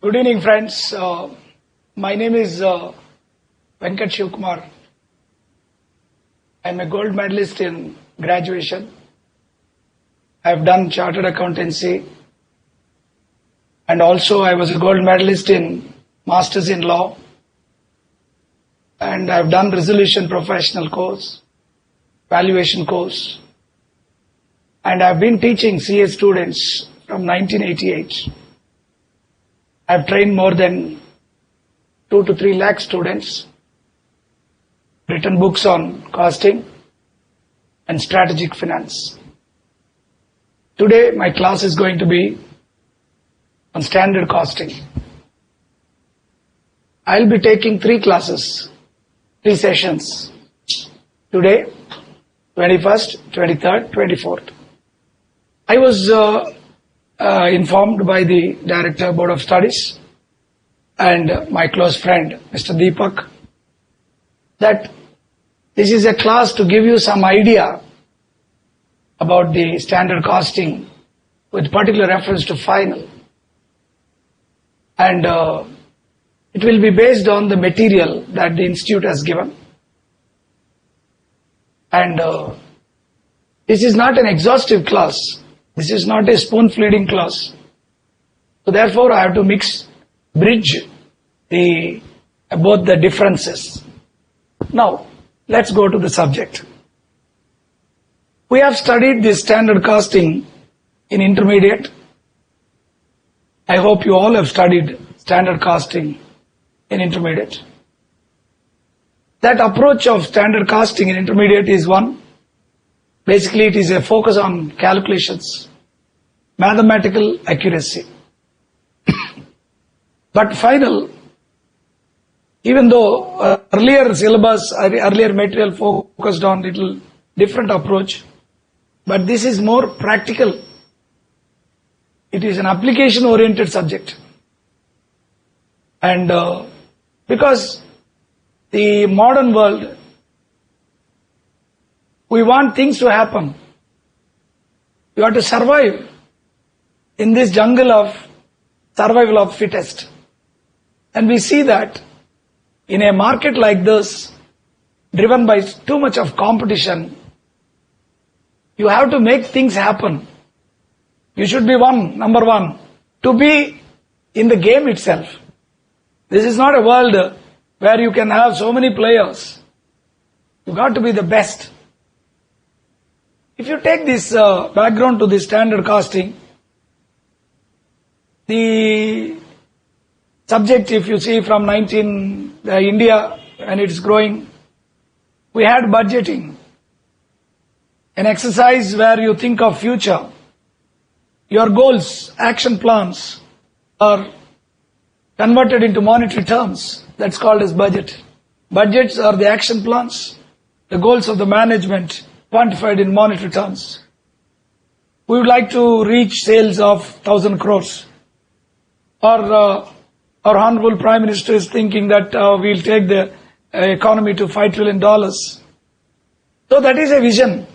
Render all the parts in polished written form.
Good evening, friends. My name is Venkat Shivkumar. I'm a gold medalist in graduation. I've done chartered accountancy, and also I was a gold medalist in masters in law, and I've done resolution professional course, valuation course, and I've been teaching CA students from 1988. I've trained more than 2 to 3 lakh students, written books on costing and strategic finance. Today my class is going to be on standard costing. I'll be taking 3 classes, 3 sessions. Today, 21st, 23rd, 24th. I was informed by the Director Board of Studies and my close friend Mr. Deepak that this is a class to give you some idea about the standard costing with particular reference to final, and it will be based on the material that the institute has given, and this is not an exhaustive class. This is not a spoon-feeding class. So therefore I have to bridge both the differences. Now, let's go to the subject. We have studied this standard costing in intermediate. I hope you all have studied standard costing in intermediate. That approach of standard costing in intermediate is one. Basically, it is a focus on calculations, mathematical accuracy. But final, even though earlier syllabus, earlier material focused on little different approach, but this is more practical. It is an application-oriented subject. And because the modern world, we want things to happen. You have to survive in this jungle of survival of fittest. And we see that in a market like this, driven by too much of competition, you have to make things happen. You should be number one, to be in the game itself. This is not a world where you can have so many players. You got to be the best. If you take this background to the standard costing, the subject, if you see from India, and it's growing, we had budgeting, an exercise where you think of future. Your goals, action plans are converted into monetary terms. That's called as budget. Budgets are the action plans, the goals of the management quantified in monetary terms. We would like to reach sales of 1,000 crores. Or our Honorable Prime Minister is thinking that we'll take the economy to $5 trillion. So that is a vision,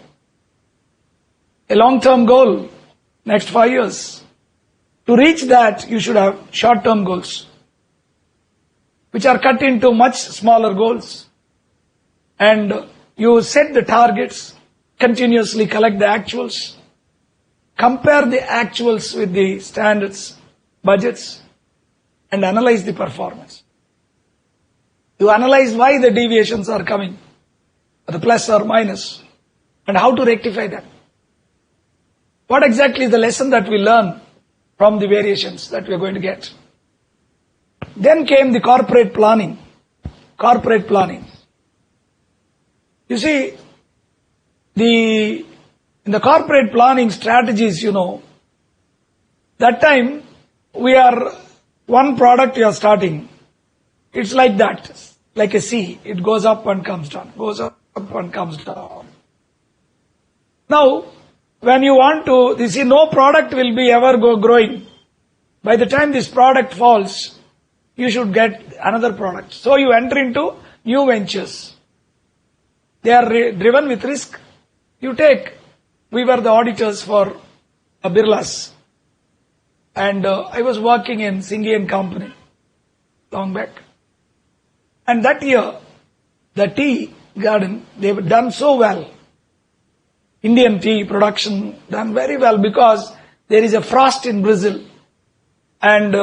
a long-term goal, next 5 years. To reach that, you should have short-term goals, which are cut into much smaller goals. And you set the targets, continuously collect the actuals, compare the actuals with the standards, budgets, and analyze the performance. You analyze why the deviations are coming, the plus or minus, and how to rectify them. What exactly is the lesson that we learn from the variations that we are going to get? Then came the corporate planning. Corporate planning. You see, in the corporate planning strategies, that time we are one product you are starting. It's like that, like a sea. It goes up and comes down, goes up and comes down. Now, when you want to, you see, no product will be ever growing. By the time this product falls, you should get another product. So you enter into new ventures. They are driven with risk. We were the auditors for Birlas. And I was working in Singhi and Company long back. And that year, the tea garden, they were done so well. Indian tea production done very well because there is a frost in Brazil. And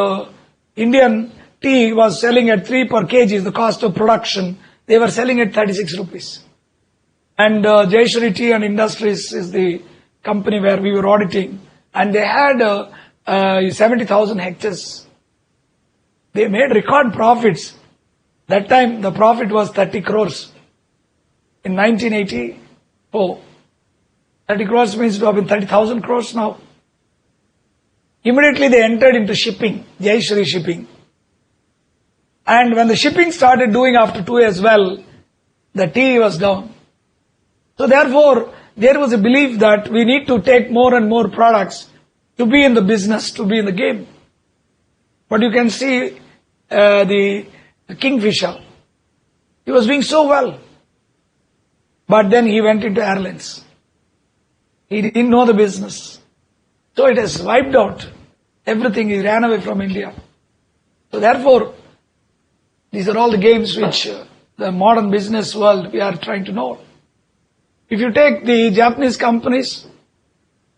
Indian tea was selling at 3 per kg, the cost of production. They were selling at 36 rupees. And Jayashree Tea and Industries is the company where we were auditing. And they had 70,000 hectares. They made record profits. That time the profit was 30 crores. In 1984, 30 crores means to have been 30,000 crores now. Immediately they entered into shipping, Jayashree Shipping. And when the shipping started doing after 2 years well, the tea was down. So therefore, there was a belief that we need to take more and more products to be in the business, to be in the game. But you can see the Kingfisher. He was doing so well. But then he went into airlines. He didn't know the business. So it has wiped out everything. He ran away from India. So therefore, these are all the games which the modern business world we are trying to know. If you take the Japanese companies,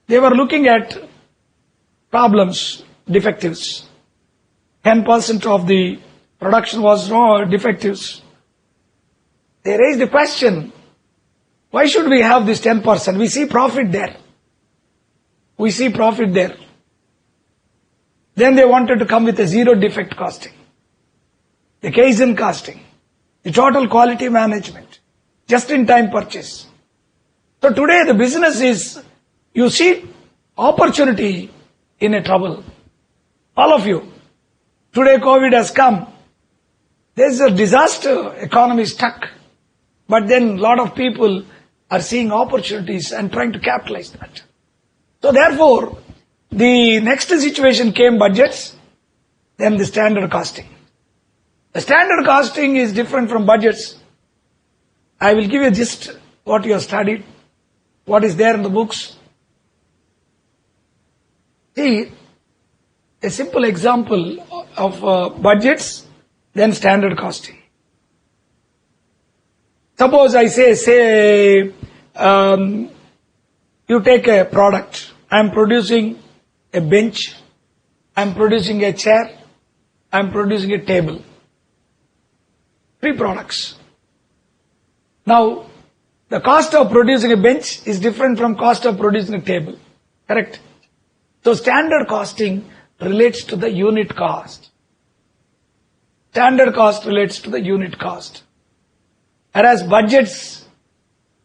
they were looking at problems, defectives. 10% of the production was defectives. They raised the question, why should we have this 10%? We see profit there. We see profit there. Then they wanted to come with a zero defect costing, the Kaizen costing, the total quality management, just-in-time purchase. So today the business is, you see opportunity in a trouble. All of you. Today COVID has come. There's a disaster, economy is stuck. But then a lot of people are seeing opportunities and trying to capitalize that. So therefore, the next situation came budgets, then the standard costing. The standard costing is different from budgets. I will give you just what you have studied, what is there in the books. See, a simple example of budgets, then standard costing. Suppose I say, you take a product. I am producing a bench. I am producing a chair. I am producing a table. 3 products. Now, the cost of producing a bench is different from cost of producing a table. Correct? So standard costing relates to the unit cost. Standard cost relates to the unit cost. Whereas budgets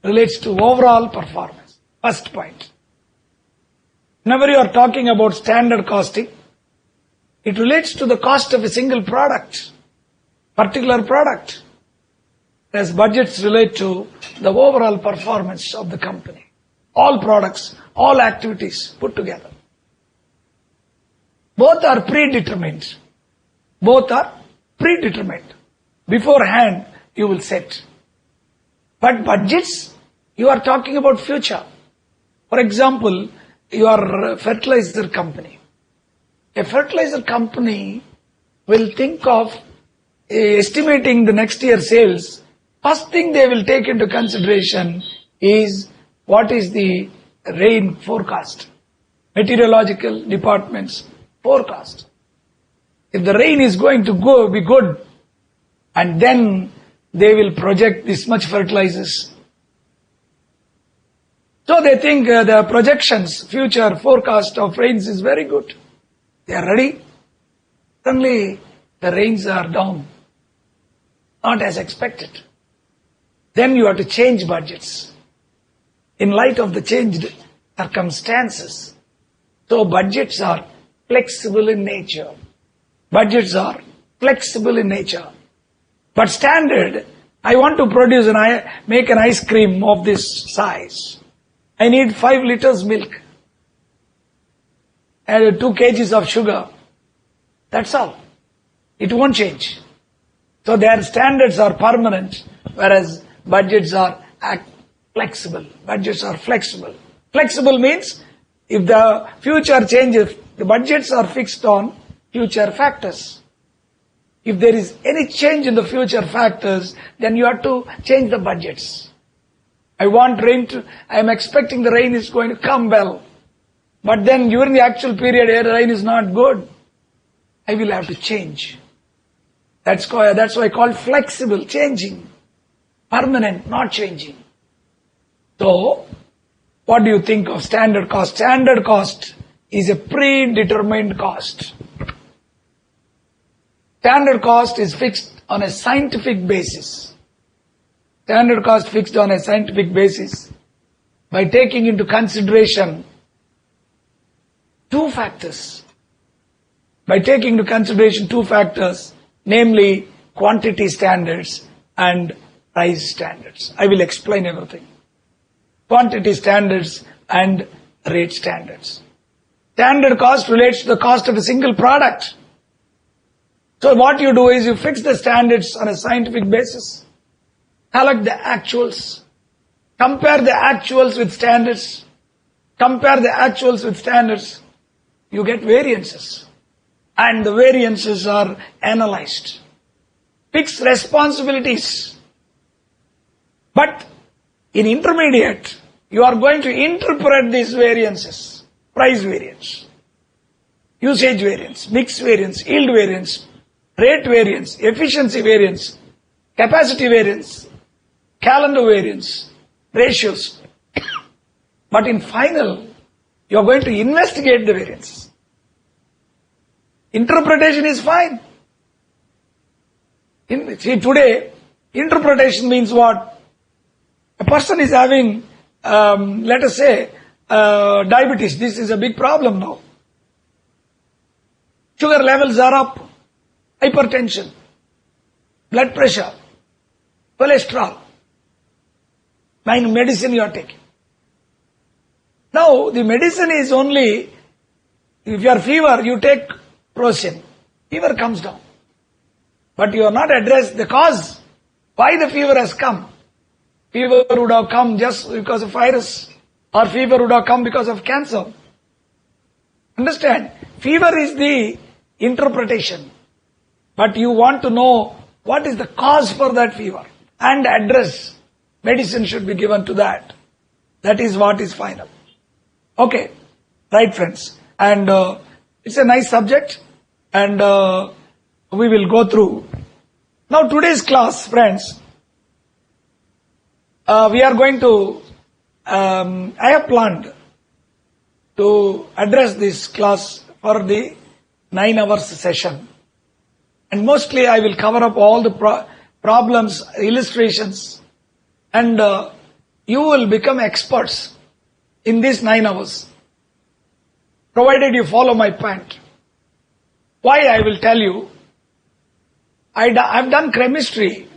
relates to overall performance. First point. Whenever you are talking about standard costing, it relates to the cost of a single product, particular product. Whereas budgets relate to the overall performance of the company. All products, all activities put together. Both are predetermined. Both are predetermined. Beforehand, you will set. But budgets, you are talking about future. For example, you are a fertilizer company. A fertilizer company will think of estimating the next year sales. First thing they will take into consideration is what is the rain forecast. Meteorological department's forecast. If the rain is going to be good, and then they will project this much fertilizers. So they think the projections, future forecast of rains is very good. They are ready. Suddenly the rains are down. Not as expected. Then you have to change budgets. In light of the changed circumstances. So budgets are flexible in nature. Budgets are flexible in nature. But standard, I want to produce make an ice cream of this size. I need 5 liters milk and 2 kgs of sugar. That's all. It won't change. So their standards are permanent, whereas budgets are flexible. Budgets are flexible. Flexible means if the future changes, the budgets are fixed on future factors. If there is any change in the future factors, then you have to change the budgets. I am expecting the rain is going to come well. But then during the actual period, the rain is not good. I will have to change. That's why I call flexible, changing. Permanent, not changing. So, what do you think of standard cost? Standard cost is a predetermined cost. Standard cost is fixed on a scientific basis. Standard cost fixed on a scientific basis by taking into consideration two factors. By taking into consideration two factors, namely quantity standards and price standards. I will explain everything. Quantity standards and rate standards. Standard cost relates to the cost of a single product. So what you do is you fix the standards on a scientific basis, collect the actuals, compare the actuals with standards, you get variances. And the variances are analyzed. Fix responsibilities. But in intermediate, you are going to interpret these variances. Price variance, usage variance, mix variance, yield variance, rate variance, efficiency variance, capacity variance, calendar variance, ratios. But in final, you are going to investigate the variances. Interpretation is fine. See, today, interpretation means what? A person is having, let us say, diabetes. This is a big problem now. Sugar levels are up, hypertension, blood pressure, cholesterol, medicine you are taking. Now, the medicine is only, if you are fever, you take Procin. Fever comes down. But you have not addressed the cause. Why the fever has come? Fever would have come just because of virus. Or fever would have come because of cancer. Understand? Fever is the interpretation. But you want to know what is the cause for that fever. And address. Medicine should be given to that. That is what is final. Okay. Right, friends. And it's a nice subject. And we will go through. Now today's class, friends, we are going to, I have planned to address this class for the 9 hours session. And mostly I will cover up all the problems, illustrations, and you will become experts in these 9 hours, provided you follow my point. Why I will tell you, I've done chemistry,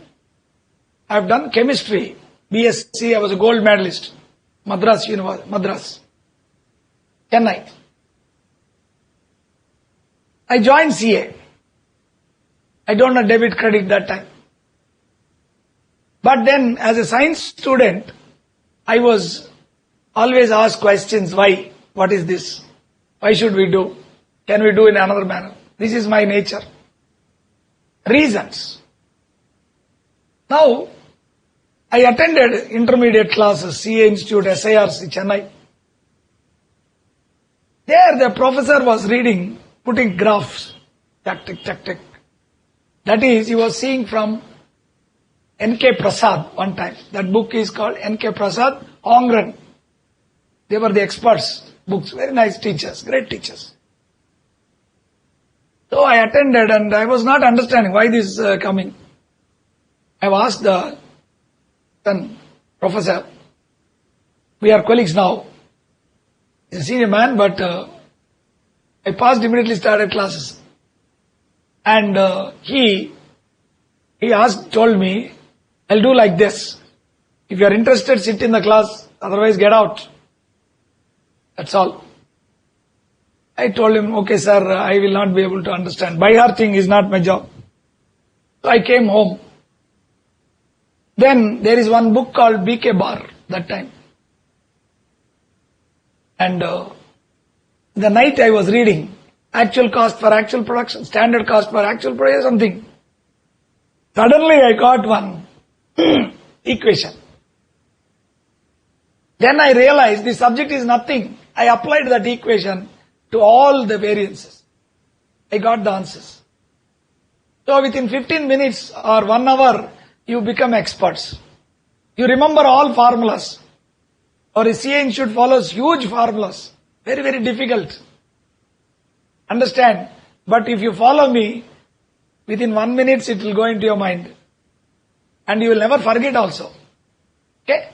BSc, I was a gold medalist, Madras University, Madras, Chennai. I joined CA. I don't have debit credit that time. But then as a science student, I was always asked questions, why? What is this? Why should we do? Can we do in another manner? This is my nature. Reasons. Now, I attended intermediate classes, CA Institute, SIRC, Chennai. There the professor was reading, putting graphs, tick. That is, he was seeing from N.K. Prasad one time. That book is called N.K. Prasad, Hongren. They were the experts, books, very nice teachers, great teachers. So I attended and I was not understanding why this is coming. I have asked the professor, we are colleagues now. He's a senior man, but I passed, immediately started classes. And he told me, I'll do like this. If you are interested, sit in the class, otherwise get out. That's all. I told him, okay sir, I will not be able to understand. By hearting is not my job. So I came home. Then there is one book called BK Bar that time. And In the night I was reading actual cost for actual production, standard cost for actual production, something. Suddenly I got one equation. Then I realized the subject is nothing. I applied that equation to all the variances. I got the answers. So within 15 minutes or 1 hour, you become experts. You remember all formulas. Or a CA should follows huge formulas. Very, very difficult. Understand? But if you follow me, within 1 minute it will go into your mind. And you will never forget also. Okay?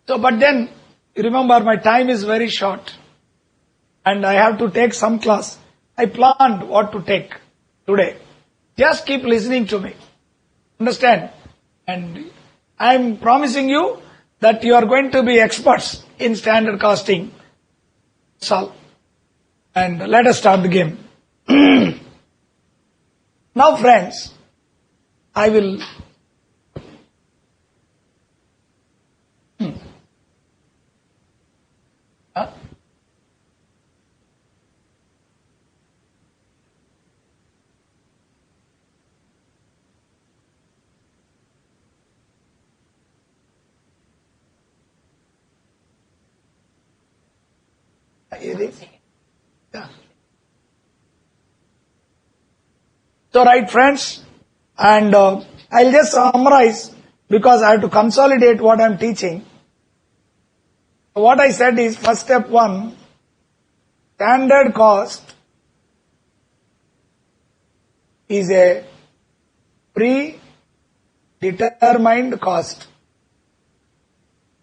So, but then, you remember my time is very short. And I have to take some class. I planned what to take today. Just keep listening to me. Understand? And I am promising you that you are going to be experts in standard costing. That's all. And let us start the game. Now friends, I will Yeah. So right friends, and I'll just summarize because I have to consolidate what I'm teaching. What I said is, first step 1, standard cost is a predetermined cost.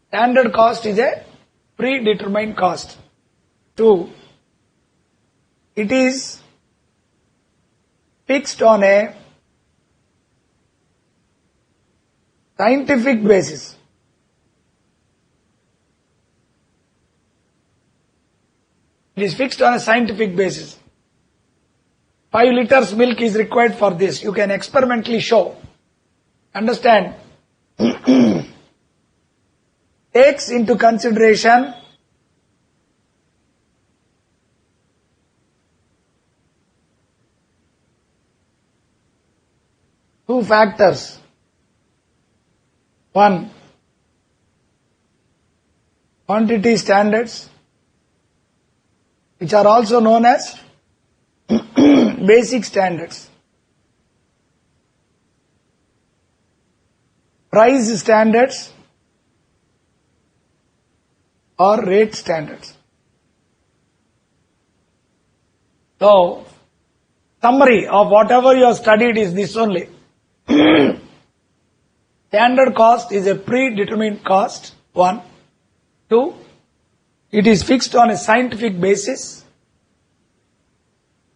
Standard cost is a predetermined cost. 2, it is fixed on a scientific basis. It is fixed on a scientific basis. 5 liters milk is required for this. You can experimentally show. Understand? Takes into consideration two factors. 1, quantity standards, which are also known as basic standards. Price standards or rate standards. So, summary of whatever you have studied is this only. Standard cost is a predetermined cost, 1. 2, it is fixed on a scientific basis,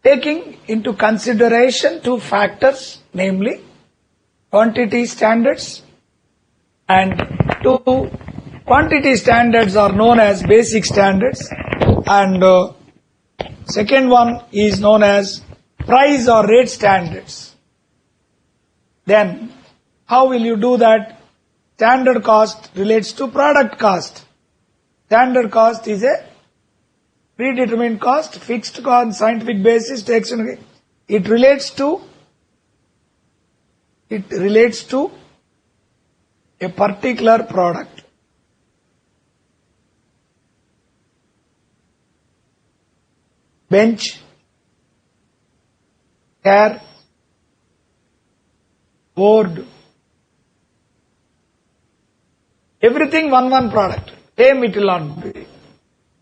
taking into consideration two factors, namely quantity standards, and 2 quantity standards are known as basic standards, and second one is known as price or rate standards. Then, how will you do that? Standard cost relates to product cost. Standard cost is a predetermined cost, fixed on scientific basis, takes in, it relates to a particular product. Bench, chair, board, everything one product. Same it will not be.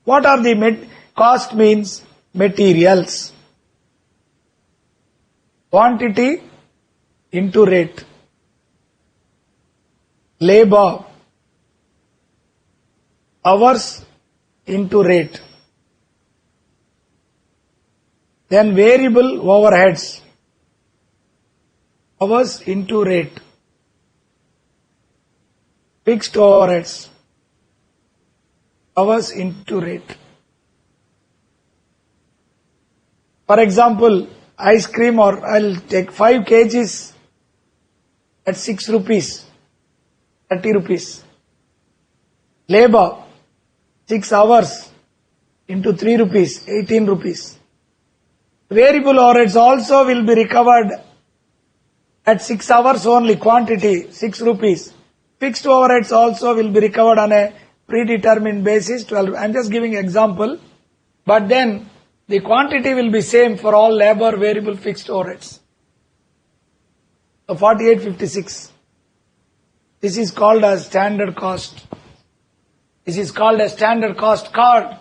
What are the cost means? Materials. Quantity into rate. Labor. Hours into rate. Then variable overheads. Hours into rate. Fixed overheads. Hours into rate. For example, ice cream, or I'll take 5 kgs at 6 rupees, 30 rupees. Labor, 6 hours, into 3 rupees, 18 rupees. Variable overheads also will be recovered at 6 hours only, quantity 6 rupees. Fixed overheads also will be recovered on a predetermined basis, 12. I am just giving example, but then the quantity will be same for all labor, variable, fixed overheads. So 4856. This is called as standard cost. This is called a standard cost card.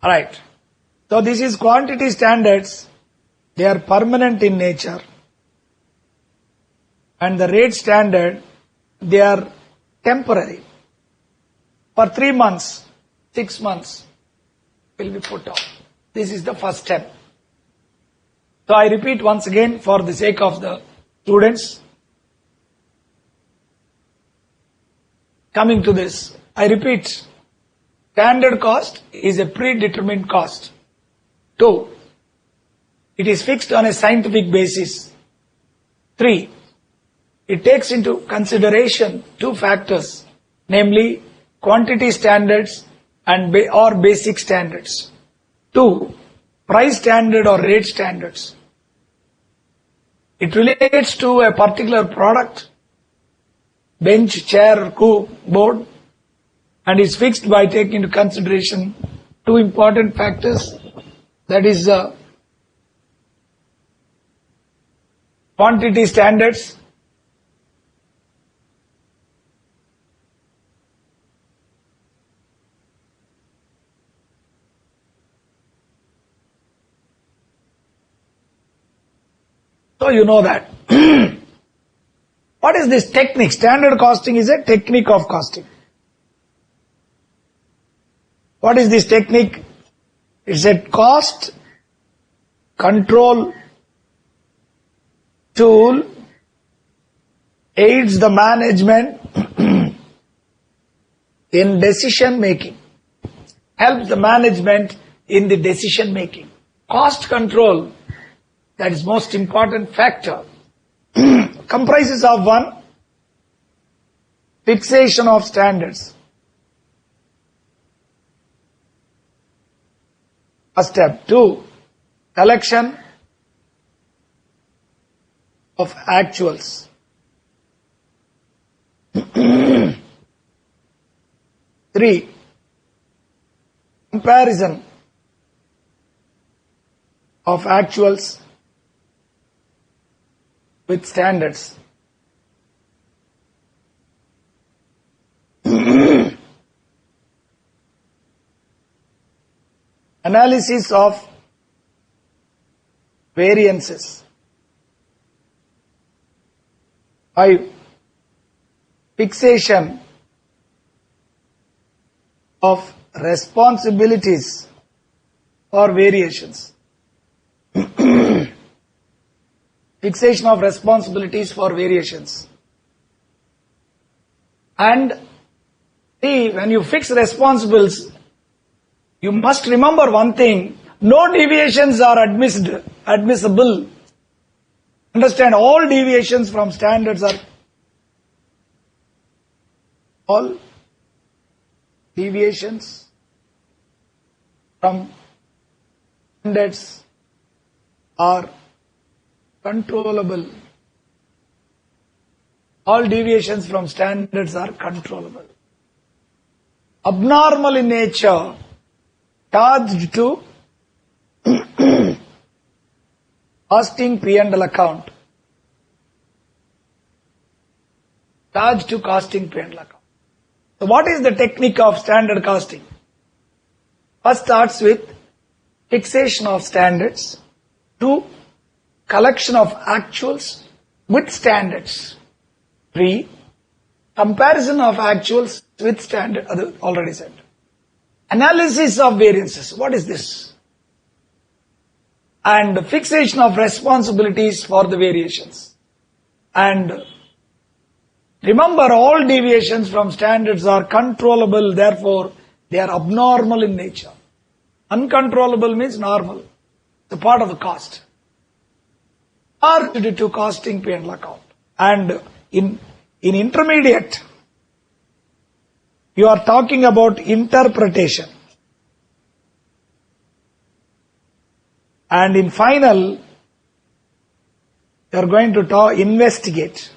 Alright. So this is quantity standards. They are permanent in nature. And the rate standard, they are temporary. For 3 months, 6 months will be put off. This is the first step. So I repeat once again for the sake of the students. Coming to this, I repeat, standard cost is a predetermined cost. 2, it is fixed on a scientific basis. 3, it takes into consideration 2 factors, namely quantity standards and or basic standards. 2, price standard or rate standards. It relates to a particular product, bench, chair, board, and is fixed by taking into consideration 2 important factors, that is quantity standards so you know that. What is this technique? Standard costing is a technique of costing. What is this technique? It's a cost control tool, aids the management in decision making, helps the management in the decision making. Cost control, that is most important factor, comprises of 1, fixation of standards. First step. 2, collection of actuals. 3, comparison of actuals with standards. Analysis of variances. 5, fixation of responsibilities for variations. Fixation of responsibilities for variations. And see, when you fix responsibles, you must remember one thing, no deviations are admissible. Understand, all deviations from standards are, all deviations from standards are controllable. All deviations from standards are controllable. Abnormal in nature, charged to costing P&L account. Charged to costing P&L account. So what is the technique of standard costing? First starts with fixation of standards. 2, collection of actuals with standards. 3, comparison of actuals with standard, already said. Analysis of variances. What is this? And fixation of responsibilities for the variations. And remember, all deviations from standards are controllable, therefore they are abnormal in nature. Uncontrollable means normal. It's a part of the cost. Are due to costing P&L account. And in intermediate, you are talking about interpretation. And in final, you are going to investigate.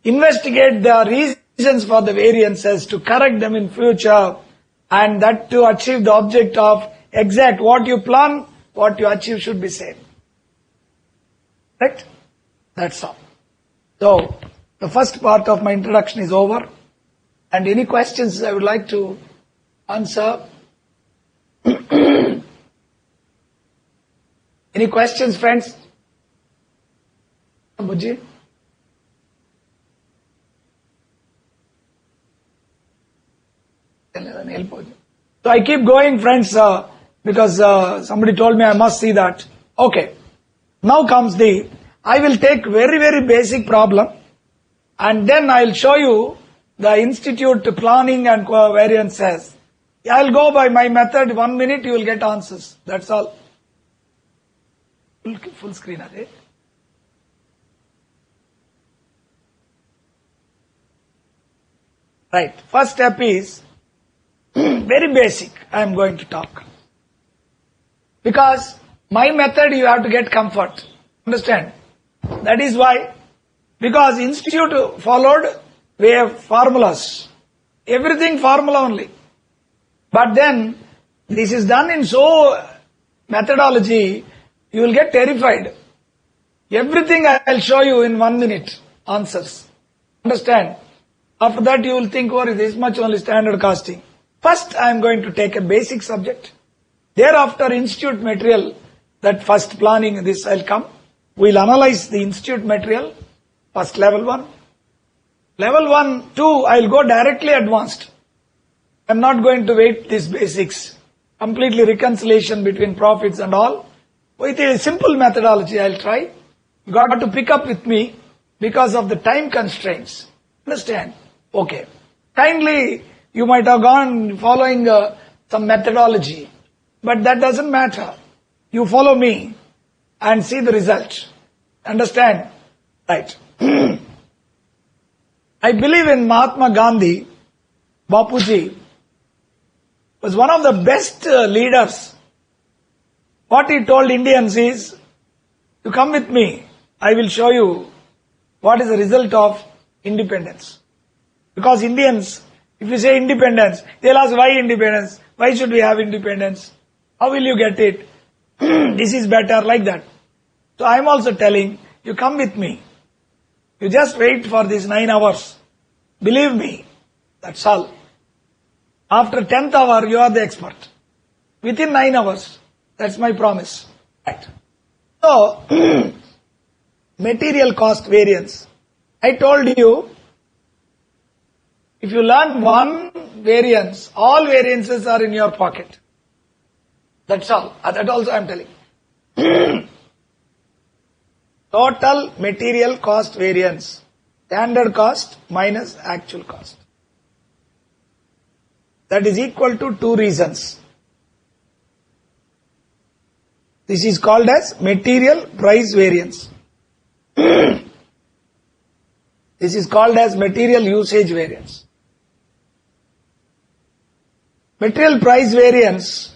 Investigate the reasons for the variances to correct them in future, and that to achieve the object of exact what you plan, what you achieve should be same. Right? That's all. So, the first part of my introduction is over. And any questions I would like to answer? Any questions, friends? Bujji? So I keep going, friends, because somebody told me I must see that. Okay. Now comes I will take very, very basic problem, and then I'll show you the institute planning and variances. I'll go by my method. 1 minute you will get answers. That's all. Full screen, are they? Right. First step is very basic. I am going to talk. Because my method you have to get comfort. Understand? That is why. Because institute followed way of formulas. Everything formula only. But then this is done in so methodology, you will get terrified. Everything I will show you in 1 minute. Answers. Understand? After that you will think, oh, this much only standard costing. First I am going to take a basic subject. Thereafter institute material, that first planning, this I'll come. We'll analyze the institute material. First level 1. Level 1, 2, I'll go directly advanced. I'm not going to wait these basics. Completely reconciliation between profits and all. With a simple methodology I'll try. You got to pick up with me because of the time constraints. Understand? Okay. Kindly, you might have gone following some methodology. But that doesn't matter. You follow me and see the result. Understand? Right. I believe in Mahatma Gandhi. Bapuji was one of the best leaders. What he told Indians is, you come with me, I will show you what is the result of independence. Because Indians, if you say independence, they'll ask why independence? Why should we have independence? How will you get it? This is better, like that. So I am also telling, you come with me. You just wait for these 9 hours. Believe me, that's all. After 10th hour, you are the expert. Within 9 hours. That's my promise. Right. So, material cost variance. I told you, if you learn one variance, all variances are in your pocket. That's all. That also I am telling. Total material cost variance. Standard cost minus actual cost. That is equal to 2 reasons. This is called as material price variance. This is called as material usage variance. Material price variance,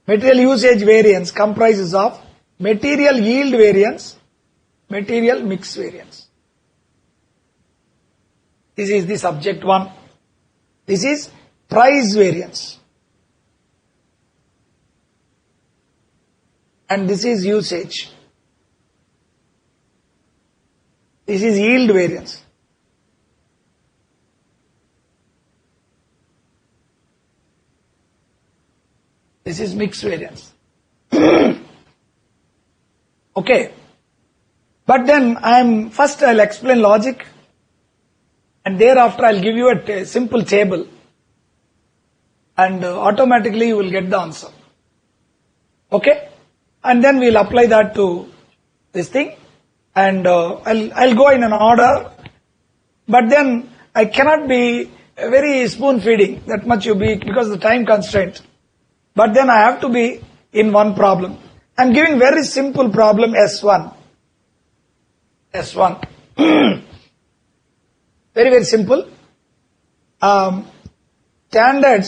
material usage variance comprises of material yield variance, material mix variance. This is the subject 1. This is price variance. And this is usage. This is yield variance. This is mix variance. Okay. But then first I'll explain logic, and thereafter I'll give you a simple table, and automatically you will get the answer. Okay? And then we'll apply that to this thing, and I'll go in an order, but then I cannot be very spoon feeding, that much you be, because of the time constraint. But then I have to be in one problem. I'm giving very simple problem S1. S1. Very, very simple. standard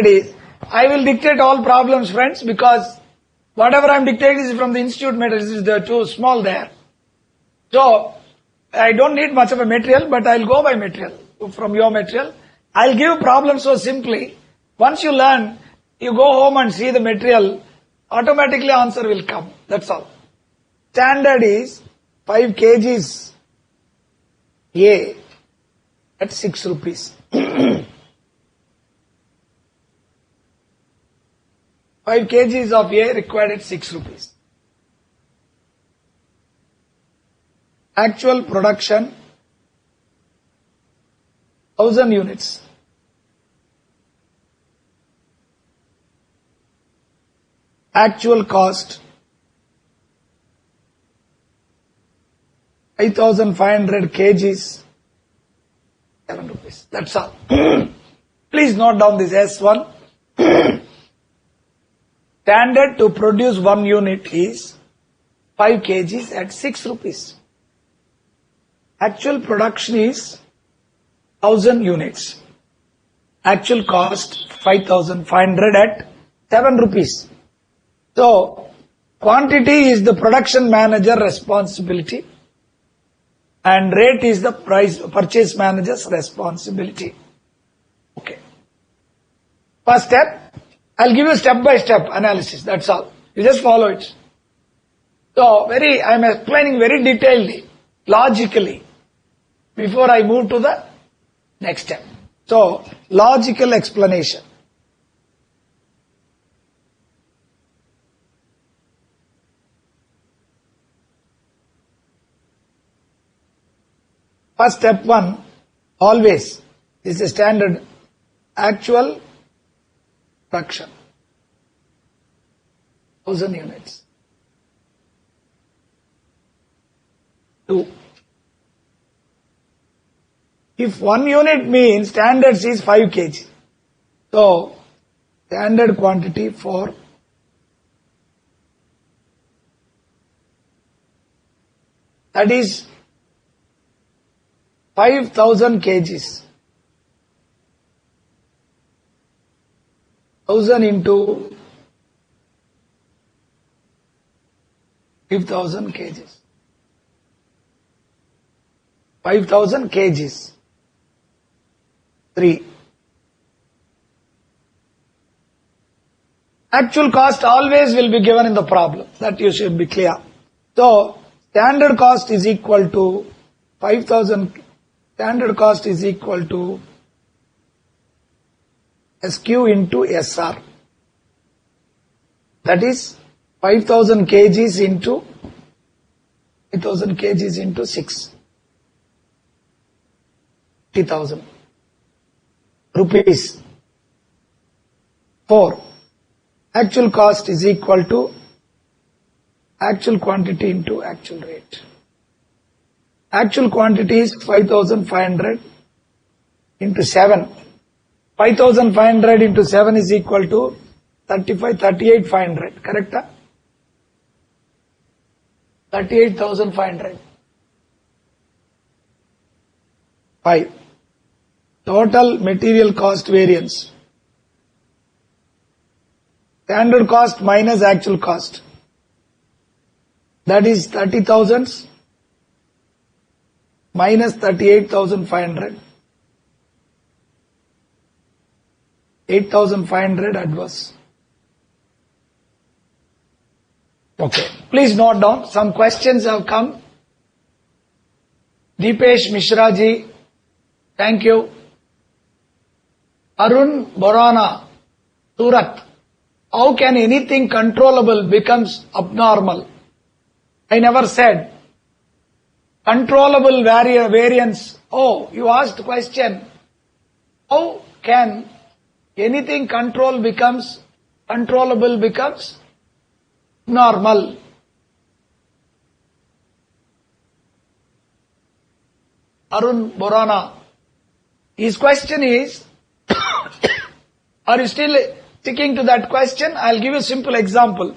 is, I will dictate all problems, friends, because whatever I am dictating is from the institute materials, is too small there. So, I don't need much of a material, but I'll go by material, from your material. I'll give problems so simply. Once you learn, you go home and see the material, automatically answer will come. That's all. Standard is 5 kgs A at 6 rupees. 5 kgs of A required at 6 rupees. Actual production 1000 units. Actual cost 5,500 kgs, 7 rupees. That's all. Please note down this S1. Standard to produce 1 unit is 5 kgs at 6 rupees. Actual production is 1000 units. Actual cost 5,500 at 7 rupees. So, quantity is the production manager responsibility and rate is the purchase manager's responsibility. Okay. First step, I'll give you step-by-step analysis, that's all. You just follow it. So, I am explaining very detailedly, logically, before I move to the next step. So, logical explanation. First step 1, always, this is standard, actual production, 1000 units. 2, if 1 unit means standards is 5 kg, so standard quantity for that is 5,000 kgs. 1000 into 5,000 kgs. 5,000 kgs. 3. Actual cost always will be given in the problem. That you should be clear. So, standard cost is equal to 5,000. Standard cost is equal to SQ into SR. That is 5,000 kgs into 5,000 kgs into 6. 50,000 rupees. 4. Actual cost is equal to actual quantity into actual rate. Actual quantity is 5,500 into 7. 5,500 into 7 is equal to 38,500. Correct? 38,500. 5. Total material cost variance. Standard cost minus actual cost. That is 30,000 minus 38,500. 8,500 adverse. Okay. Please note down. Some questions have come. Deepesh Mishra ji, thank you. Arun Borana, Surat. How can anything controllable becomes abnormal? I never said. Controllable variance. Oh, you asked the question. How can anything controllable becomes normal? Arun Borana. His question is, are you still sticking to that question? I'll give you a simple example.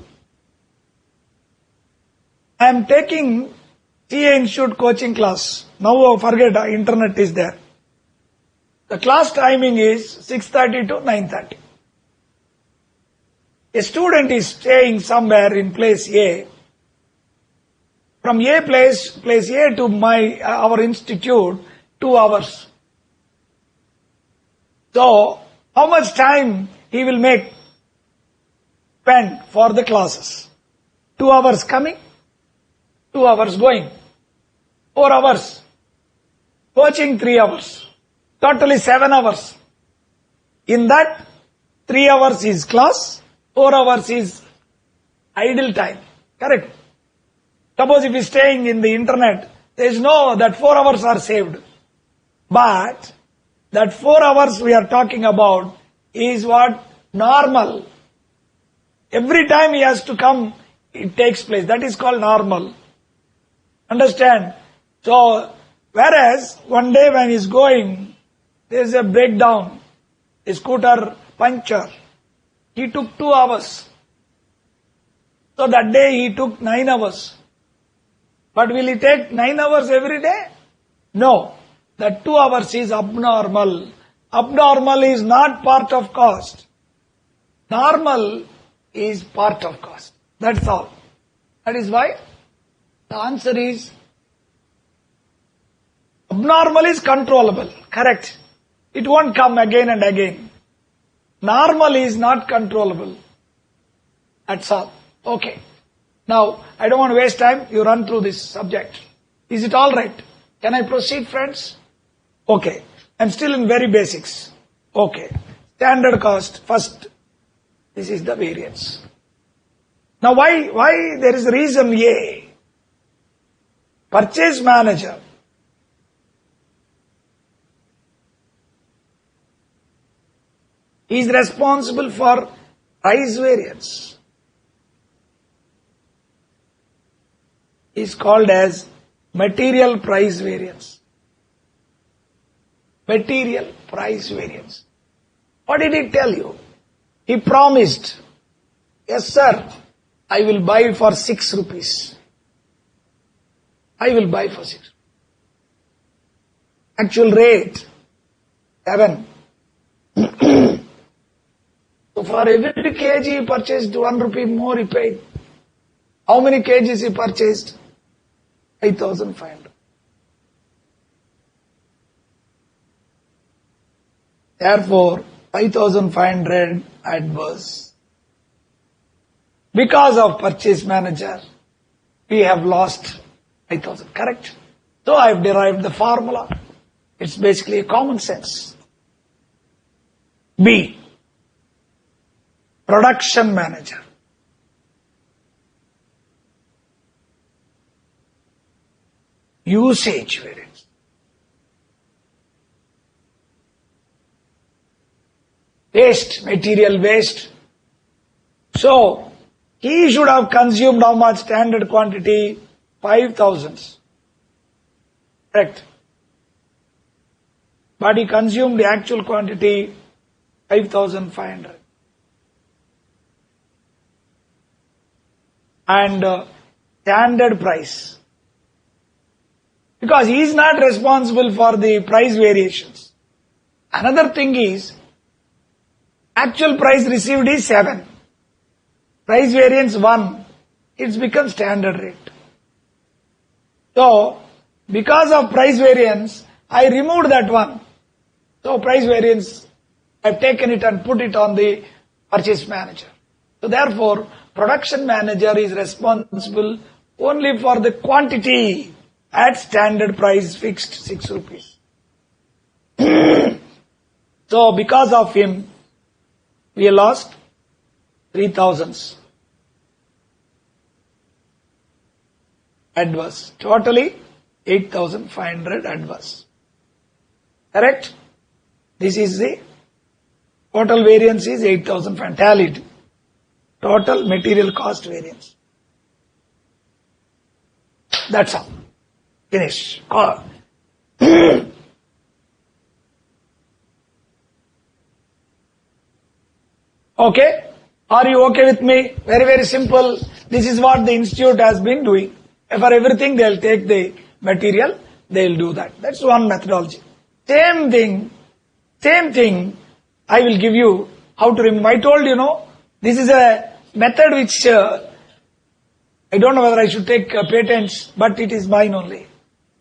I am taking CA Institute coaching class. Now forget internet is there. The class timing is 6:30 to 9:30. A student is staying somewhere in place A. From place A to our institute, 2 hours. So, how much time he will spend for the classes? 2 hours coming, 2 hours going, 4 hours. Coaching 3 hours. Totally 7 hours. In that, 3 hours is class, 4 hours is idle time. Correct? Suppose if he is staying in the internet, there is no, that 4 hours are saved. But, that 4 hours we are talking about is what? Normal. Every time he has to come, it takes place. That is called normal. Understand? So, whereas, one day when he is going, there is a breakdown, a scooter puncture. He took 2 hours. So that day he took 9 hours. But will he take 9 hours every day? No. That 2 hours is abnormal. Abnormal is not part of cost. Normal is part of cost. That's all. That is why the answer is abnormal is controllable. Correct. It won't come again and again. Normal is not controllable. That's all. Okay. Now, I don't want to waste time. You run through this subject. Is it all right? Can I proceed, friends? Okay. I'm still in very basics. Okay. Standard cost. First, this is the variance. Now, why there is a reason A. Purchase manager is responsible for price variance. Is called as material price variance. Material price variance. What did he tell you? He promised, yes sir, I will buy for 6 rupees. I will buy for 6. Actual rate, 7. So for every kg he purchased 1 rupee more he paid. How many kgs he purchased? 5,500. Therefore, 5,500 adverse. Because of purchase manager, we have lost 5,000. Correct? So I have derived the formula. It's basically a common sense. B. Production manager. Usage variance. Waste, material waste. So, he should have consumed how much standard quantity? 5,000. Correct. But he consumed the actual quantity 5,500. And standard price. Because he is not responsible for the price variations. Another thing is, actual price received is 7. Price variance 1. It's become standard rate. So, because of price variance, I removed that one. So, price variance, I've taken it and put it on the purchase manager. So, therefore, production manager is responsible only for the quantity at standard price fixed 6 rupees. So, because of him, we lost 3,000 adverse. Totally 8,500 adverse. Correct? This is the total variance is 8,500 tallied. Total material cost variance. That's all. Finish. Okay? Are you okay with me? Very, very simple. This is what the institute has been doing. For everything, they'll take the material, they'll do that. That's one methodology. Same thing Same thing, I will give you how to remember. I told you, this is a method which I don't know whether I should take patents, but it is mine only.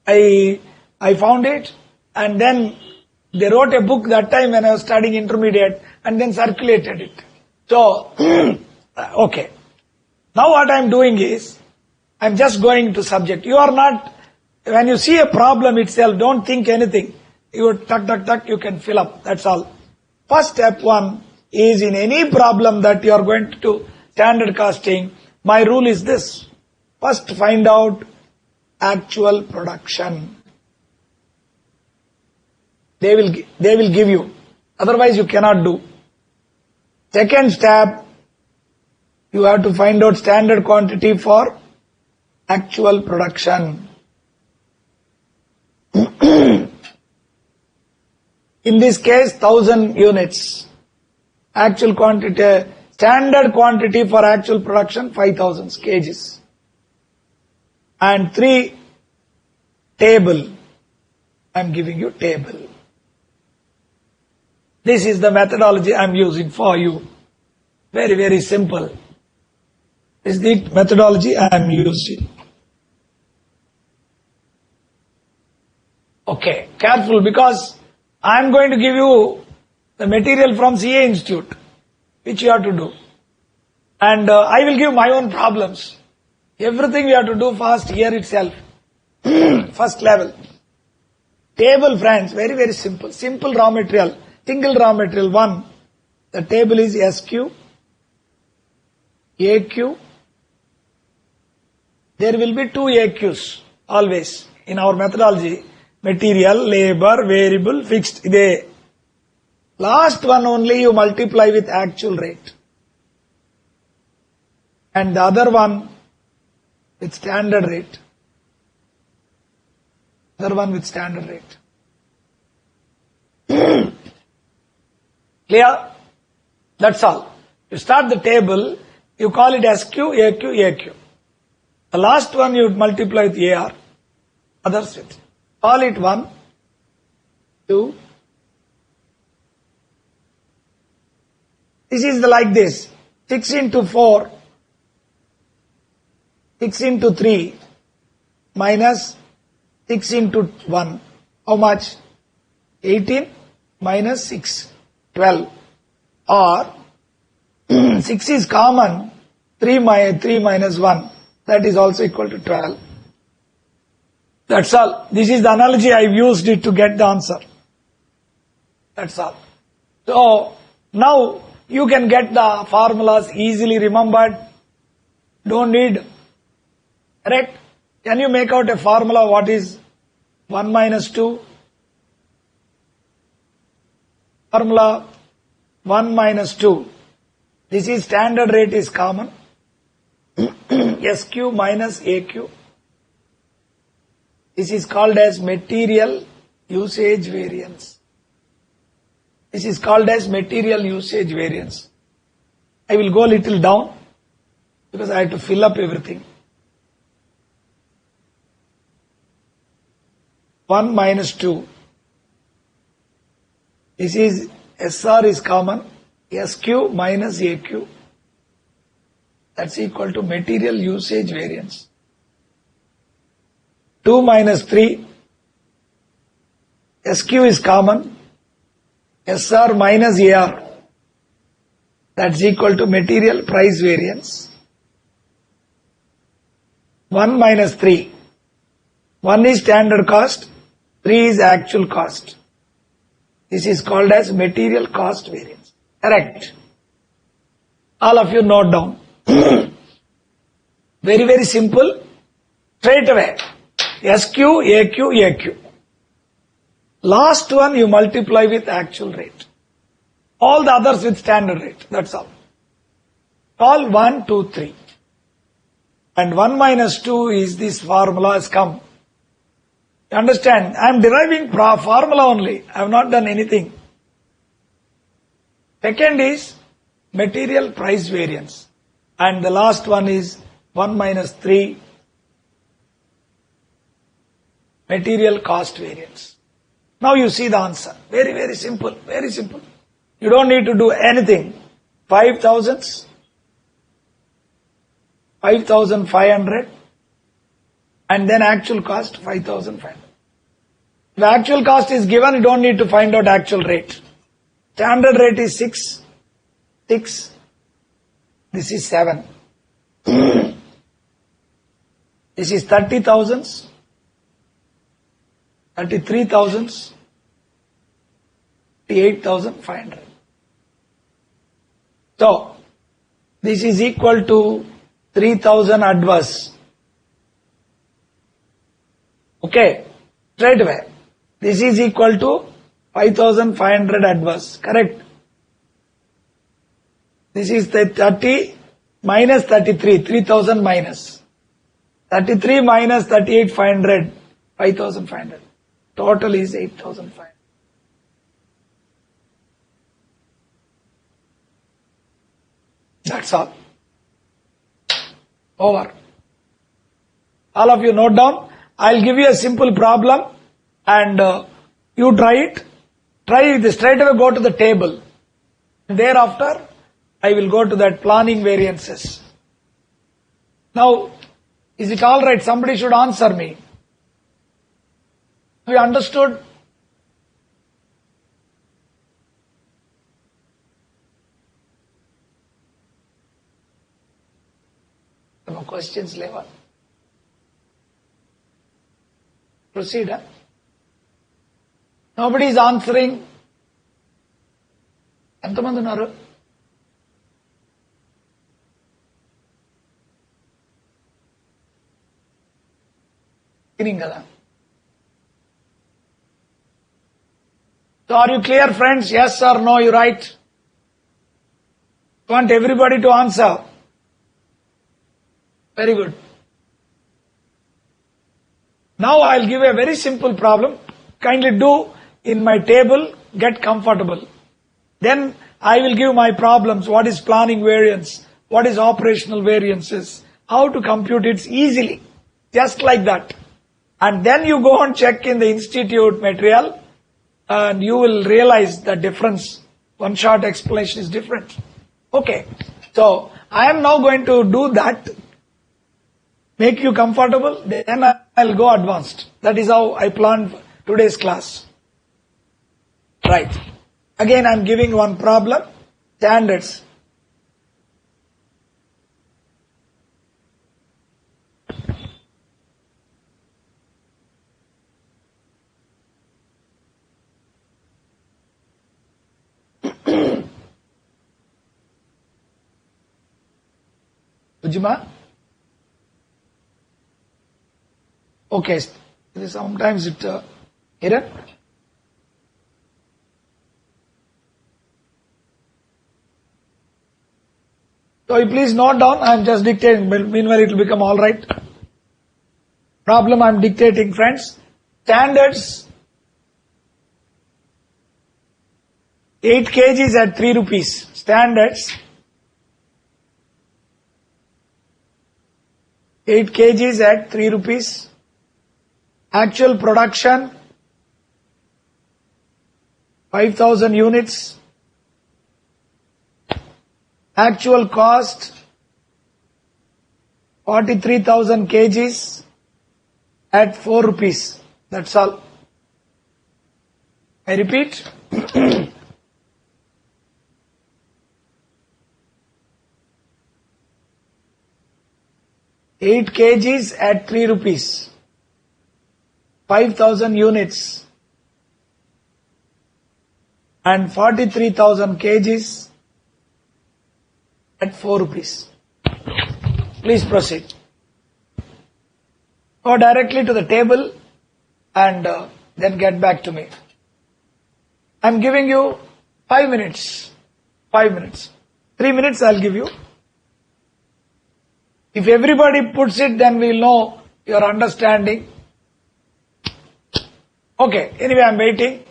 I found it, and then they wrote a book that time when I was studying intermediate, and then circulated it. So, okay. Now what I am doing is, I am just going to subject. You are not, when you see a problem itself, don't think anything. You tuck, you can fill up. That's all. First step one is, in any problem that you are going to do standard costing, my rule is this. First find out actual production. They will give you. Otherwise you cannot do. Second step, you have to find out standard quantity for actual production. In this case, 1000 units. Actual quantity, standard quantity for actual production, 5000 kgs. And 3, table. I am giving you table. This is the methodology I am using for you. Very, very simple. This is the methodology I am using. Okay, careful, because I am going to give you the material from CA Institute, which you have to do. And I will give my own problems. Everything you have to do fast here itself. First level. Table, friends, very, very simple. Simple raw material. Single raw material 1. The table is SQ, AQ. There will be 2 AQs always in our methodology. Material, labor, variable, fixed. The last one only you multiply with actual rate. And the other one with standard rate. Other one with standard rate. Clear? That's all. You start the table, you call it SQ, AQ, AQ. The last one you multiply with AR. Others with. Call it 1, 2. This is like this. 6 into 4, 6 into 3, minus 6 into 1. How much? 18 minus 6, 12. Or 6 is common, 3 minus 1. That is also equal to 12. That's all. This is the analogy I used it to get the answer. That's all. So, now you can get the formulas easily remembered. Don't need. Correct? Can you make out a formula? What is 1 minus 2? Formula 1 minus 2. This is standard rate is common. SQ minus AQ. This is called as material usage variance. This is called as material usage variance. I will go a little down because I have to fill up everything. 1 minus 2. This is SR is common. SQ minus AQ. That's equal to material usage variance. 2 minus 3. SQ is common. SR minus AR. That's equal to material price variance. 1 minus 3. 1 is standard cost. 3 is actual cost. This is called as material cost variance. Correct. All of you note down. Very, very simple. Straight away. SQ, AQ, AQ. Last one you multiply with actual rate. All the others with standard rate. That's all. Call 1, 2, 3. And 1 minus 2 is this formula has come. You understand? I am deriving formula only. I have not done anything. Second is material price variance. And the last one is 1 minus 3 material cost variance. Now you see the answer. Very, very simple. Very simple. You don't need to do anything. 5,500 and then actual cost 5,500. The actual cost is given, you don't need to find out actual rate. Standard rate is 6. This is 7. This is 30,000, 33,000, 8,500. So, this is equal to 3,000 adverse. Okay, straight away. This is equal to 5,500 adverse, correct? This is the 30 minus 33, 3,000 minus. 33 minus 38,500, 5,500. Total is 8,500. That's all. Over. All of you note down. I'll give you a simple problem and you try it. Try it straight away, go to the table. Thereafter, I will go to that planning variances. Now, is it alright? Somebody should answer me. Have you understood? No questions, Levan. Proceed. Huh? Nobody is answering. ఎంతమంది ఉన్నారు? కదా. So are you clear, friends? Yes or no, you write. Want everybody to answer. Very good. Now I'll give a very simple problem. Kindly do in my table, get comfortable. Then I will give my problems. What is planning variance? What is operational variances? How to compute it easily. Just like that. And then you go and check in the institute material and you will realize the difference. One short explanation is different. Okay. So I am now going to do that. Make you comfortable. Then I'll go advanced. That is how I planned today's class. Right. Again, I'm giving one problem. Standards. Ujima? Okay. Sometimes it error. So you please note down, I am just dictating, meanwhile it will become alright. Problem I am dictating, friends. Standards, 8 kgs at 3 rupees. Standards, 8 kgs at 3 rupees. Actual production, 5,000 units. Actual cost, 43,000 kgs at 4 rupees. That's all. I repeat. 8 kgs at 3 rupees. 5,000 units. And 43,000 kgs at 4 rupees. Please proceed. Go directly to the table and then get back to me. I'm giving you 5 minutes. 5 minutes. 3 minutes I'll give you. If everybody puts it, then we'll know your understanding. Okay, anyway, I'm waiting.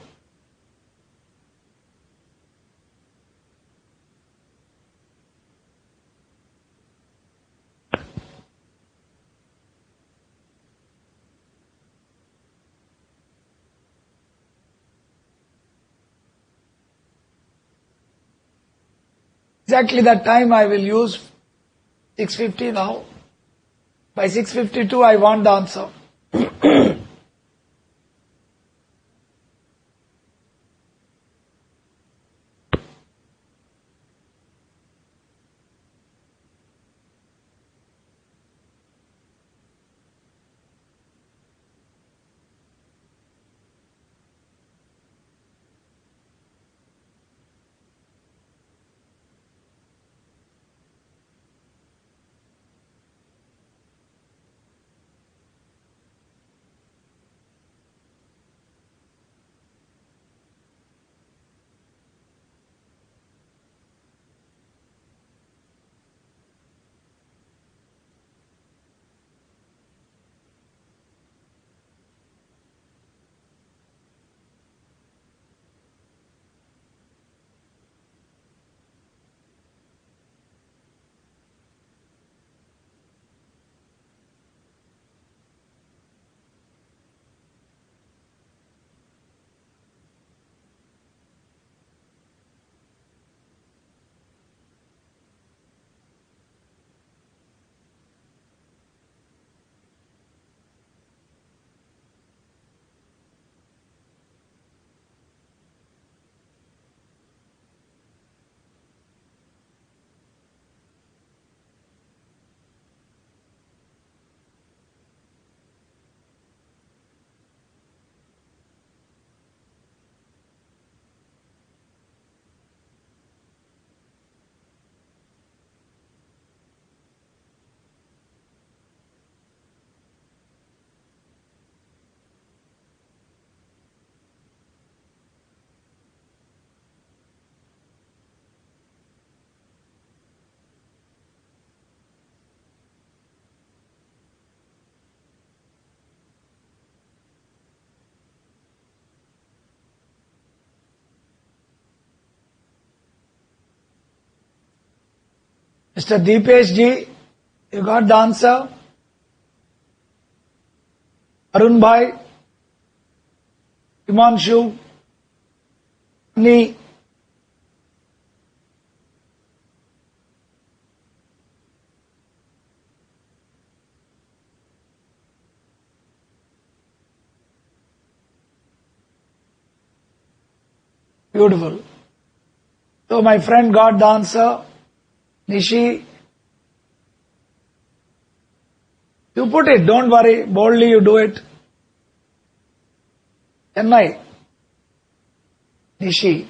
Exactly that time I will use 6:50 now. By 6:52 I want the answer. Mr. Deepesh ji, you got the answer? Arun Bhai, Himanshu, Ni, beautiful. So my friend got the answer. Nishi, you put it, don't worry, boldly you do it. Chennai, Nishi.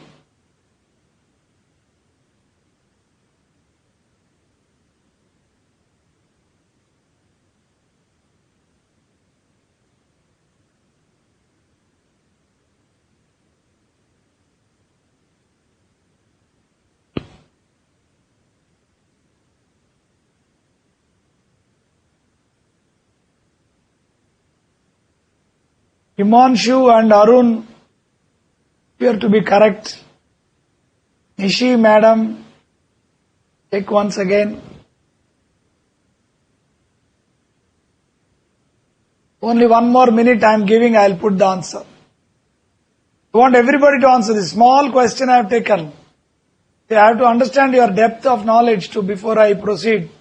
Himanshu and Arun appear to be correct. Nishi, madam, check once again. Only 1 more minute I am giving, I will put the answer. I want everybody to answer this small question I have taken. You have to understand your depth of knowledge too before I proceed.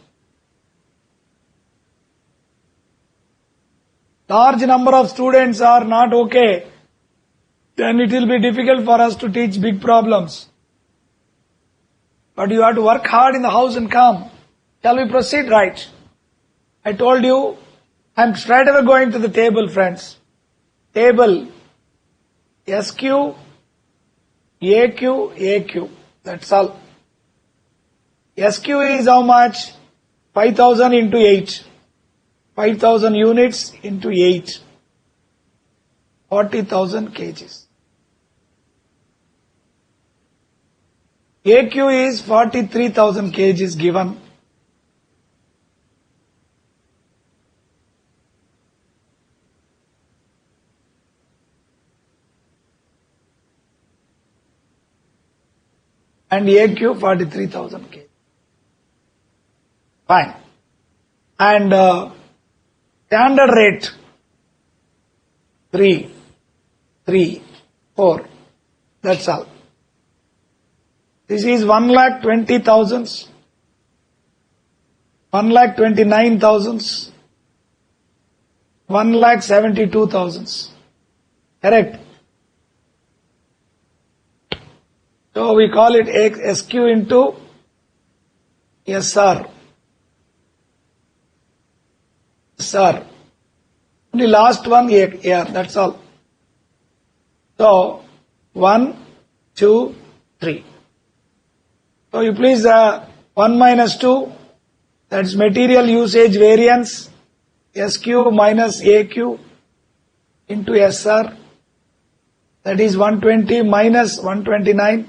Large number of students are not okay, then it will be difficult for us to teach big problems. But you have to work hard in the house and come. Shall we proceed? Right. I told you, I am straight away going to the table, friends. Table. SQ, AQ, AQ. That's all. SQ is how much? 5,000 into 8. 5,000 units into 8. 40,000 kgs. AQ is 43,000 kgs given. And AQ 43,000 kg. Fine. And standard rate 3, 4. That's all. This is 1,20,000, 1,29,000, 1,72,000. Correct? So we call it SQ into SR. SR. The last one AR, that's all. So 1, 2, 3. So you please 1 minus 2, that's material usage variance, SQ minus AQ into SR, that is 120 minus 129,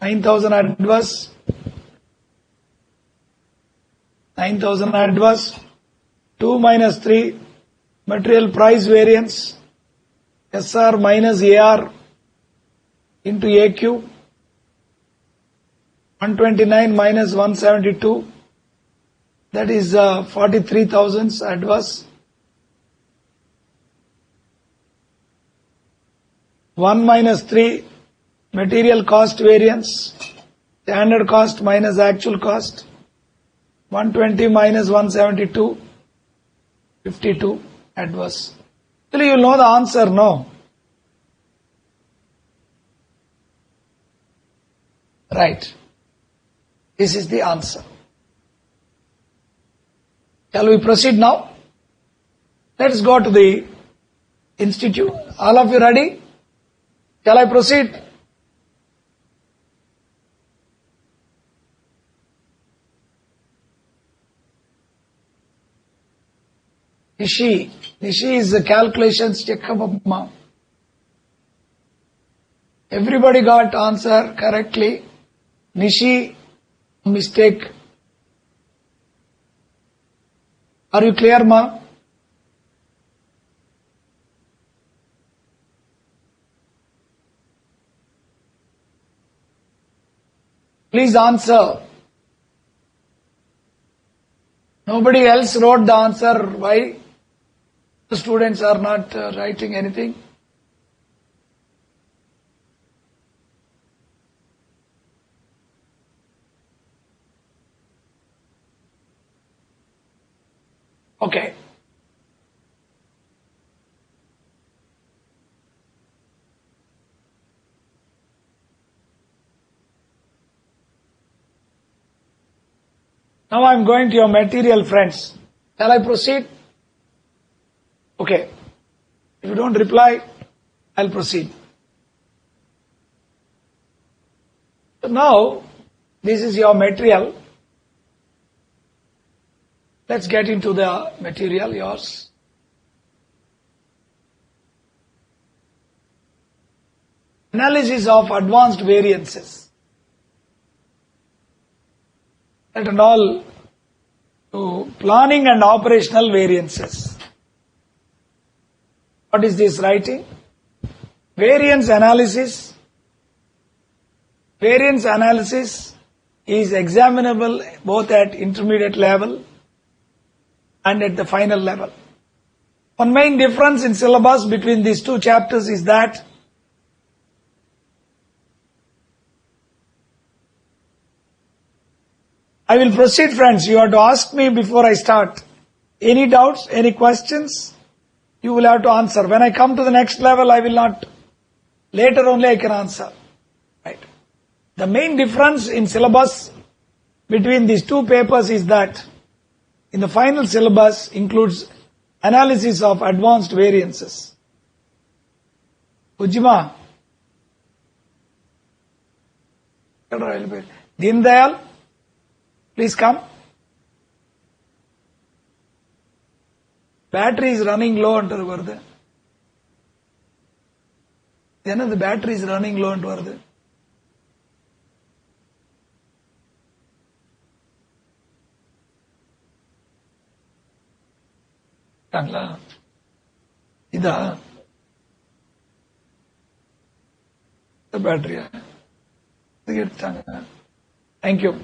9,000 adverse, 9,000 adverse, 2 minus 3, material price variance, SR minus AR into AQ, 129 minus 172, that is 43,000 adverse. 1 minus 3, material cost variance, standard cost minus actual cost, 120 minus 172, 52 adverse. Actually, you know the answer, no? Right. This is the answer. Shall we proceed now? Let's go to the institute. All of you ready? Shall I proceed? Nishi is the calculations check up. Everybody got answer correctly. Nishi, mistake. Are you clear, ma? Please answer. Nobody else wrote the answer. Why? The students are not writing anything. Okay. Now I am going to your material, friends. Shall I proceed? Okay. If you don't reply, I'll proceed. So now, this is your material. Let's get into the material, yours. Analysis of advanced variances. That and all to planning and operational variances. What is this writing? Variance analysis. Variance analysis is examinable both at intermediate level and at the final level. One main difference in syllabus between these two chapters is that I will proceed, friends. You have to ask me before I start. Any doubts, any questions, you will have to answer. When I come to the next level, I will not. Later only I can answer. Right. The main difference in syllabus between these two papers is that in the final syllabus includes analysis of advanced variances. Ujima. Din Dayal, please come. Battery is running low under Varda. Then the battery is running low under Varda. Ida the battery. Thank you.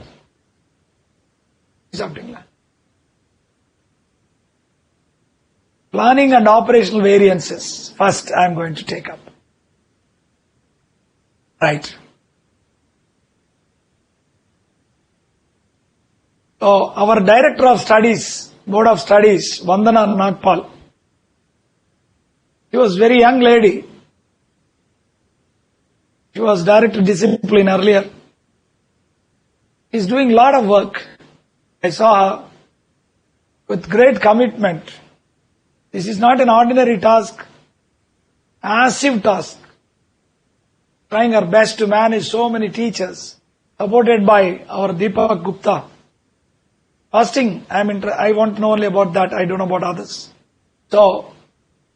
Planning and operational variances. First, I am going to take up. Right. So our director of studies, board of studies, Vandana Nagpal, she was very young lady. She was director of discipline earlier. She's doing a lot of work. I saw her with great commitment. This is not an ordinary task, massive task. Trying her best to manage so many teachers, supported by our Deepak Gupta. Fasting, I want to know only about that, I don't know about others. So,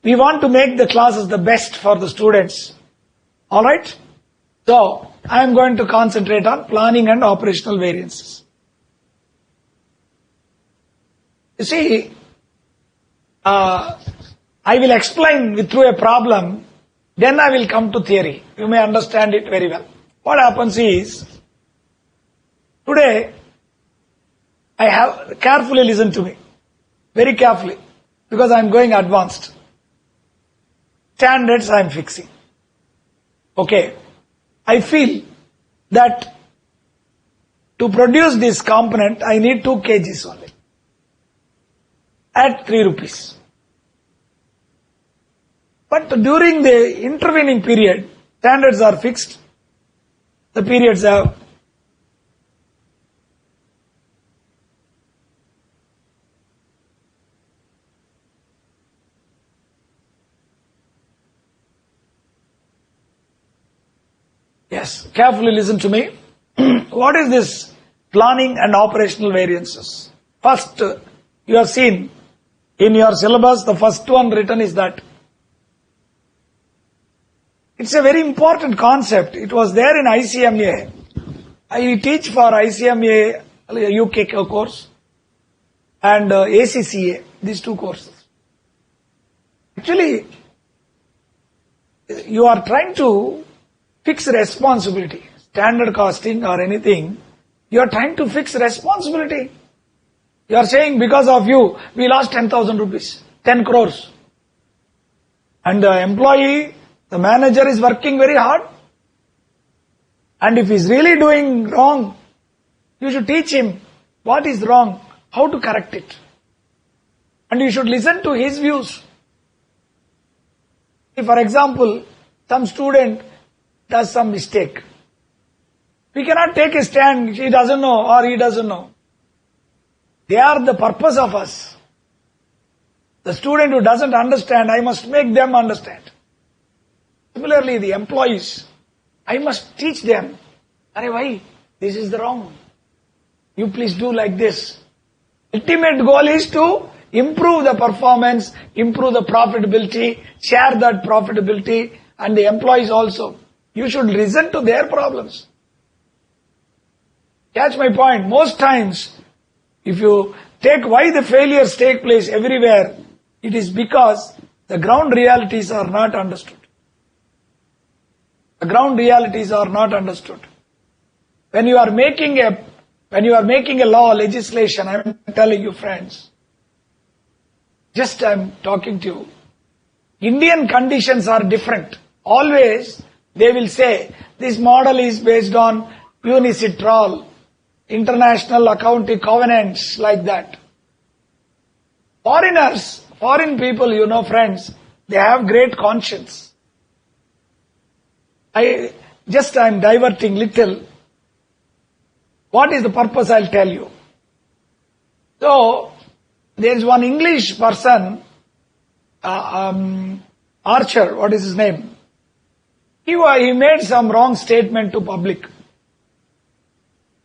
we want to make the classes the best for the students. Alright? So, I am going to concentrate on planning and operational variances. You see, I will explain through a problem, then I will come to theory. You may understand it very well. What happens is, today, I have, carefully listen to me, very carefully, because I am going advanced. Standards I am fixing. Okay, I feel that to produce this component, I need 2 kgs only. At 3 rupees. But during the intervening period, standards are fixed. The periods have Yes, carefully listen to me. What is this planning and operational variances? First, you have seen in your syllabus, the first one written is that. It's a very important concept. It was there in ICMA. I teach for ICMA UK course and ACCA, these 2 courses. Actually, you are trying to fix responsibility. Standard costing or anything, you are trying to fix responsibility. You are saying because of you, we lost 10,000 rupees, 10 crores. And the employee, the manager is working very hard. And if he is really doing wrong, you should teach him what is wrong, how to correct it. And you should listen to his views. If, for example, some student does some mistake, we cannot take a stand, she doesn't know or he doesn't know. They are the purpose of us. The student who doesn't understand, I must make them understand. Similarly, the employees, I must teach them, Arey why? This is the wrong. You please do like this. Ultimate goal is to improve the performance, improve the profitability, share that profitability, and the employees also. You should listen to their problems. Catch my point. Most times, if you take why the failures take place everywhere, it is because the ground realities are not understood. The ground realities are not understood. When you are making a law, legislation, I am telling you friends, just I am talking to you, Indian conditions are different. Always they will say, this model is based on UNICITRAL, international accounting covenants, like that. Foreigners, foreign people, you know friends, they have great conscience. I am diverting little. What is the purpose, I'll tell you. So, there is one English person, Archer, what is his name? He made some wrong statement to public.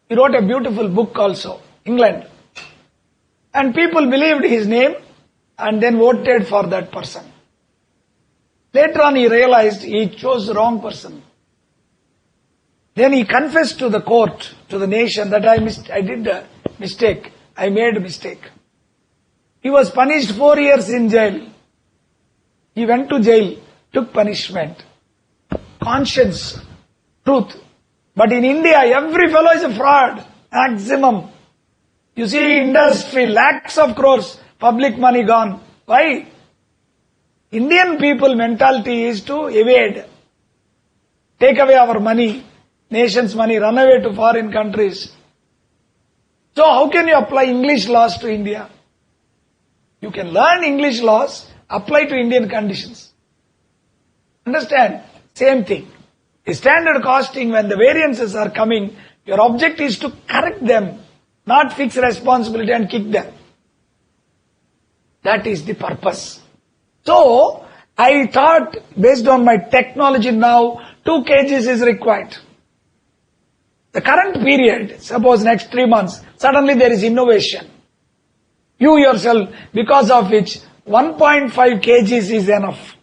He wrote a beautiful book also, England. And people believed his name and then voted for that person. Later on he realized he chose the wrong person. Then he confessed to the court, to the nation, that I did a mistake. I made a mistake. He was punished 4 years in jail. He went to jail, took punishment. Conscience, truth. But in India, every fellow is a fraud. Maximum. You see industry, lakhs of crores, public money gone. Why? Indian people mentality is to evade. Take away our money, nation's money, run away to foreign countries. So how can you apply English laws to India? You can learn English laws, apply to Indian conditions. Understand? Same thing. The standard costing, when the variances are coming, your object is to correct them, not fix responsibility and kick them. That is the purpose. So, I thought, based on my technology now, 2 kgs is required. The current period, suppose next 3 months, suddenly there is innovation. You yourself, because of which 1.5 kgs is enough.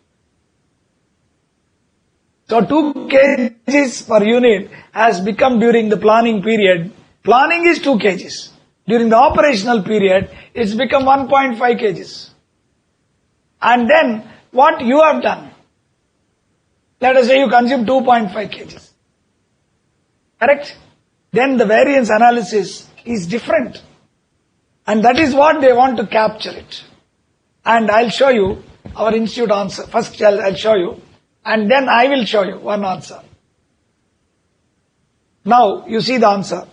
So 2 kgs per unit has become during the planning period. Planning is 2 kgs. During the operational period, it's become 1.5 kgs. And then, what you have done? Let us say you consume 2.5 kgs. Correct? Then the variance analysis is different. And that is what they want to capture it. And I'll show you our institute answer. First I'll show you. And then I will show you one answer. Now, you see the answer.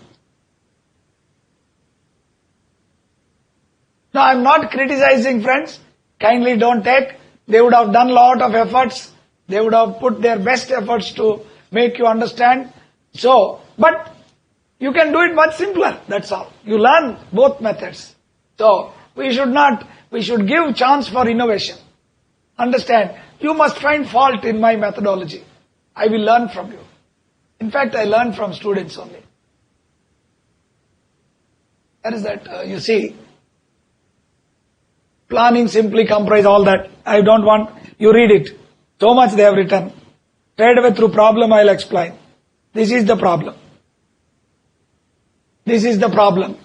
Now, I'm not criticizing, friends. Kindly don't take. They would have done a lot of efforts. They would have put their best efforts to make you understand. So, but you can do it much simpler. That's all. You learn both methods. So, we should give chance for innovation. Understand? You must find fault in my methodology. I will learn from you. In fact, I learn from students only. That is that, you see, planning simply comprise all that. I don't want, you read it. So much they have written. Straight away through problem I'll explain. This is the problem. This is the problem.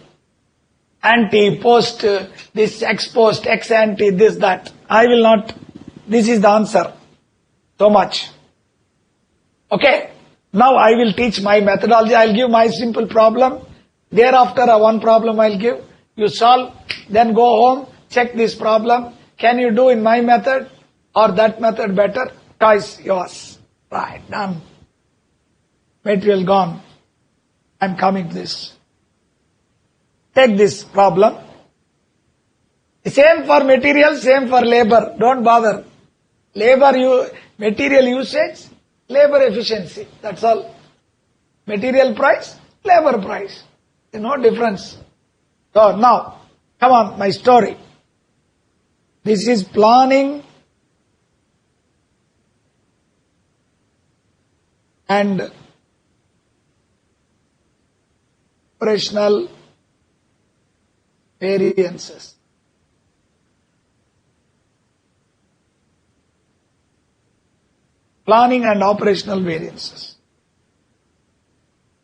Ante, post, this ex post, ex ante, this, that. I will not, this is the answer. So much. Okay. Now I will teach my methodology. I'll give my simple problem. Thereafter, one problem I'll give. You solve, then go home, check this problem. Can you do in my method or that method better? Choice yours. Right, done. Material gone. I'm coming to this. Take this problem. Same for material, same for labor. Don't bother. Material usage, labor efficiency. That's all. Material price, labor price. There's no difference. So now, come on, my story. This is planning and operational variances. Planning and operational variances.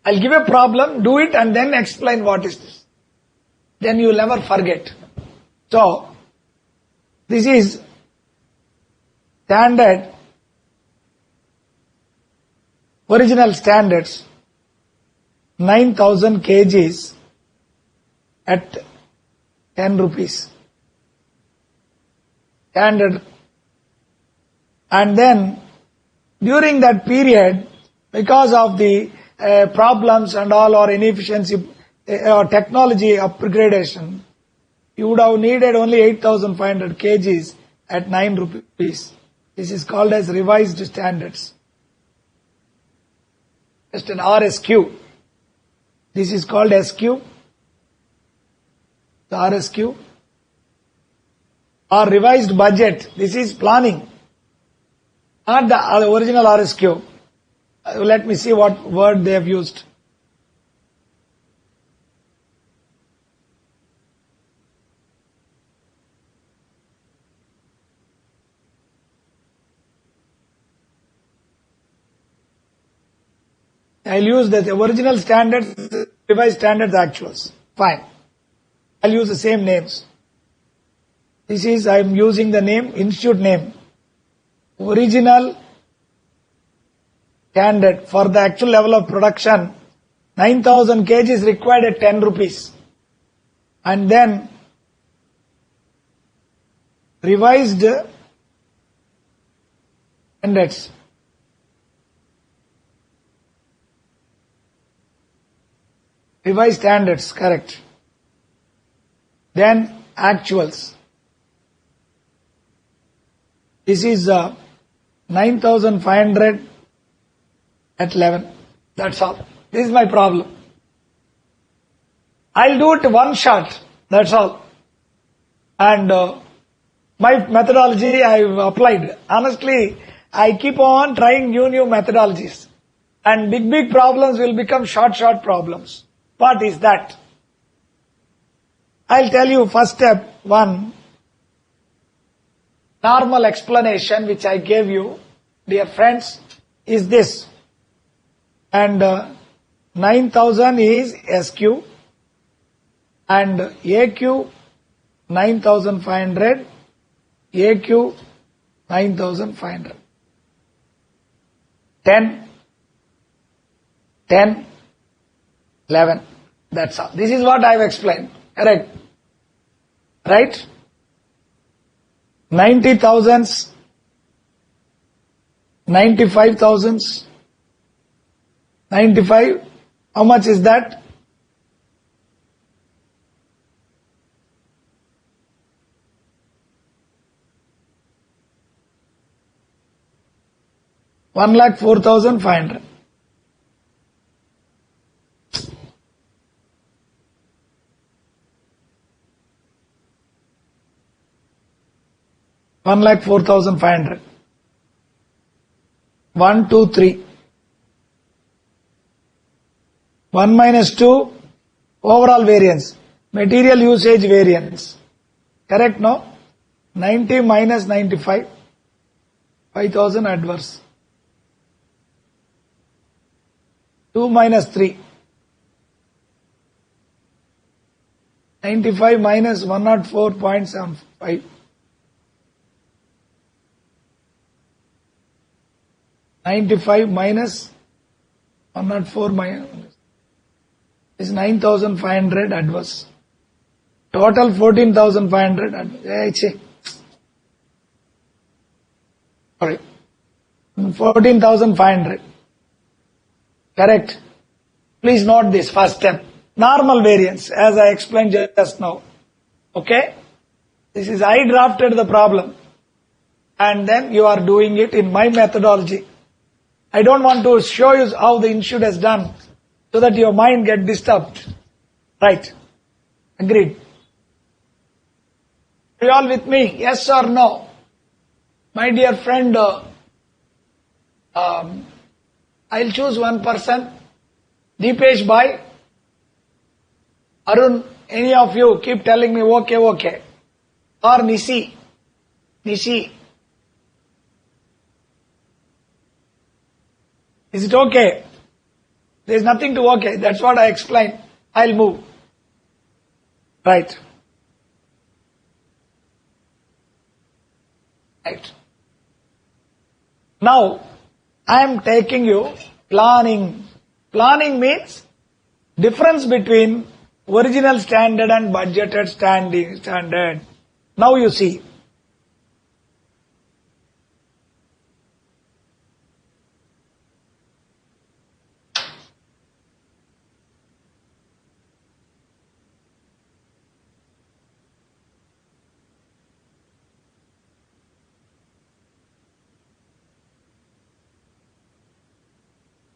I'll give a problem, do it and then explain what is this. Then you'll never forget. So, this is standard, original standards, 9,000 kgs at 10 rupees. Standard. And then, during that period, because of the problems and all or inefficiency or technology upgradation, you would have needed only 8,500 kgs at 9 rupees. This is called as revised standards. Just an RSQ. This is called SQ. The RSQ. Or revised budget. This is planning. Not the original RSQ. Let me see what word they have used. I'll use the original standards, revised standards, actuals. Fine. I'll use the same names. This is, I'm using the name, institute name. Original standard for the actual level of production, 9,000 kg is required at 10 rupees. And then revised standards. Revised standards, correct. then actuals. This is 9,500 at 11. That's all. This is my problem. I'll do it one shot. That's all. And my methodology I've applied. Honestly, I keep on trying new methodologies. And big problems will become short problems. What is that? I'll tell you first step 1. Normal explanation which I gave you, dear friends, is this. And 9,000 is SQ and AQ 9,500, AQ 9,500. 10, 11. That's all. This is what I have explained. Correct. Right? 90,000s, 95,000s, 95. How much is that? $1,04,500. $1,04,500. 1, 2, 3. 1 minus 2, overall variance. Material usage variance. Correct, no? 90 minus 95. 5,000 adverse. 2 minus 3. 95 minus 104.75. 95 minus 104 minus is 9,500 adverse. Total 14,500 adverse. Sorry. 14,500. Correct. Please note this first step. Normal variance, as I explained just now. Okay? This is I drafted the problem. And then you are doing it in my methodology. I don't want to show you how the institute has done so that your mind get disturbed. Right. Agreed. Are you all with me? Yes or no? My dear friend, I'll choose one person. Deepesh Bhai, Arun, any of you keep telling me okay. Or Nishi. Is it okay? There is nothing to okay. That's what I explained. I'll move. Right. Now, I am taking you planning. Planning means difference between original standard and budgeted standard. Now you see.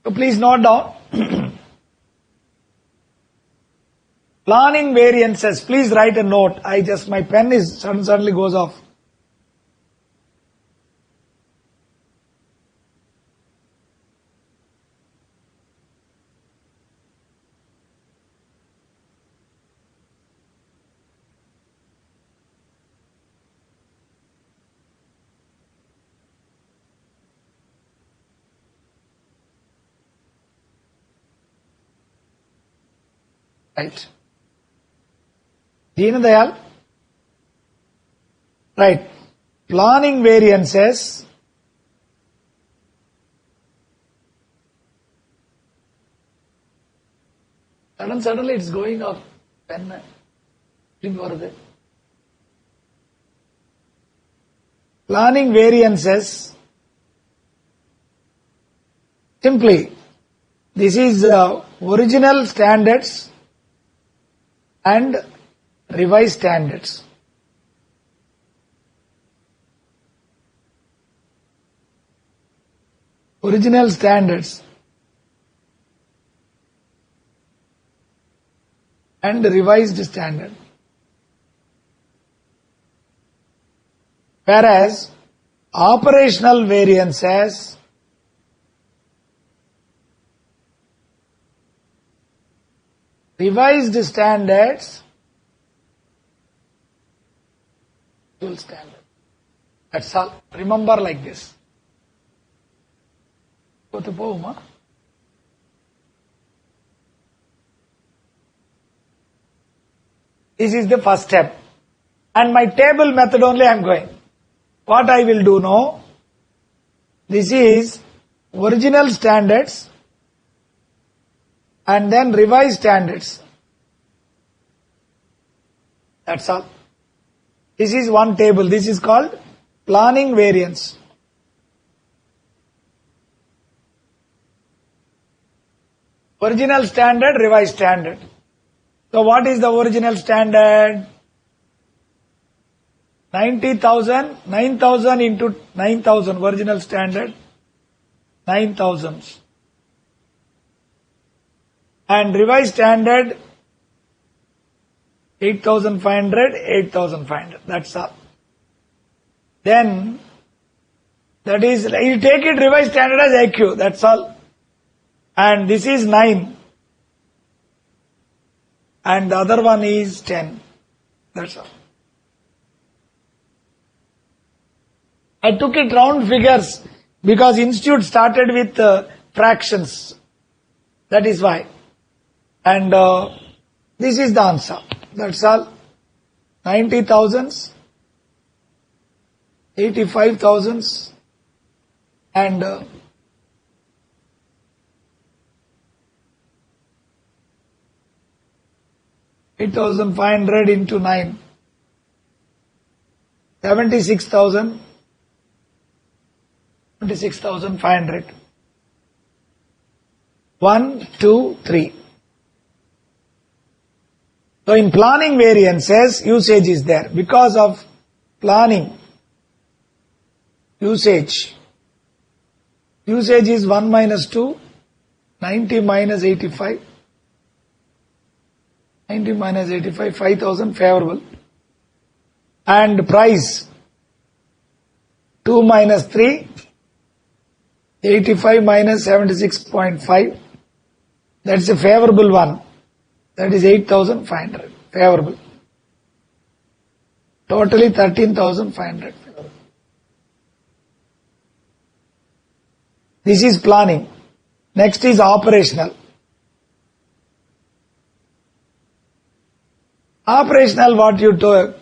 So please note down. Planning variances. Please write a note. My pen is suddenly goes off. Right. Deen Dayal. Right. Planning variances. Suddenly it's going off. Pen. Planning variances. Simply, this is original standards and revised standards. Original standards and revised standard. Whereas operational variance has revised standards, full standard. That's all. Remember like this. Go to Poma. This is the first step. And my table method only I am going. What I will do now, this is original standards and then revised standards. That's all. This is one table. This is called planning variance. Original standard, revised standard. So what is the original standard? 90,000, 9,000 into 9,000, original standard, 9,000. And revised standard, 8,500, 8,500. That's all. Then, that is, you take it revised standard as AQ, that's all. And this is 9. And the other one is 10. That's all. I took it round figures because institute started with fractions. That is why. And this is the answer. That's all. 90,000s, 85,000s, and 8,500 into 9. 76,000. 26,500. 1, 2, 3. So in planning variances, usage is there. Because of planning, usage is 1 minus 2, 90 minus 85. 90 minus 85, 5,000 favorable. And price, 2 minus 3, 85 minus 76.5. That's a favorable one. That is 8,500. Favorable. Totally 13,500. This is planning. Next is operational. Operational, what you do,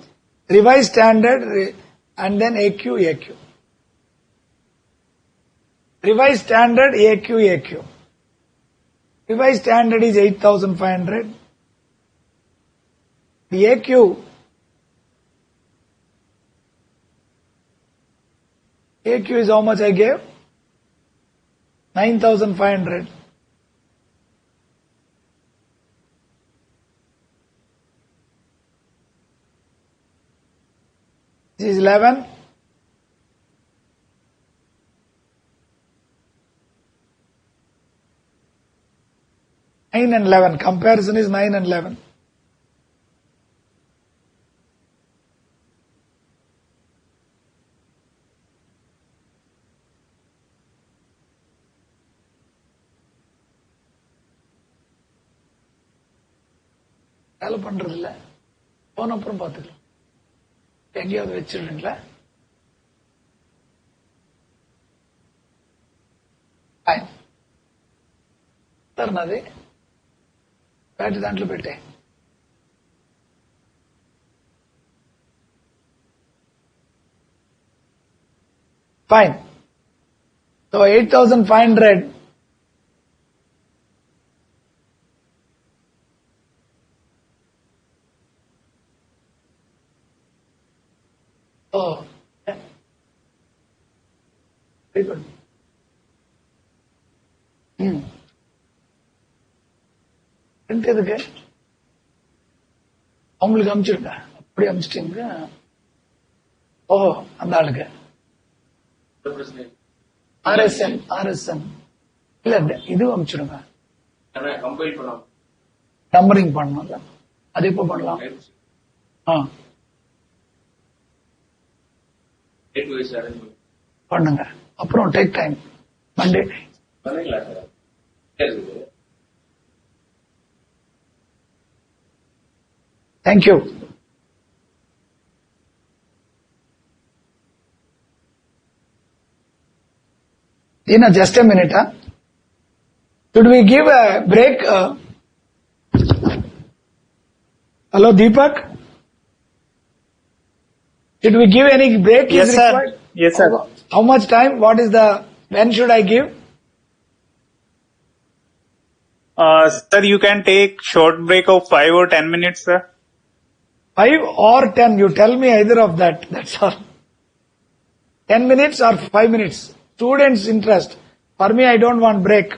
revised standard and then AQ. Revised standard, AQ. Revised standard is 8,500. The AQ is how much I gave? 9,500. This is 11. Nine and 11. Comparison is 9 and 11. வேலை பண்றது இல்ல, போன அப்புறம் பாத்துக்கலாம். எங்கேயாவது வச்சிருக்கீங்களா? అది battery దాంట్లో పెట్టే. Fine. So 8,500. Oh, yeah. Very good. Print எதுக்கு? அவங்களுக்கு அனுப்பிச்சிருங்க. அப்படி அனுப்பிச்சிட்டீங்க. ஓஹோ, அந்த ஆளுக்கு RSN இல்ல இது அனுப்பிச்சிடுங்க. நம்பரிங் பண்ணணும்ல, அது எப்போ பண்ணலாம்? பண்ணுங்க. அப்புறம் take time. Monday thank you. Just a minute. Should we give a break? Hello, Deepak? Should we give any break? Yes, sir. Yes, sir. How much time? When should I give? Sir, you can take short break of 5 or 10 minutes, sir. 5 or 10? You tell me either of that. That's all. 10 minutes or 5 minutes? Students' interest. For me, I don't want break.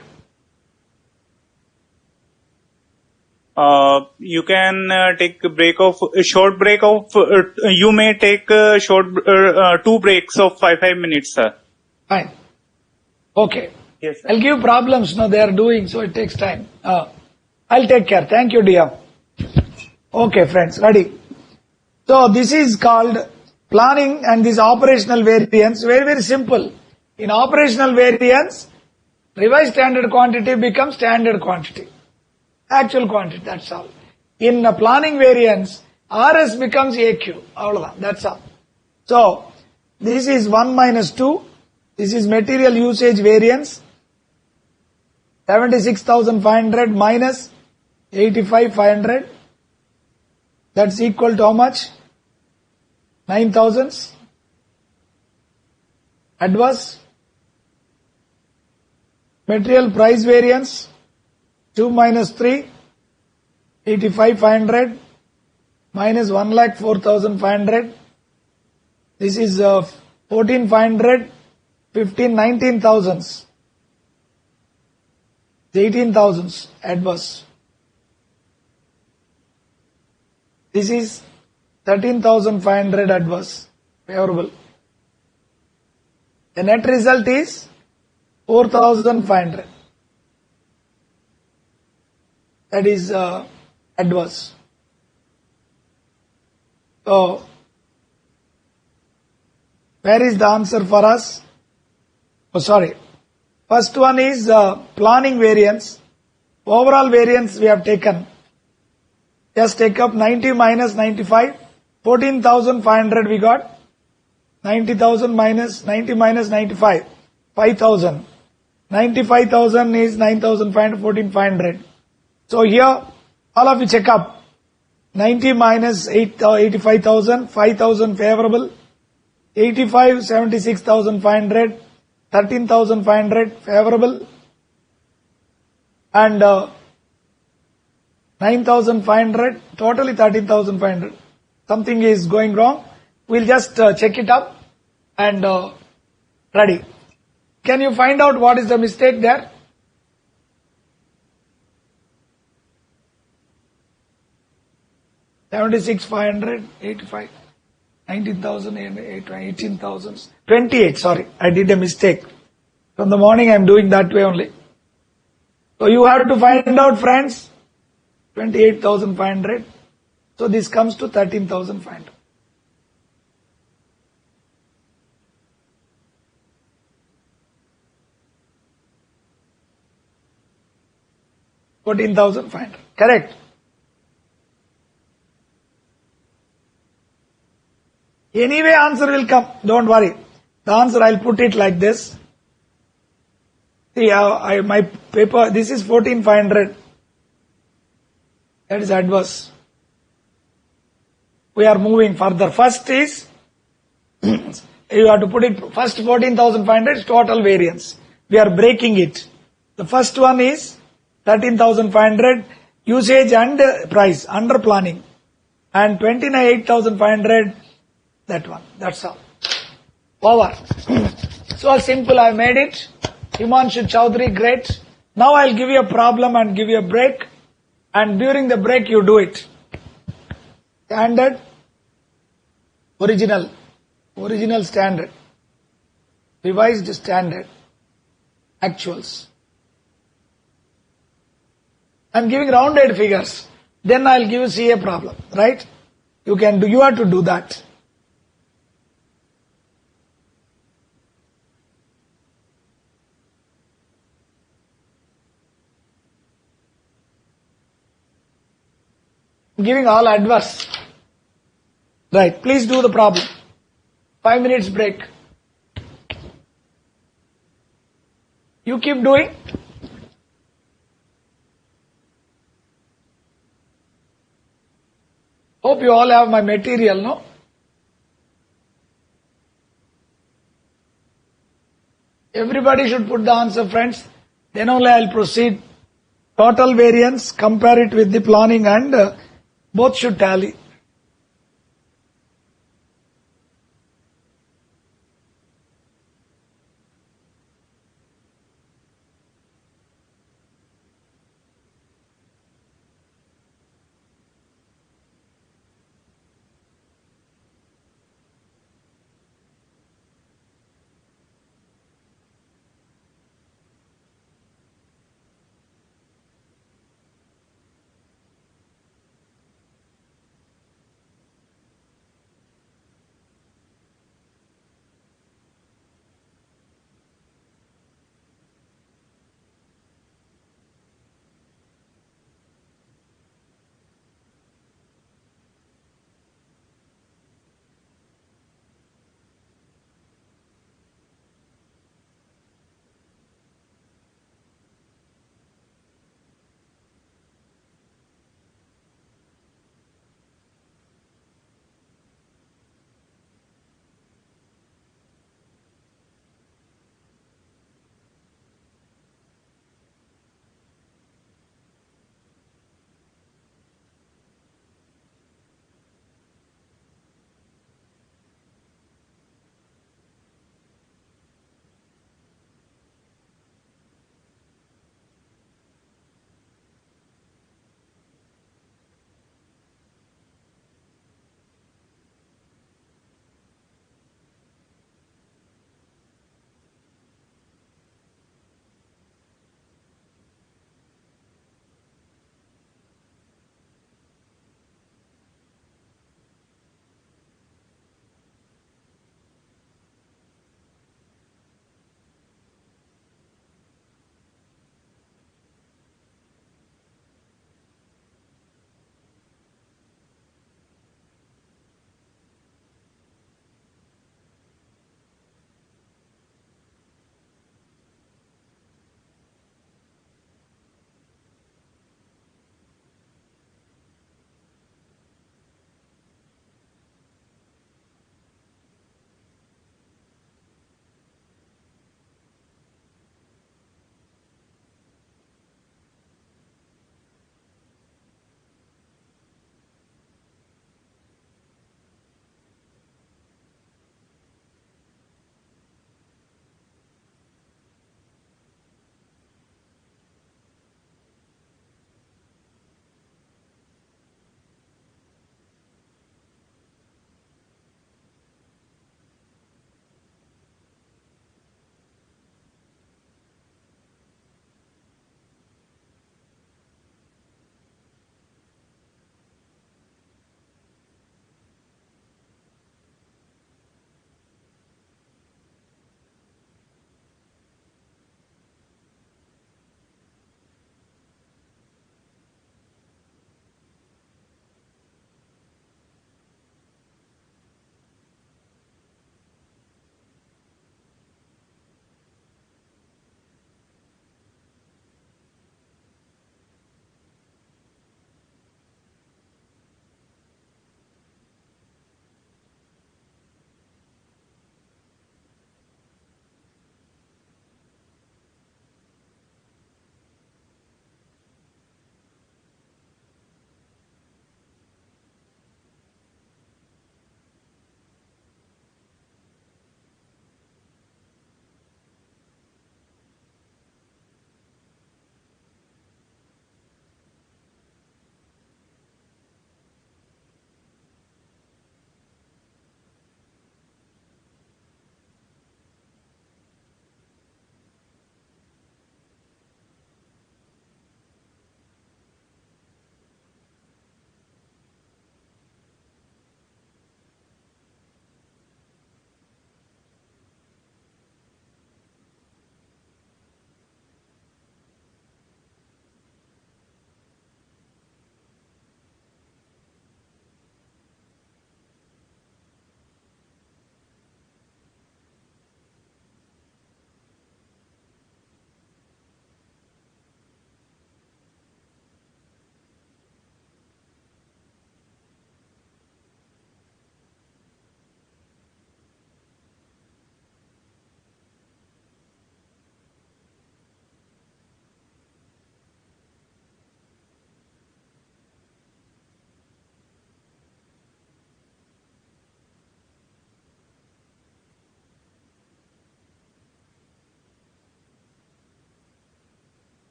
You can take a short break of, you may take short, 2 breaks of 5 minutes, sir. Fine. Okay. Yes, sir. I'll give problems. No, they are doing, so it takes time. I'll take care. Thank you, dear. Okay, friends, ready. So, this is called planning and this operational variance. Very, very simple. In operational variance, revised standard quantity becomes standard quantity. Actual quantity, that's all. In planning variance, RS becomes AQ. That's all. So, this is 1 minus 2. This is material usage variance. 76,500 minus 85,500. That's equal to how much? 9,000. Adverse. Material price variance. 2 minus 3, 85,500 minus 1,04,500. This is 14,500, 15, 19,000. 18,000 adverse. This is 13,500 adverse, favorable. The net result is 4,500. That is adverse. So, where is the answer for us? Oh, sorry. First one is planning variance. Overall variance we have taken. Just take up 90 minus 95. 14,500 we got. 90,000 minus 90 minus 95. 5,000. 95,000 is 9,500, 14,500. So here, all of you check up. 90 minus 85,000, 5,000 favorable. 85, 76,500, 13,500 favorable. And 9,500, totally 13,500. Something is going wrong. We'll just check it up and ready. Can you find out what is the mistake there? $76,500, 85, 19,000, 18,000, 28. Sorry, I did a mistake. From the morning I am doing that way only. So you have to find out, friends, 28,500. So this comes to 13,500. $14,500. Correct. Anyway, answer will come. Don't worry. The answer, I'll put it like this. See, my paper, this is 14,500. That is adverse. We are moving further. First is, you have to put it, first 14,500 is total variance. We are breaking it. The first one is 13,500 usage and price under planning. And 28,500 that one. That's all. Over. So simple, I made it. Himanshu Chaudhary, great. Now I'll give you a problem and give you a break. And during the break you do it. Standard, original standard, revised standard, actuals. I'm giving rounded figures. Then I'll give you CA problem, right? You have to do that. I'm giving all adverse. Right, please do the problem. 5 minutes break. You keep doing. Hope you all have my material, no? Everybody should put the answer, friends. Then only I'll proceed. Total variance, compare it with the planning, and both should tally.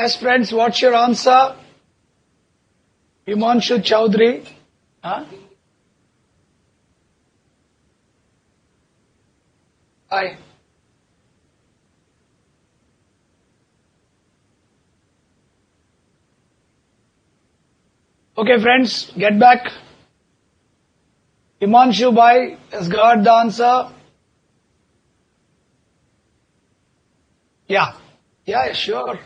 Yes, friends, what's your answer? Himanshu Chaudhary. Huh? Hi. Okay, friends, get back. Himanshu Bhai has got the answer. Yeah. Yeah, sure.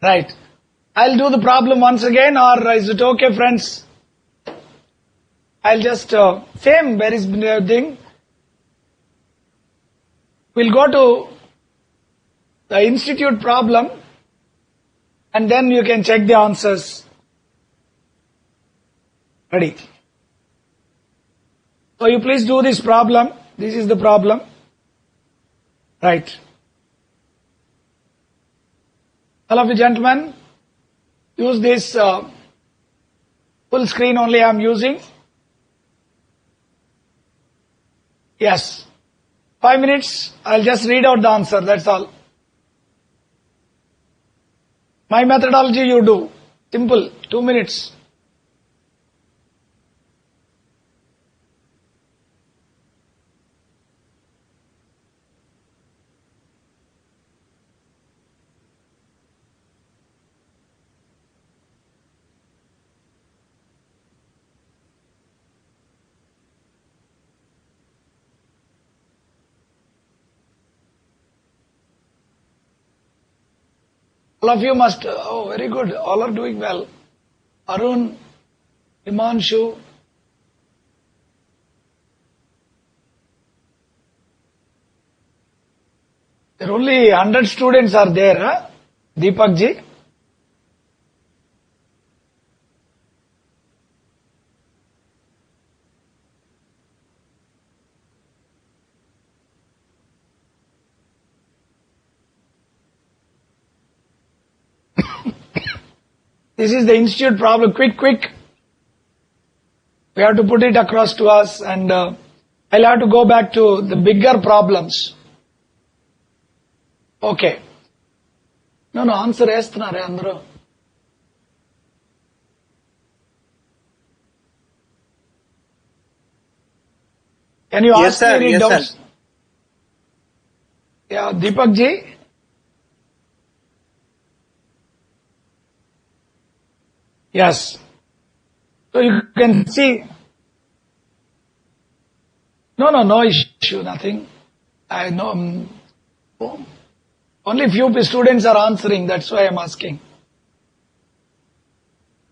Right. I'll do the problem once again, or is it okay, friends? I'll just, same very thing. We'll go to the institute problem and then you can check the answers. Ready? So you please do this problem. This is the problem. Right. All of you gentlemen, use this full screen only I'm using. Yes. 5 minutes, I'll just read out the answer, that's all. My methodology you do. Simple, 2 minutes. All of you must, oh very good, all are doing well. Arun, Himanshu. There are only 100 students are there, huh? Deepak ji. This is the institute problem. Quick. We have to put it across to us and I'll have to go back to the bigger problems. Okay. No, answer చేస్తున్నారు అందరూ. Can you ask me any doubts? Sir. Yeah, Deepak ji. Yes. So you can see. No issue, nothing. I know. Only few students are answering, that's why I'm asking.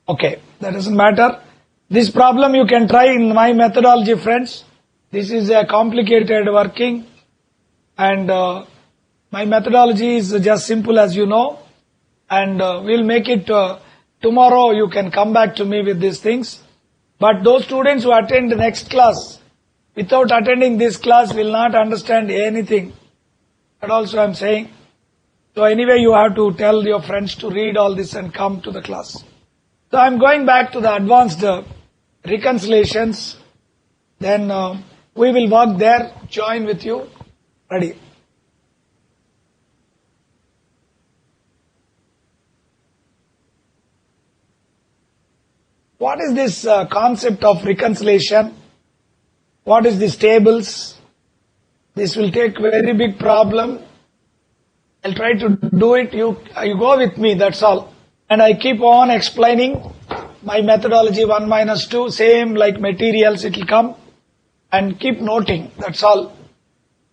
Okay, that doesn't matter. This problem you can try in my methodology, friends. This is a complicated working and my methodology is just simple as you know and we'll make it tomorrow you can come back to me with these things. But those students who attend the next class without attending this class will not understand anything. That also I'm saying. So anyway you have to tell your friends to read all this and come to the class. So I'm going back to the advanced reconciliations. Then we will work there, join with you. Ready. What is this concept of reconciliation? What is these tables? This will take very big problem. I'll try to do it. You go with me, that's all. And I keep on explaining my methodology 1 minus 2, same like materials it will come. And keep noting, that's all.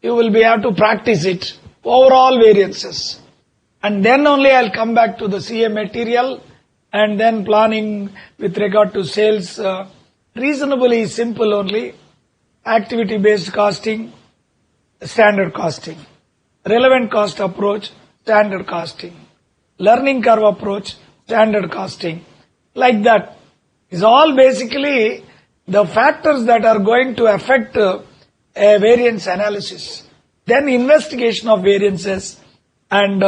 You will be able to practice it. Overall variances. And then only I'll come back to the CA material and then planning with regard to sales. Reasonably simple only. Activity based costing, standard costing. Relevant cost approach, standard costing. Learning curve approach, standard costing. Like that. Is all basically the factors that are going to affect a variance analysis. Then investigation of variances and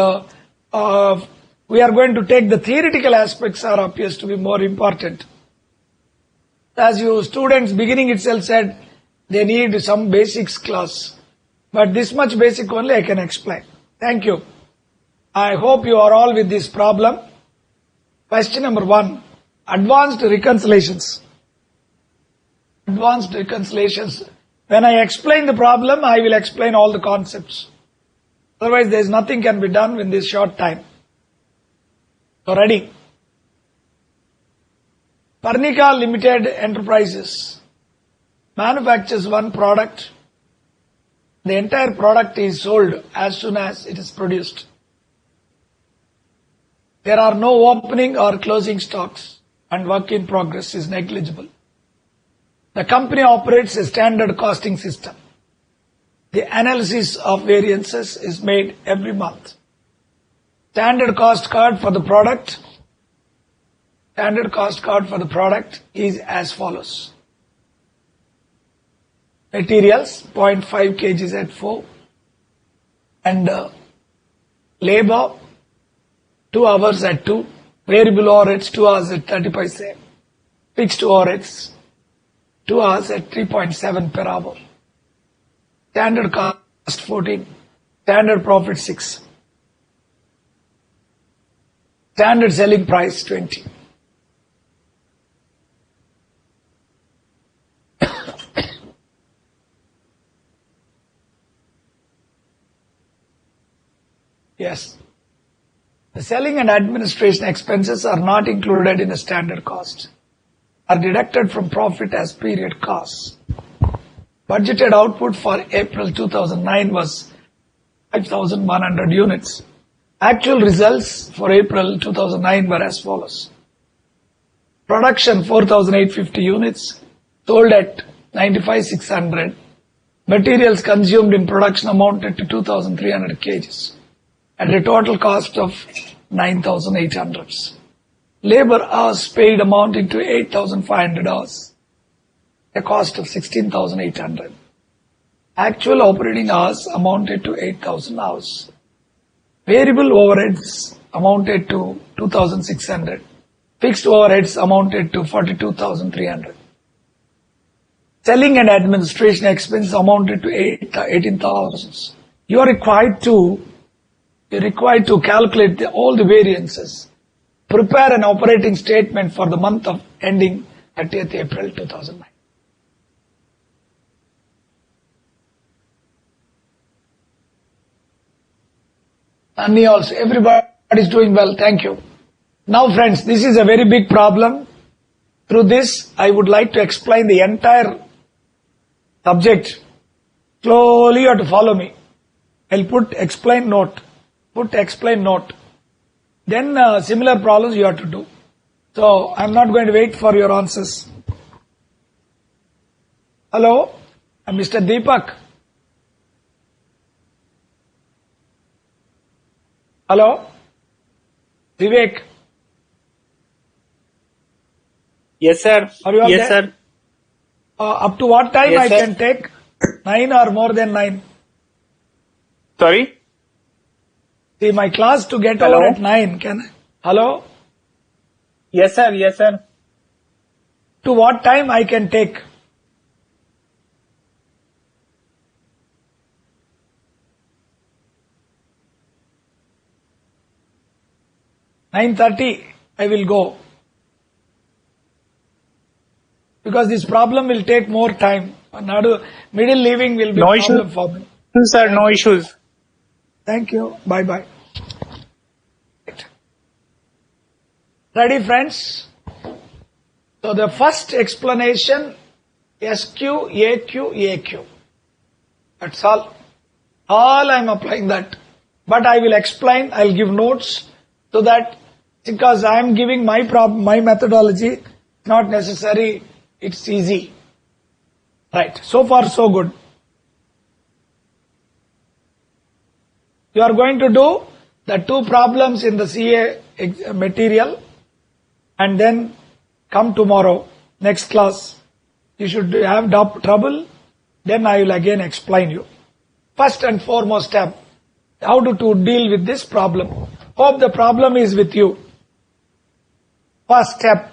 we are going to take the theoretical aspects are appears to be more important. As you students beginning itself said, they need some basics class. But this much basic only I can explain. Thank you. I hope you are all with this problem. Question number 1. Advanced reconciliations. Advanced reconciliations. When I explain the problem, I will explain all the concepts. Otherwise, there is nothing can be done in this short time. So, ready? Pernica Limited Enterprises manufactures one product. The entire product is sold as soon as it is produced. There are no opening or closing stocks and work in progress is negligible. The company operates a standard costing system. The analysis of variances is made every month. Standard cost card for the product is as follows. Materials 0.5 kgs at 4 and labor 2 hours at 2, variable overheads 2 hours at 30 paise, fixed overheads 2 hours at 3.7 per hour. Standard cost 14, standard profit 6, standard selling price 20. Yes. The selling and administration expenses are not included in a standard cost, are deducted from profit as period costs. Budgeted output for April 2009 was 5,100 units. Actual results for April 2009 were as follows. Production 4,850 units, sold at 95,600. Materials consumed in production amounted to 2,300 kgs. At a total cost of 9,800. Labor hours paid amounting to 8,500 hours, a cost of 16,800. Actual operating hours amounted to 8,000 hours. Variable overheads amounted to 2,600. Fixed overheads amounted to 42,300. Selling and administration expense amounted to 18,000. You are required to calculate all the variances. Prepare an operating statement for the month of ending 30th April 2009. Annie also, everybody is doing well, thank you. Now friends, this is a very big problem. Through this, I would like to explain the entire subject. Slowly you have to follow me. I'll put explain note. Then similar problems you have to do. So I'm not going to wait for your answers. Hello, I'm Mr. Deepak. Hello, Vivek. Yes, sir. Are you all yes, there? sir. Up to what time Yes, I sir. can take? 9 or more than 9? Sorry? See, my class to get Hello? over at 9. Can I? Hello? Yes, sir. Yes, sir. To what time I can take? "9:30 I will go. Because this problem will take more time. Middle leaving will be No a problem issue. for me. Sir, no issues. Thank you. Bye-bye. Ready, friends? So the first explanation, SQ, AQ, AQ. That's all. All I'm applying that. But I will explain, I'll give notes so that because I'm giving my methodology, not necessary, it's easy. Right. So far, so good. You are going to do the 2 problems in the CA material and then come tomorrow, next class. You should have trouble, then I will again explain you. First and foremost step, how to deal with this problem. Hope the problem is with you. First step,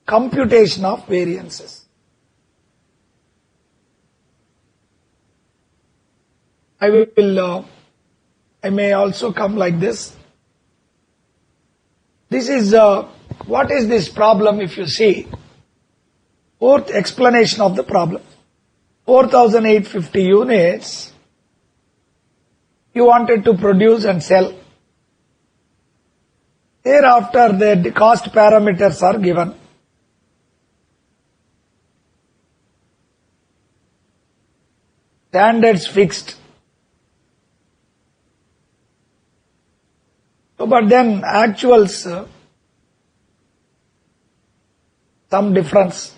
computation of variances. I will I may also come like this. This is, what is this problem if you see? Fourth explanation of the problem. 4,850 units you wanted to produce and sell. Thereafter, the cost parameters are given. Standards fixed. But then actuals, some difference.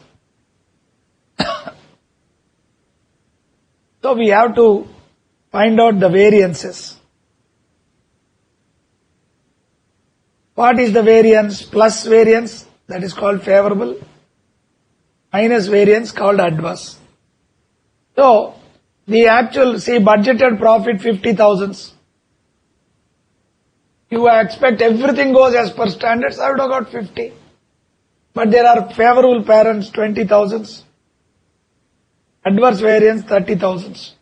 So we have to find out the variances. What is the variance? Plus variance, that is called favorable. Minus variance, called adverse. So, the actual, say, budgeted profit 50,000. You expect everything goes as per standards, I would have got 50. But there are favorable parents, 20,000. Adverse variance, 30,000.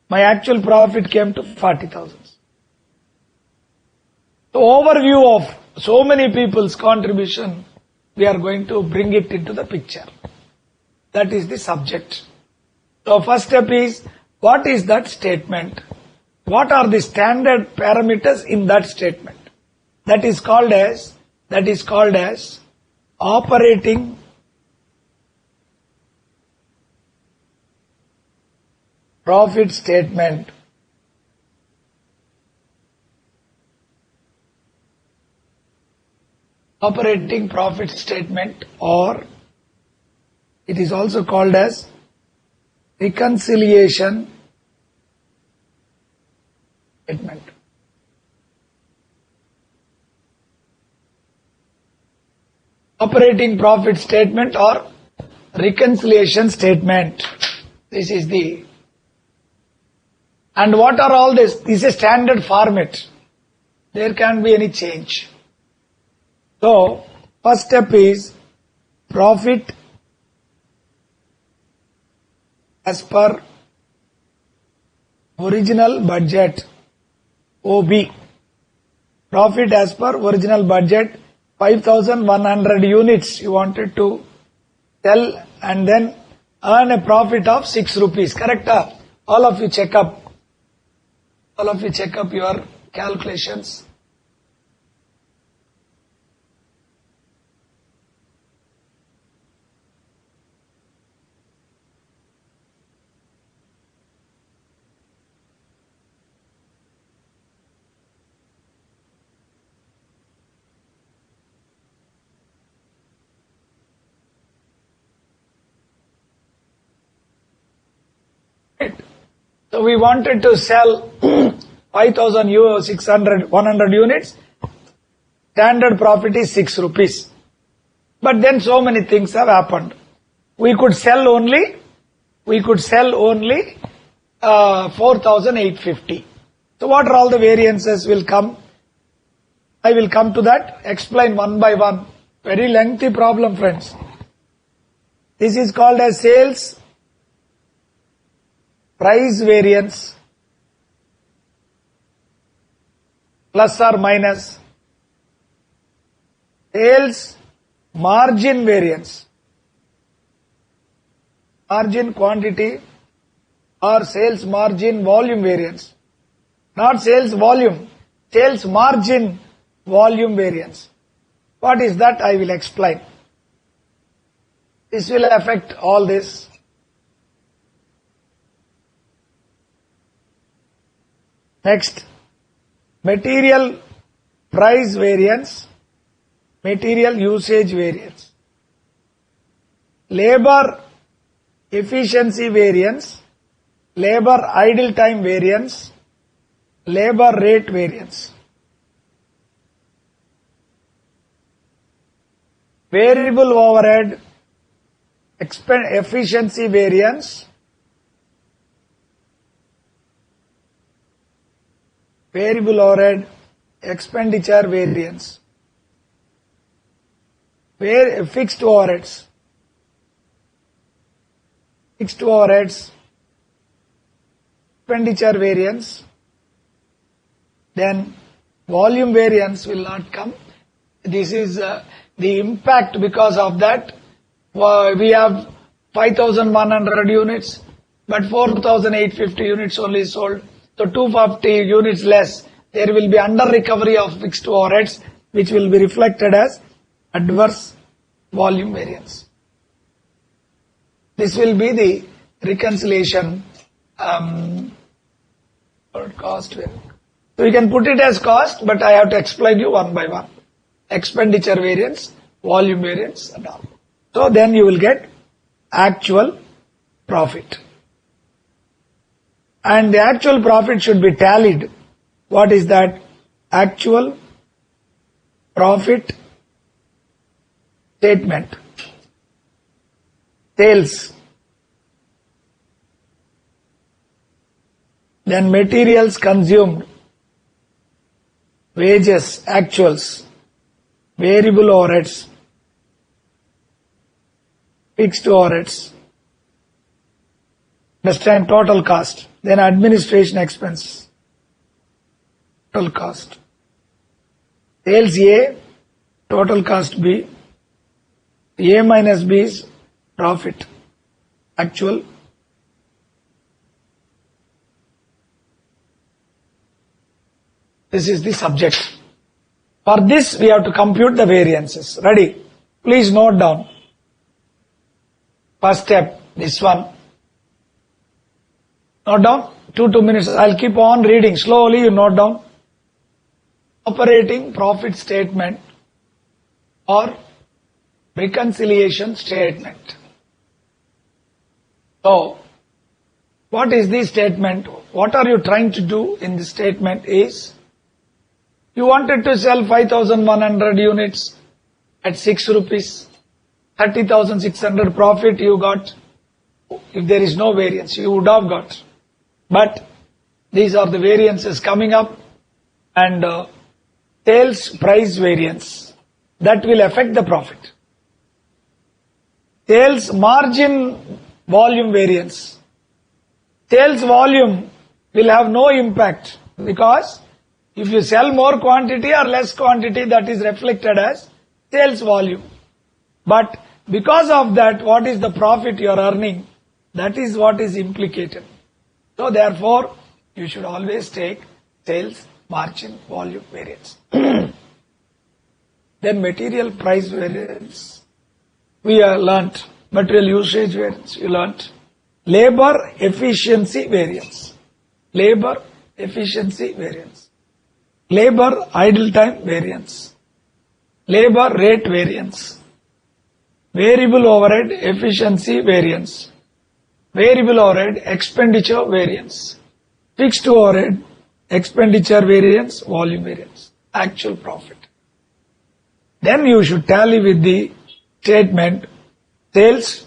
My actual profit came to 40,000. So overview of so many people's contribution, we are going to bring it into the picture. That is the subject. So first step is, what is that statement? What are the standard parameters in that statement? That is called as operating profit statement. Operating profit statement, or it is also called as reconciliation statement. Operating profit statement or reconciliation statement. This is the, and what are all this? This is a standard format. There can't be any change. So, first step is profit as per original budget, OB. Profit as per original budget, 5,100 units you wanted to sell and then earn a profit of 6 rupees. Correct? All of you check up. All of you check up your calculations. So we wanted to sell 100 units. Standard profit is 6 rupees. But then so many things have happened. We could sell only 4,850. So what are all the variances will come? I will come to that, explain one by one. Very lengthy problem, friends. This is called as sales price variance, plus or minus, sales margin variance, margin quantity or sales margin volume variance, not sales volume, sales margin volume variance. What is that? I will explain. This will affect all this. Next, material price variance, material usage variance, labor efficiency variance, labor idle time variance, labor rate variance, variable overhead efficiency variance, variable overhead expenditure variance, fixed overheads, expenditure variance, then volume variance will not come. This is the impact. Because of that, we have 5,100 units, but 4,850 units only sold. So 250 units less. There will be under recovery of fixed overheads, which will be reflected as adverse volume variance. This will be the reconciliation cost variance. So you can put it as cost, but I have to explain you one by one. Expenditure variance, volume variance and all. So then you will get actual profit. And the actual profit should be tallied. What is that? Actual profit statement. Sales. Then materials consumed. Wages, actuals. Variable overheads. Fixed overheads. Understand total cost. Then administration expense. Total cost. Sales A, total cost B. A minus B is profit. Actual. This is the subject. For this, we have to compute the variances. Ready? Please note down. First step, this one. Note down. 2 minutes. I'll keep on reading. Slowly you note down. Operating profit statement or reconciliation statement. So, what is this statement? What are you trying to do in this statement is, you wanted to sell 5,100 units at 6 rupees, 30,600 profit you got. If there is no variance, you would have got. But these are the variances coming up, and sales price variance. That will affect the profit. Sales margin volume variance. Sales volume will have no impact, because if you sell more quantity or less quantity, that is reflected as sales volume. But because of that, what is the profit you are earning? That is what is implicated. So therefore, you should always take sales margin volume variance. Then material price variance. We have learnt material usage variance. You learnt labor efficiency variance. Labor efficiency variance. Labor idle time variance. Labor rate variance. Variable overhead efficiency variance. Variable overhead expenditure variance. Fixed overhead expenditure variance, volume variance. Actual profit. Then you should tally with the statement sales,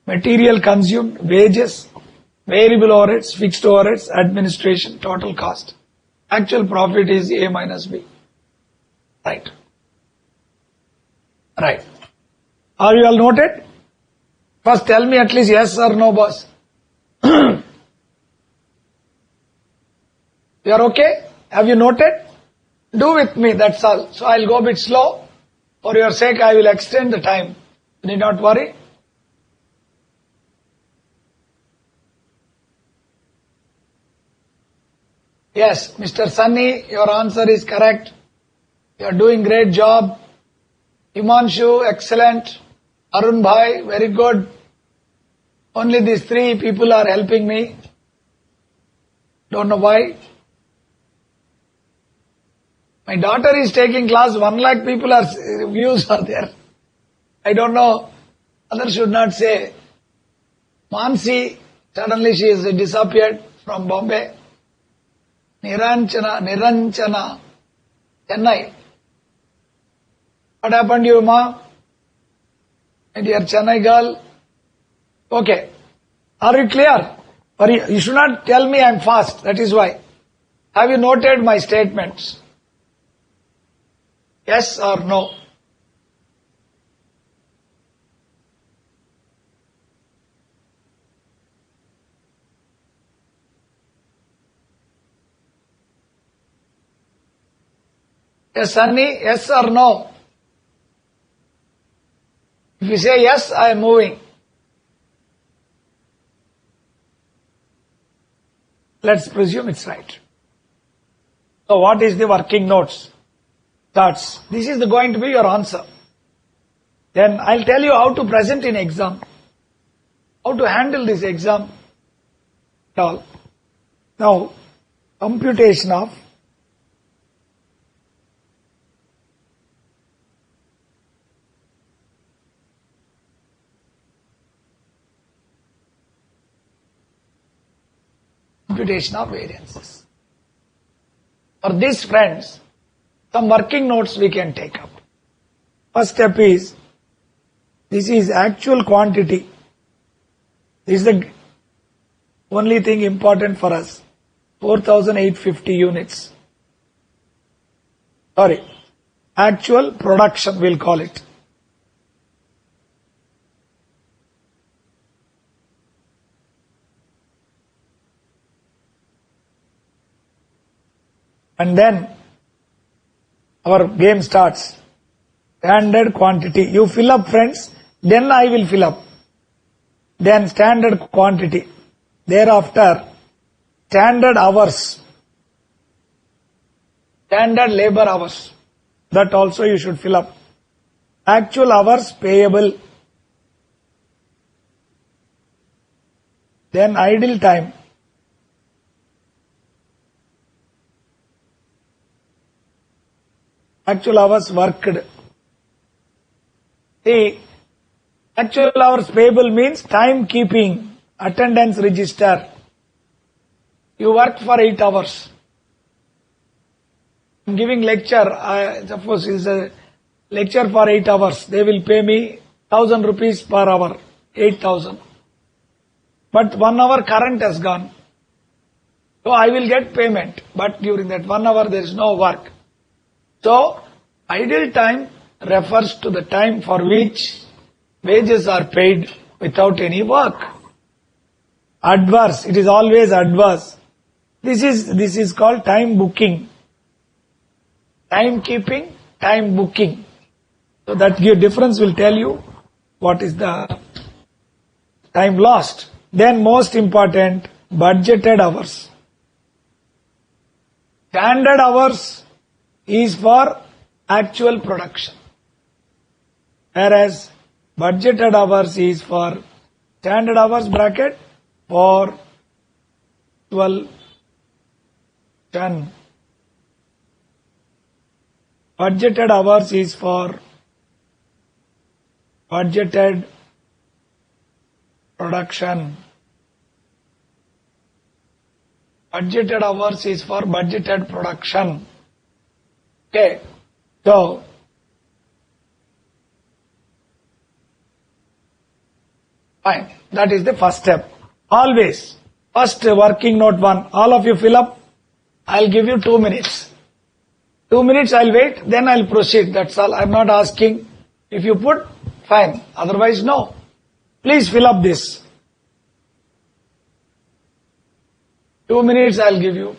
material consumed, wages, variable overheads, fixed overheads, administration, total cost. Actual profit is A minus B. Right. Right. Are you all noted? First tell me at least yes or no, boss. You are okay? Have you noted? Do with me, that's all. So I'll go a bit slow. For your sake, I will extend the time. You need not worry. Yes, Mr. Sunny, your answer is correct. You are doing great job. Himanshu, excellent. Arun Bhai, very good. Only these 3 people are helping me. Don't know why. My daughter is taking class, 1 lakh people are views are there. I don't know. Others should not say. Mansi, suddenly she has disappeared from Bombay. Niranchana, Chennai. What happened to you, ma? My dear Chennai girl. Okay. Are you clear? Or you should not tell me I am fast. That is why. Have you noted my statements? Yes or no? Yes, Sunny, yes or no? If you say yes, I am moving. Let's presume it's right. So what is the working notes? Thoughts. This is going to be your answer. Then I'll tell you how to present in exam. How to handle this exam. All. Now, computation of variances. For this, friends, some working notes we can take up. First step is, this is actual quantity. This is the only thing important for us. 4,850 units. Sorry, actual production we'll call it. And then our game starts. Standard quantity. You fill up, friends, then I will fill up. Then standard quantity. Thereafter, standard hours. Standard labor hours. That also you should fill up. Actual hours payable. Then idle time. Actual hours worked. See, actual hours payable means time keeping, attendance register. You worked for 8 hours. I'm giving lecture, suppose it's a lecture for 8 hours. They will pay me 1,000 rupees per hour, 8,000. But 1 hour current has gone. So I will get payment. But during that 1 hour there is no work. So, idle time refers to the time for which wages are paid without any work. Adverse, it is always adverse. This is called time booking. Time keeping, time booking. So that difference will tell you what is the time lost. Then most important, budgeted hours. Standard hours is for actual production, whereas budgeted hours is for standard hours bracket for 12 10. Budgeted hours is for budgeted production. Budgeted hours is for budgeted production. Okay, so fine. That is the first step. Always, first working note 1. All of you fill up. I'll give you 2 minutes. 2 minutes I'll wait, then I'll proceed. That's all. I'm not asking. If you put, fine. Otherwise, no. Please fill up this. 2 minutes I'll give you.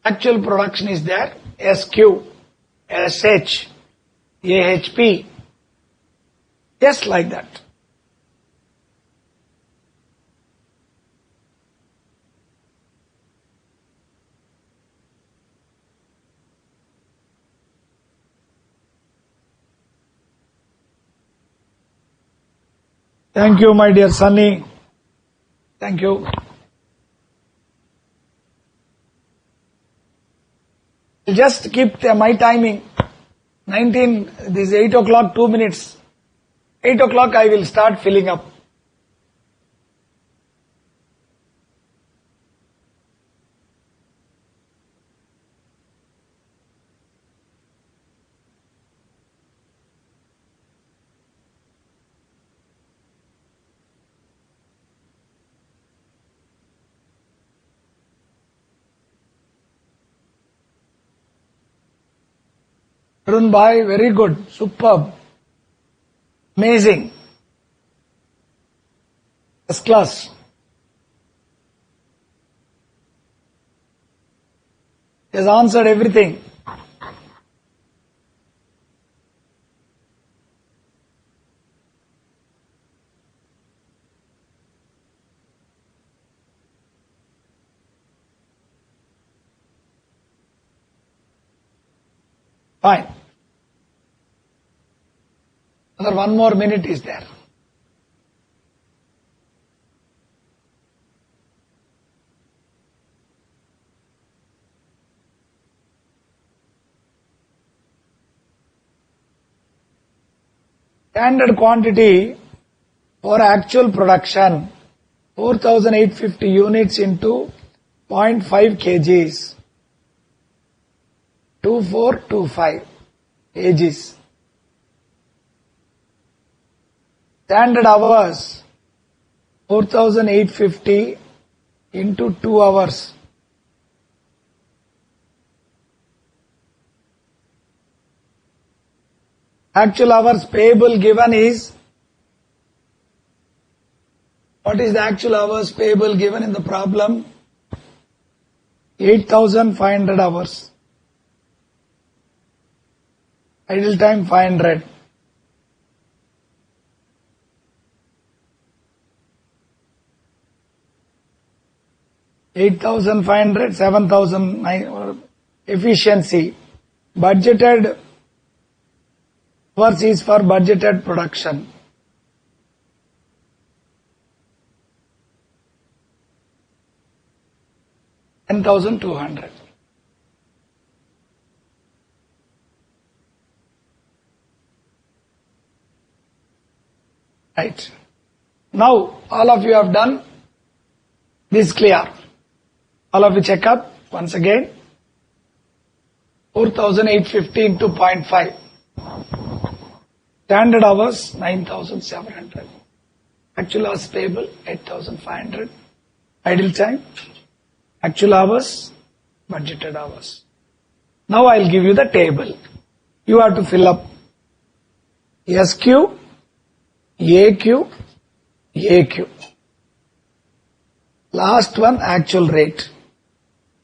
Actual production is there. SQ, SH, AHP. Just like that. Thank you, my dear Sunny. Thank you. Just keep my timing. 19, this is 8 o'clock, 2 minutes. 8 o'clock I will start filling up. Arun Bhai, very good, superb, amazing, first class. He has answered everything. Fine. Another 1 more minute is there. Standard quantity for actual production 4,850 units into 0.5 kgs. 2425 kgs. Standard hours 4,850 into 2 hours. Actual hours payable given is, what is the actual hours payable given in the problem? 8,500 hours. Idle time 500. $8,500, 7,000 efficiency. Budgeted hours is for budgeted production. $10,200. Right. Now, all of you have done this clear. All of you check up once again. 4,850 into 0.5. Standard hours 9,700. Actual hours payable 8,500. Idle time. Actual hours. Budgeted hours. Now I'll give you the table. You have to fill up SQ, AQ, AQ. Last one, actual rate.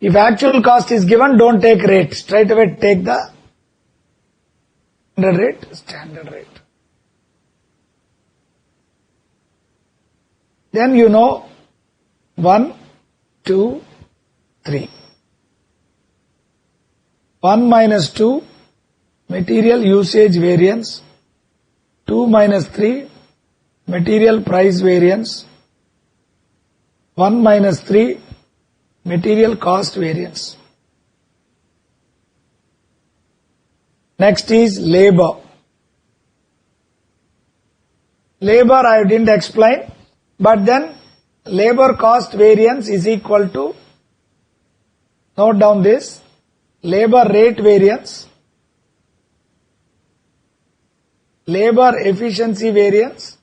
If actual cost is given, don't take rate. Straight away take the standard rate. Then you know 1, 2, 3. 1 minus 2, material usage variance. 2 minus 3, material price variance. 1 minus 3, material cost variance. Next is labor. Labor I didn't explain, but then labor cost variance is equal to, note down this, labor rate variance, labor efficiency variance,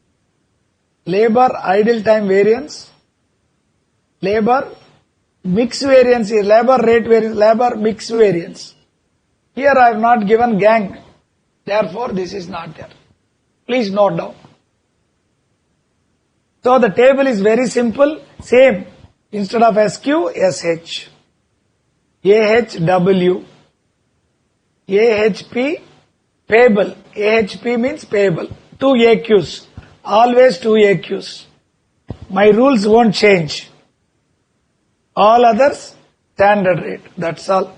labor idle time variance, labor mix variance is labor rate variance, labor mix variance. Here I have not given gang, therefore this is not there. Please note down. So the table is very simple, same. Instead of SQ, SH. AHW. AHP, payable. AHP means payable. 2 AQs. Always 2 AQs. My rules won't change. All others, standard rate. That's all.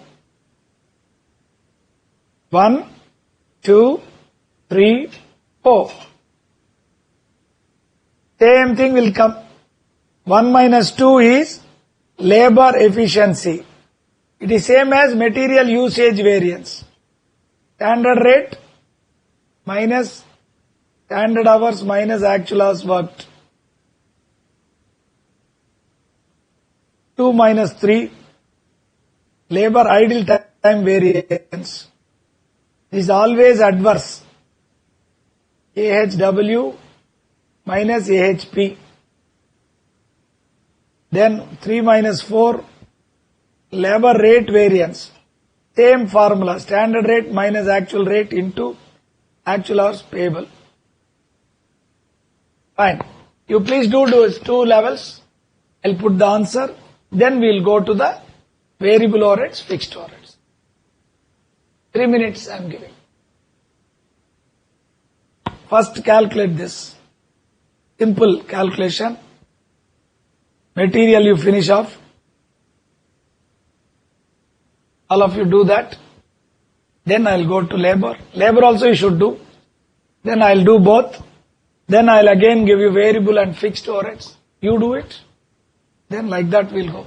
1, 2, 3, 4. Same thing will come. 1 minus 2 is labor efficiency. It is same as material usage variance. Standard rate minus standard hours minus actual hours worked. 2 minus 3, labor idle time variance. Is always adverse. AHW minus AHP. Then 3 minus 4, labor rate variance. Same formula, standard rate minus actual rate into actual hours payable. Fine. You please do 2 levels. I'll put the answer. Then we'll go to the variable overheads, fixed overheads. 3 minutes I am giving. First calculate this. Simple calculation. Material you finish off. All of you do that. Then I'll go to labor. Labor also you should do. Then I'll do both. Then I'll again give you variable and fixed overheads. You do it. Then like that we'll go.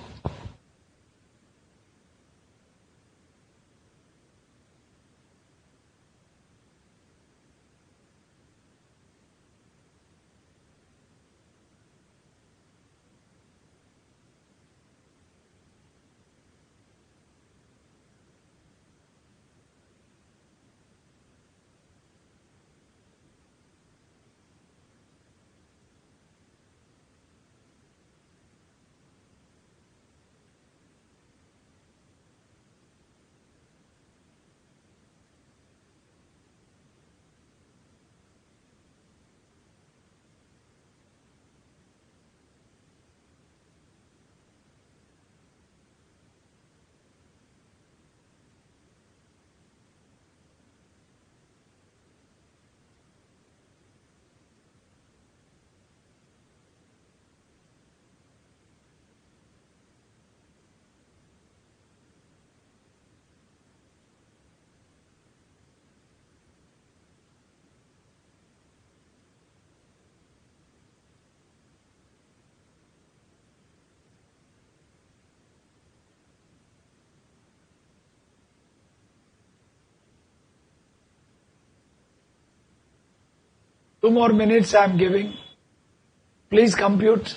Two more minutes I am giving. Please compute.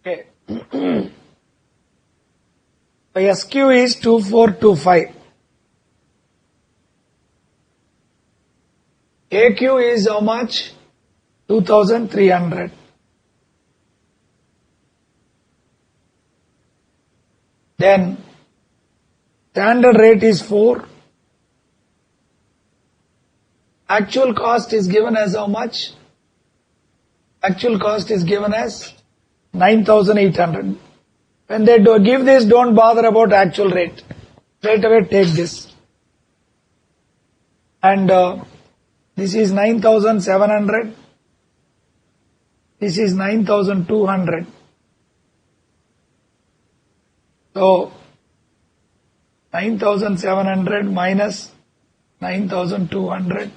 Okay. The SQ is 2425. AQ is how much? 2300. Then standard rate is 4. Actual cost is given as how much? Actual cost is given as 9,800. When they give this, don't bother about actual rate. Straight away take this. And this is 9,700. This is 9,200. So 9,700 minus 9,200.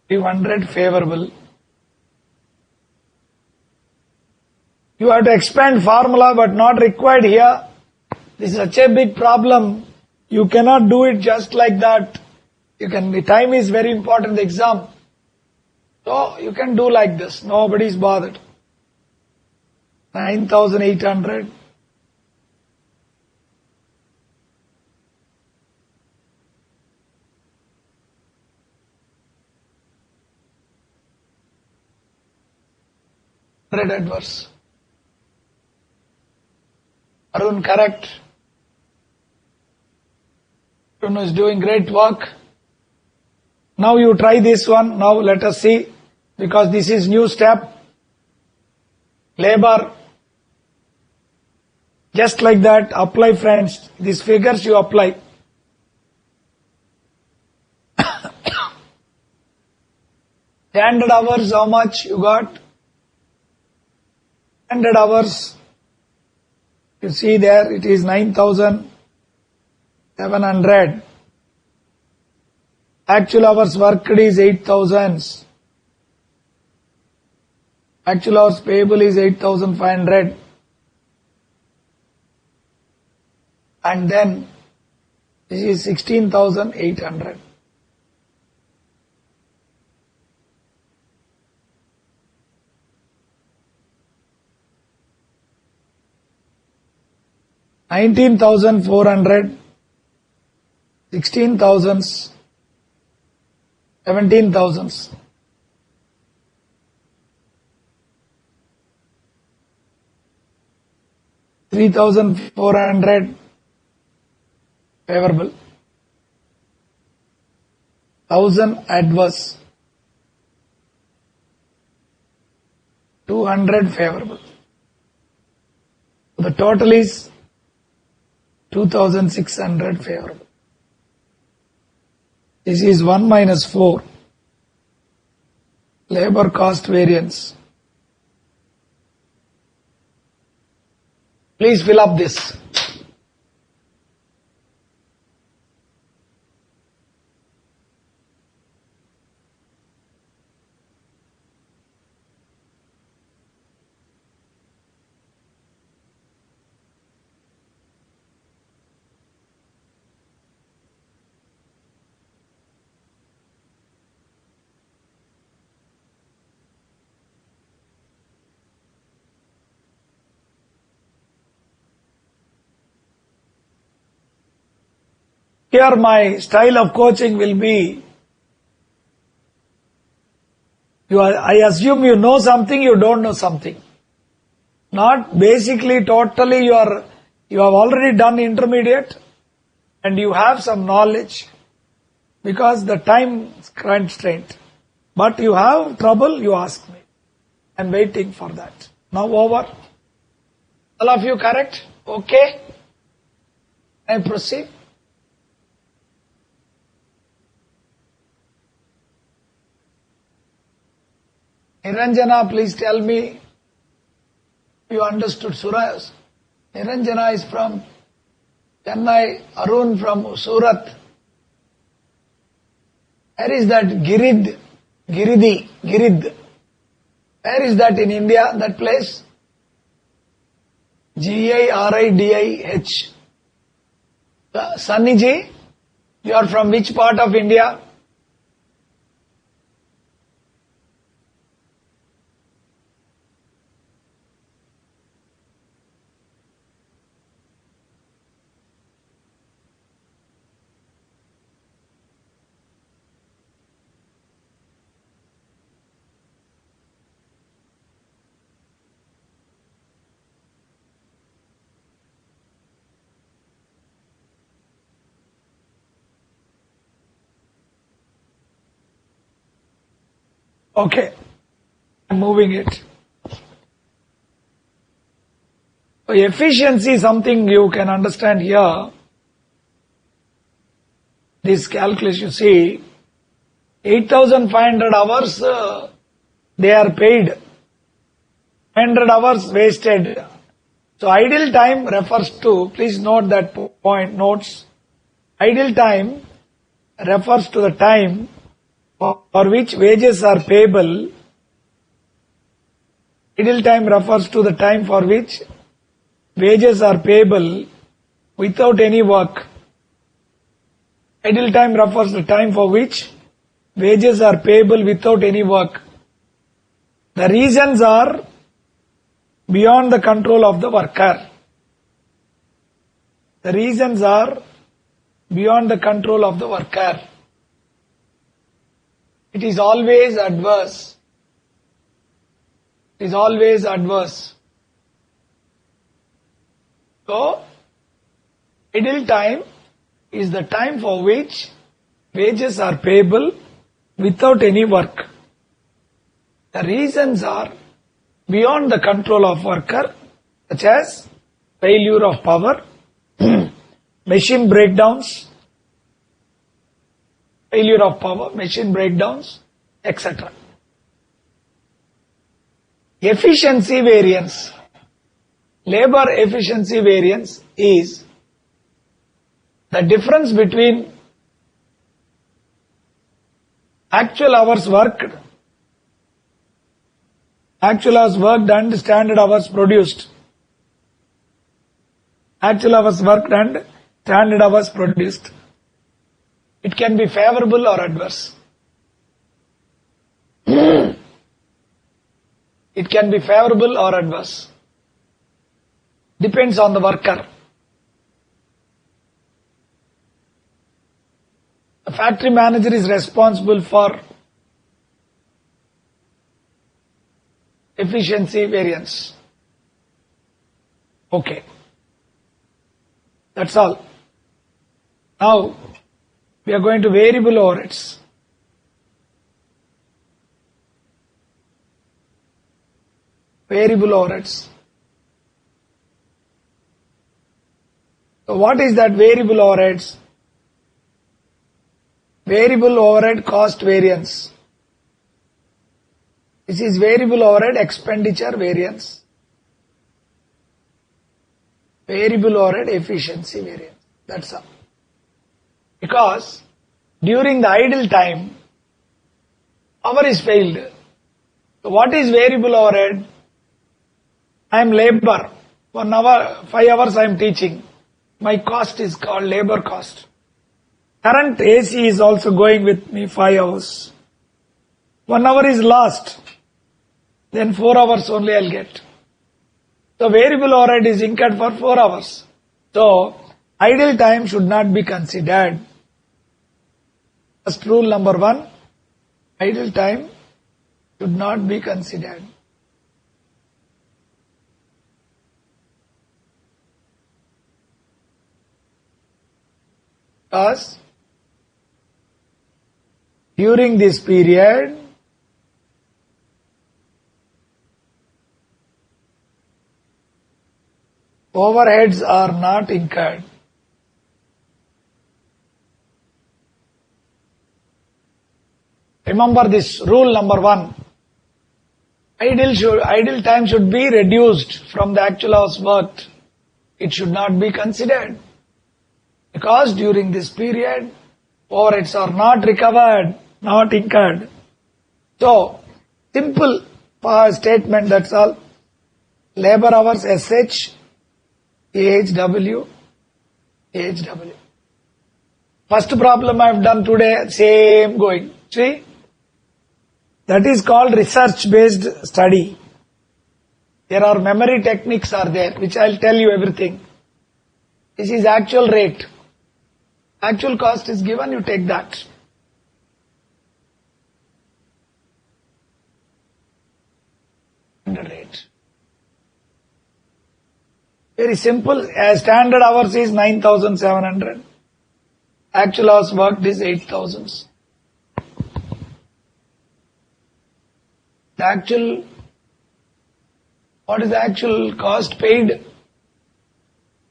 200 favorable. You have to expand formula but not required here. This is such a big problem. You cannot do it just like that. The time is very important, the exam. So you can do like this. Nobody is bothered. 9,800. Adverse. Arun, correct. Arun is doing great work. Now you try this one. Now let us see, because this is new step. Labor. Just like that, apply, friends. These figures you apply. Standard hours, how much you got? Standard hours. You see there, it is 9,700. Actual hours worked is 8,000. Actual hours payable is 8,500. And then This is 16,800. $19,400, 16,000s, 17,000s. $3,400 favorable, 1,000 adverse, 200 favorable. The total is 2,600 favorable. This is 1 minus 4. Labor cost variance. Please fill up this. Here my style of coaching will be, I assume you know something, you don't know something. Not basically totally you have already done intermediate and you have some knowledge because the time constraint. But you have trouble, you ask me. I'm waiting for that. Now over. All of you correct? Okay? I proceed. Niranjana, please tell me you understood Suraj. Niranjana is from Chennai, Arun from Surat. Where is that Girid? Girid. Where is that in India, that place? Giridih. Sunny ji, you are from which part of India? Okay, I'm moving it. So efficiency is something you can understand here. This calculation, you see, 8,500 hours they are paid. 100 hours wasted. So idle time refers to, please note that point, notes. Idle time refers to the time for which wages are payable. Idle time refers to the time for which wages are payable without any work. Idle time refers to the time for which wages are payable without any work. The reasons are beyond the control of the worker. The reasons are beyond the control of the worker. It is always adverse. It is always adverse. So, idle time is the time for which wages are payable without any work. The reasons are beyond the control of worker, such as failure of power, machine breakdowns, failure of power, machine breakdowns, etc. Efficiency variance. Labor efficiency variance is the difference between actual hours worked and standard hours produced. Actual hours worked and standard hours produced. It can be favorable or adverse. It can be favorable or adverse. Depends on the worker. The factory manager is responsible for efficiency variance. Okay. That's all. Now, we are going to variable overheads. Variable overheads. So what is that variable overheads? Variable overhead cost variance. This is variable overhead expenditure variance. Variable overhead efficiency variance. That's all. Because during the idle time, power is failed. So what is variable overhead? I am labor. 1 hour, 5 hours I am teaching. My cost is called labor cost. Current AC is also going with me 5 hours. 1 hour is lost. Then 4 hours only I'll get. So variable overhead is incurred for 4 hours. So idle time should not be considered. First rule number 1, idle time should not be considered. Because during this period, overheads are not incurred. Remember this rule number 1. Idle time should be reduced from the actual hours worked. It should not be considered. Because during this period, overheads are not recovered, not incurred. So, simple statement, that's all. Labor hours SH, AHW, AHW. First problem I have done today, same going. See? That is called research-based study. There are memory techniques are there, which I'll tell you everything. This is actual rate. Actual cost is given, you take that. Rate. Very simple. Standard hours is 9,700. Actual hours worked is 8,000. What is the actual cost paid?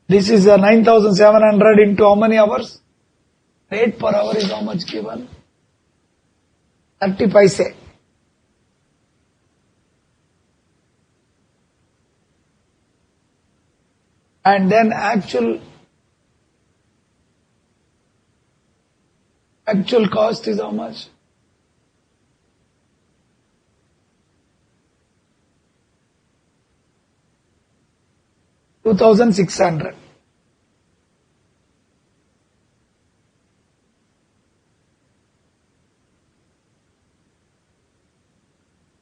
This is 9,700 into how many hours? Rate per hour is how much given? 30 paise. And then actual cost is how much? $2,600.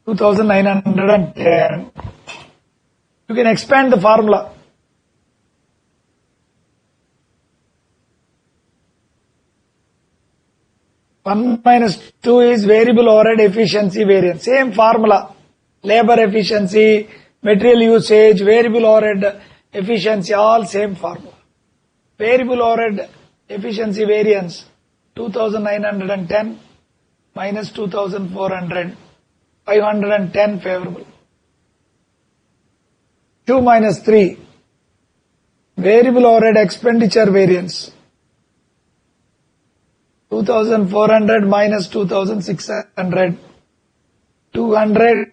$2,910. You can expand the formula. One minus 2 is variable overhead efficiency variance. Same formula. Labor efficiency, material usage, variable overhead efficiency, all same formula. Variable overhead efficiency variance, 2,910 minus 2,400, 510 favorable. 2 minus 3, variable overhead expenditure variance, 2,400 minus 2,600, 200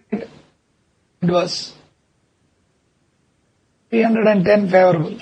adverse, 310 favorable.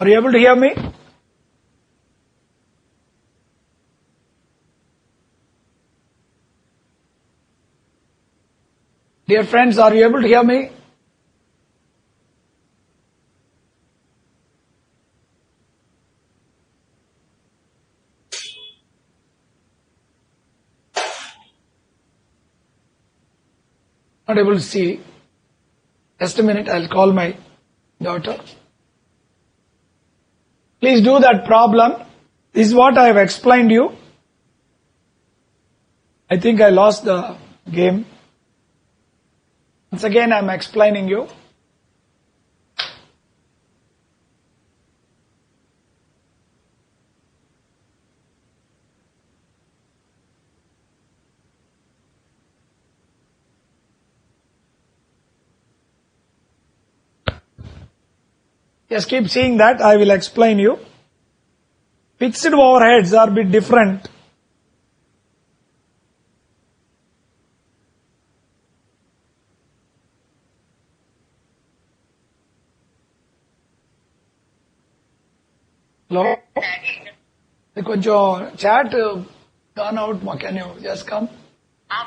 Are you able to hear me? Dear friends, are you able to hear me? Not able to see. Just a minute, I'll call my daughter. Please do that problem. This is what I have explained you. I think I lost the game. Once again, I'm explaining you. Just keep seeing that. I will explain you. Fixed overheads are a bit different. Hello? కొంచెం chat gone out. Can you just come?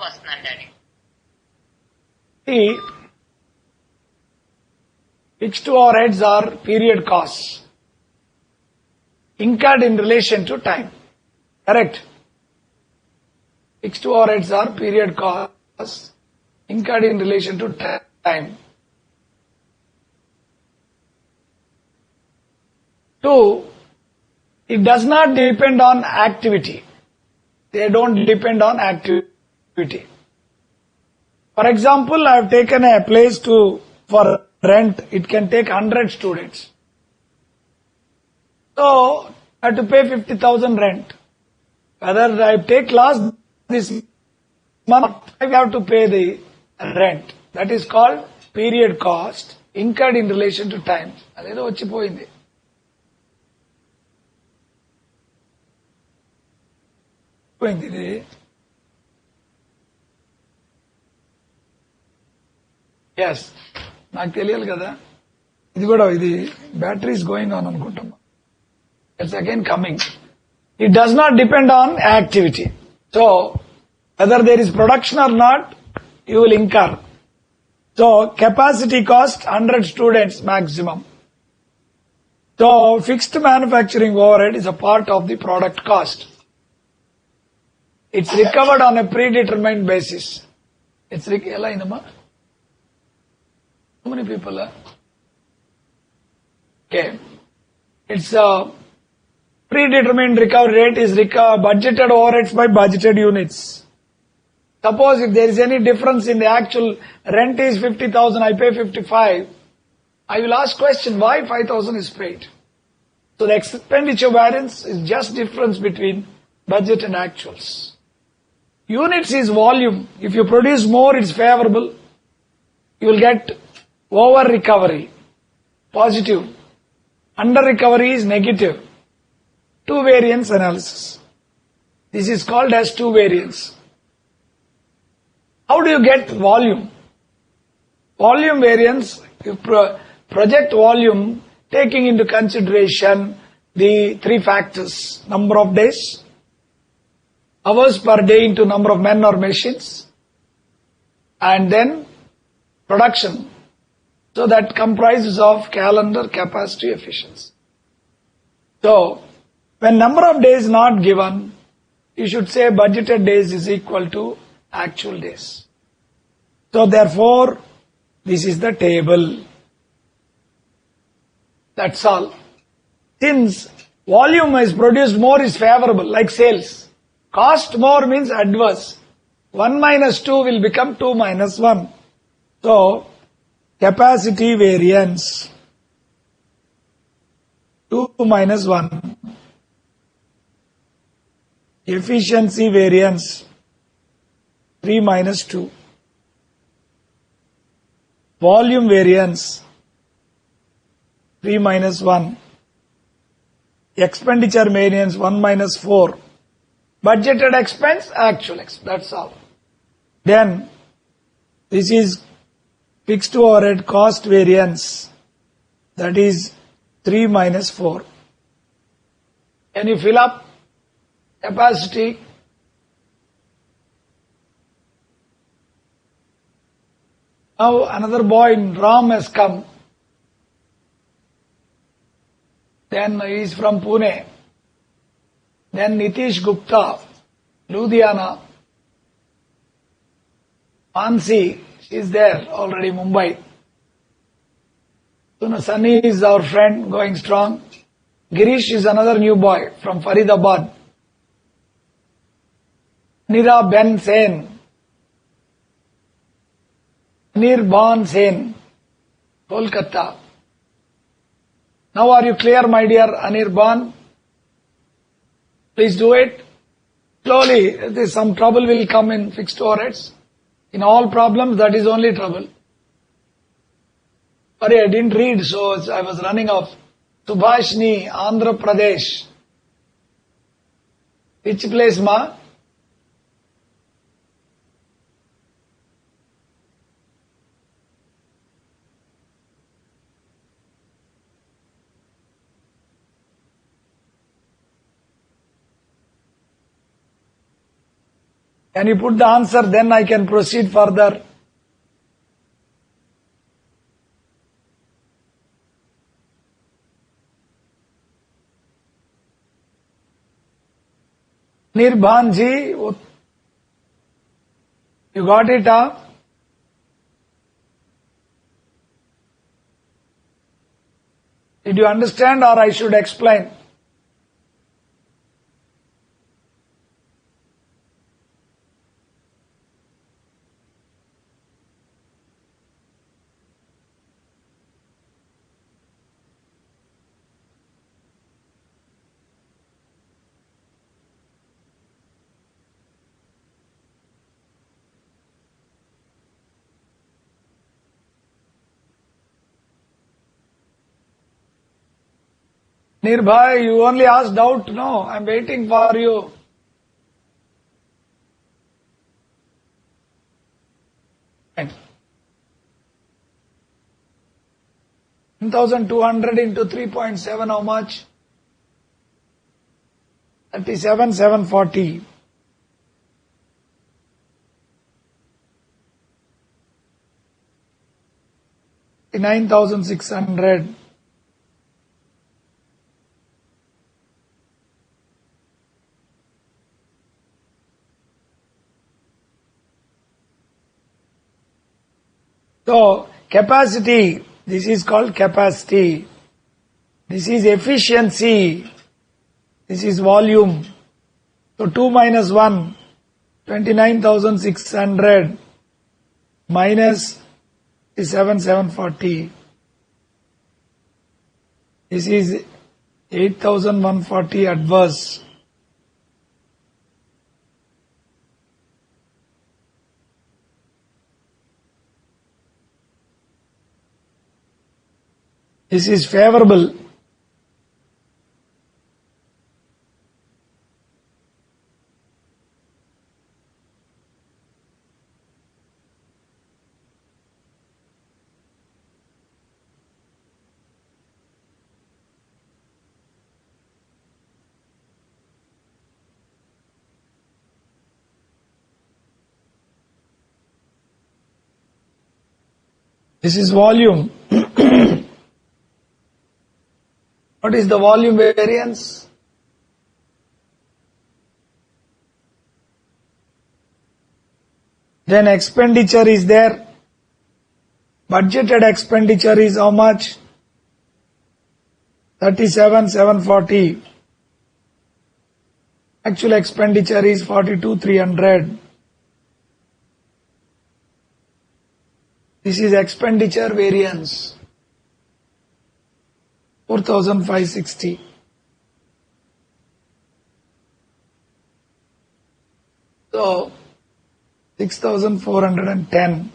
వస్తున్నాను daddy. See, fixed overheads are period costs incurred in relation to time. Correct? Fixed overheads are period costs incurred in relation to time. 2, it does not depend on activity. They don't depend on activity. For example, I have taken a place for rent. It can take 100 students. So, I have to pay 50,000 rent. Whether I take class this month, I have to pay the rent. That is called period cost incurred in relation to time. అదేదో వచ్చిపోయింది. ఇది yes నాకు తెలియాలి కదా. ఇది కూడా ఇది battery is going on అనుకుంటాం. It's again coming. It does not depend on activity. So whether there is production or not, you will incur. So capacity cost 100 students maximum. So fixed manufacturing overhead is a part of the product cost. It's recovered on a predetermined basis. It's ఎలా అయిందమ్మా? How many people are? Okay. It's a predetermined recovery rate is budgeted overheads by budgeted units. Suppose if there is any difference in the actual rent is 50,000, I pay 55, I will ask question, why 5,000 is paid? So the expenditure variance is just difference between budget and actuals. Units is volume. If you produce more, it's favorable. You will get over recovery, positive. Under recovery is negative. Two variance analysis. This is called as two variance. How do you get volume? Volume variance, you project volume taking into consideration the 3 factors: number of days, hours per day into number of men or machines, and then production. So that comprises of calendar, capacity, efficiency. So when number of days not given, you should say budgeted days is equal to actual days. So therefore, this is the table. That's all. Since volume is produced more is favorable, like sales. Cost more means adverse. 1 minus 2 will become 2 minus 1. So, capacity variance 2 minus 1. Efficiency variance 3 minus 2. Volume variance 3 minus 1. Expenditure variance 1 minus 4. Budgeted expense, actual expense. That's all. Then, this is fixed overhead cost variance. That is 3 minus 4. Can you fill up capacity? Now another boy in Ram has come. Then he is from Pune. Then Nitish Gupta, Ludhiana. Mansi, she is there already, Mumbai. Sunny is our friend, going strong. Girish is another new boy from Faridabad. Nira Ben Sen. Nirbhan Sen, Kolkata. Now are you clear, my dear Anirban? Please do it. Slowly, some trouble will come in fixed overheads. In all problems, that is only trouble. Sorry, I didn't read, so I was running off. Subhashni, Andhra Pradesh. Which place, ma? Can you put the answer, then I can proceed further. Nirbhan ji, you got it, huh? Did you understand or I should explain? Nirbhai, you only asked doubt. No, I'm waiting for you. Fine. 1,200 into 3.7, how much? 37,740. 9,600. So, capacity, this is called capacity. This is efficiency. This is volume. So, 2 minus 1, 29,600 minus 7,740. This is 8,140 adverse. This is favorable. This is volume. What is the volume variance? Then expenditure is there. Budgeted expenditure is how much? 37,740. Actual expenditure is 42,300. This is expenditure variance. 4,560. So, 6,410.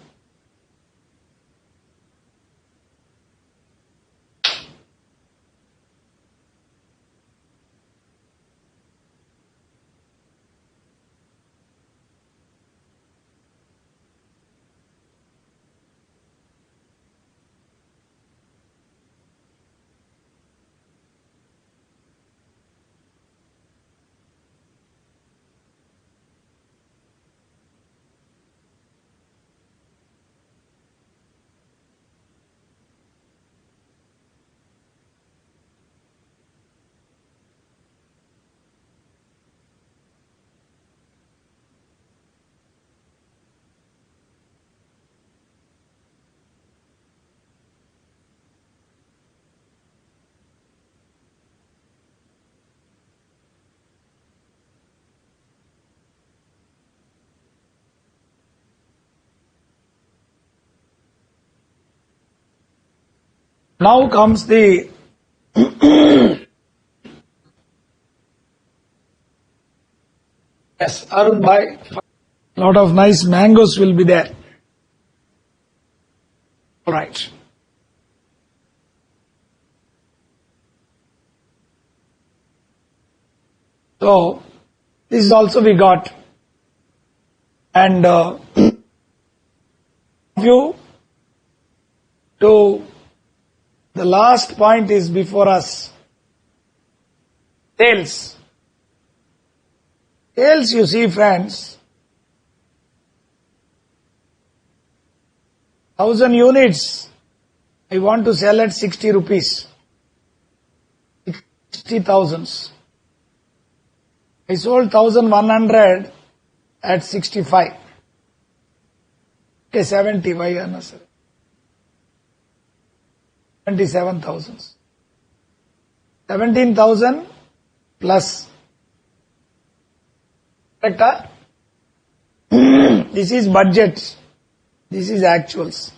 Now comes the yes, Arun bhai, lot of nice mangoes will be there. All right. So this is also we got, and view to the last point is before us. Sales. Sales, you see friends, 1,000 units, I want to sell at 60 rupees. 60,000. I sold 1,100 at 65. Okay, 70, why unnecessary? 27,000. 17,000 plus. Correct? This is budget. This is actuals.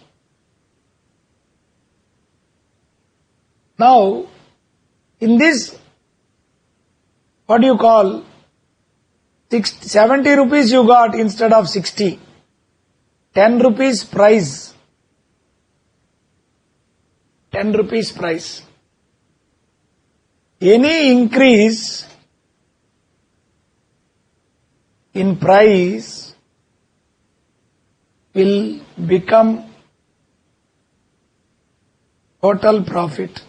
Now, in this, what do you call, 70 rupees you got instead of 60. 10 rupees price. 10 rupees price. Any increase in price will become total profit.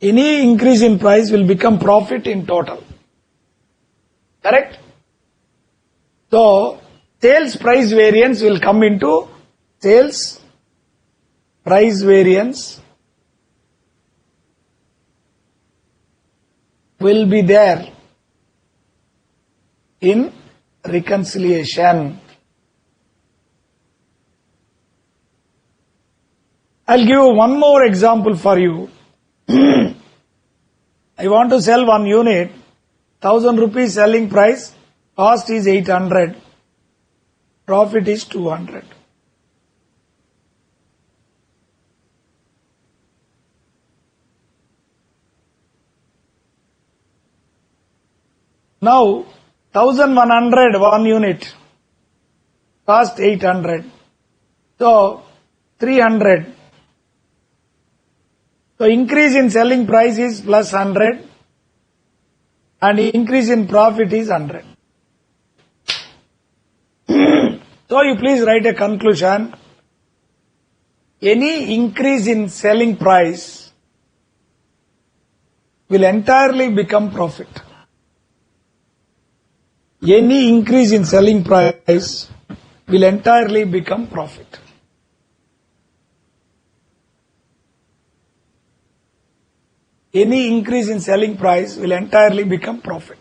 Any increase in price will become profit in total. Correct? So, sales price variance will come into sales price variance will be there in reconciliation. I'll give you one more example for you. I want to sell one unit, 1,000 rupees selling price, cost is 800, profit is 200. Now, 1,100 one unit, cost 800, so 300. So increase in selling price is plus 100 and increase in profit is 100. So you please write a conclusion. Any increase in selling price will entirely become profit. Any increase in selling price will entirely become profit. Any increase in selling price will entirely become profit.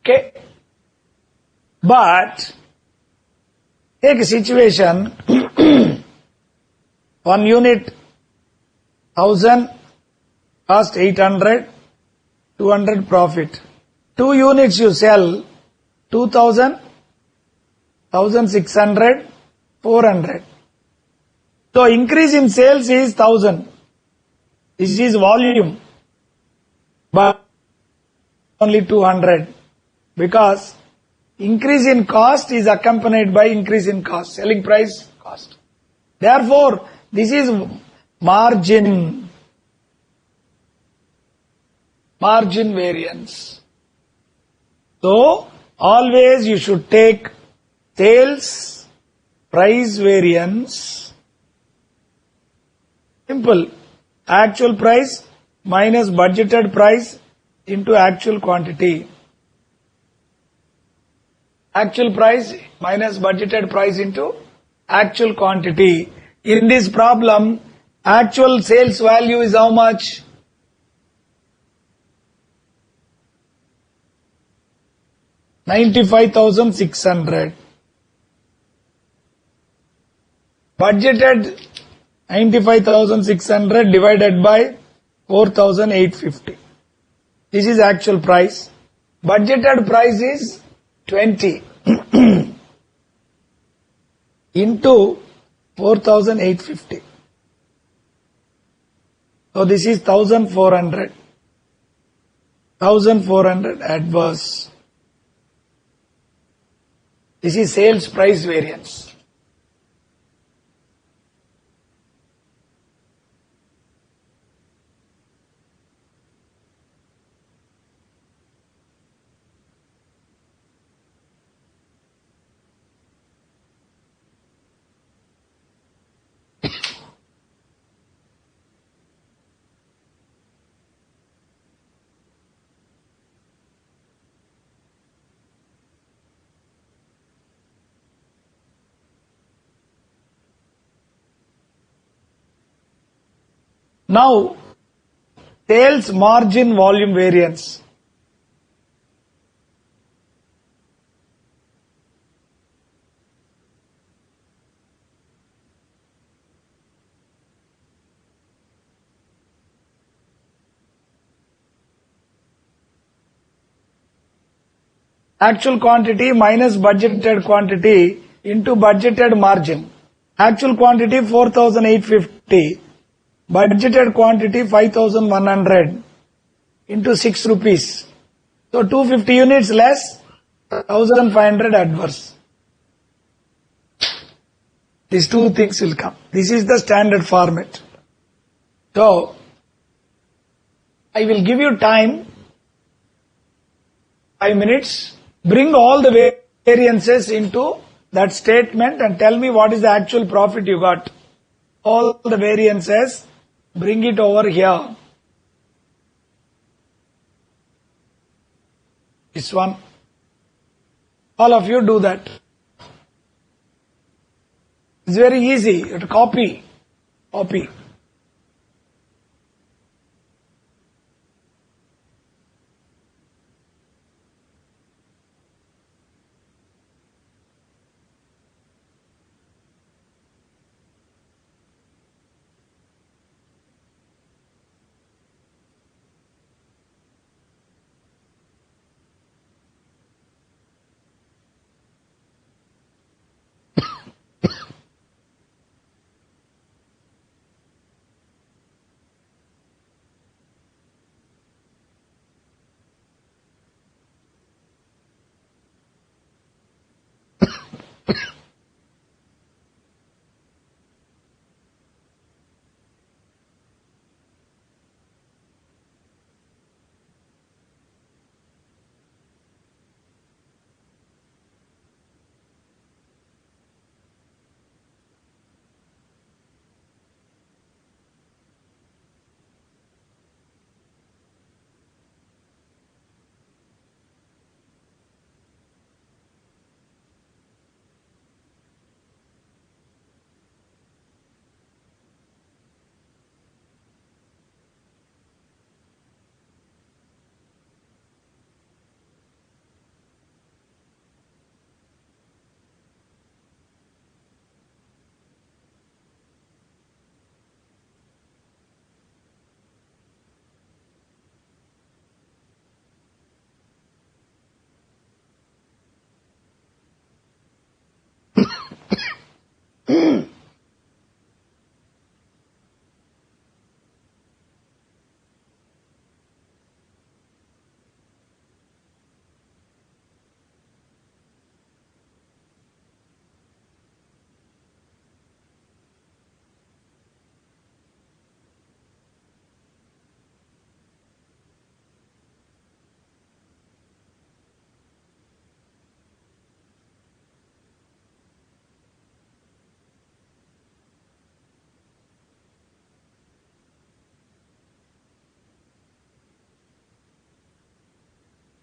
Okay. But take a situation, one unit 1,000, cost 800, 200 profit. 2 units you sell, 2,000, 1,600, 400. So increase in sales is 1,000. This is volume. But only 200. Because increase in cost is accompanied by increase in cost, selling price cost. Therefore, this is margin variance. So, always you should take sales price variance. Simple. Actual price minus budgeted price into actual quantity. Actual price minus budgeted price into actual quantity. In this problem, actual sales value is how much? $95,600. Budgeted 95,600 divided by 4,850. This is actual price. Budgeted price is 20 into 4,850. So this is 1,400. 1,400 adverse. This is sales price variance. Now, sales margin volume variance. Actual quantity minus budgeted quantity into budgeted margin. Actual quantity 4,850. Budgeted quantity 5,100 into 6 rupees. So 250 units less, 1,500 adverse. These two things will come. This is the standard format. So, I will give you time, 5 minutes, bring all the variances into that statement and tell me what is the actual profit you got. All the variances, bring it over here. This one. All of you do that. It's very easy. You have to copy. Copy.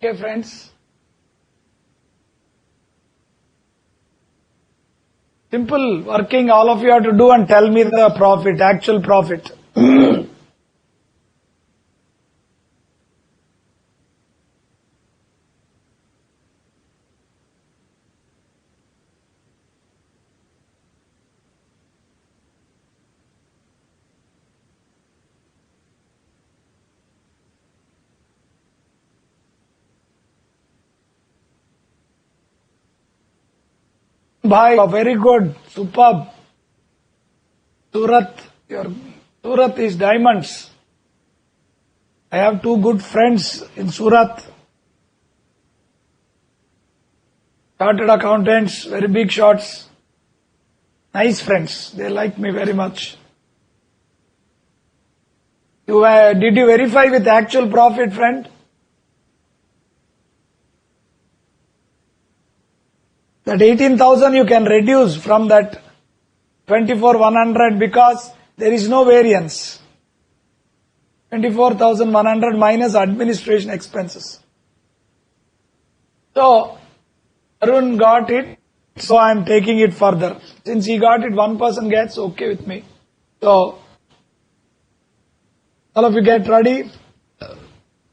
Okay, friends. Simple working, all of you have to do and tell me the profit, actual profit. Bhai, very good, superb. Surat, your Surat is diamonds. I have two good friends in Surat. Chartered accountants, very big shots. Nice friends. They like me very much. Did you verify with actual profit, friend? That 18,000 you can reduce from that 24,100 because there is no variance. 24,100 minus administration expenses. So, Arun got it, so I am taking it further. Since he got it, one person gets, okay with me. So, all of you get ready.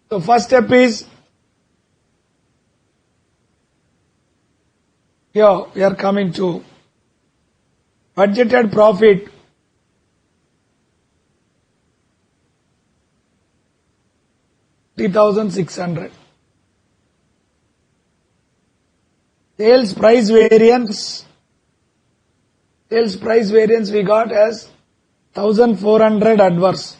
So, first step is, here we are coming to budgeted profit. $3,600. Sales price variance. Sales price variance we got as 1,400 adverse.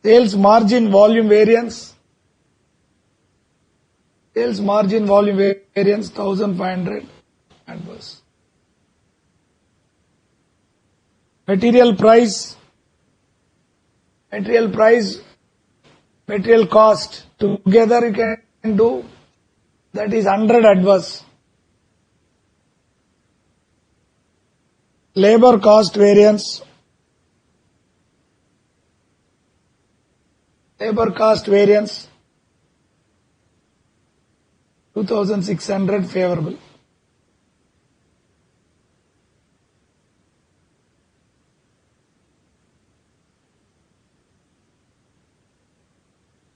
Sales margin volume variance. Sales margin volume variance 1,500 adverse. Material price, material cost, together you can do, that is 100 adverse. Labor cost variance, 2,600 favorable.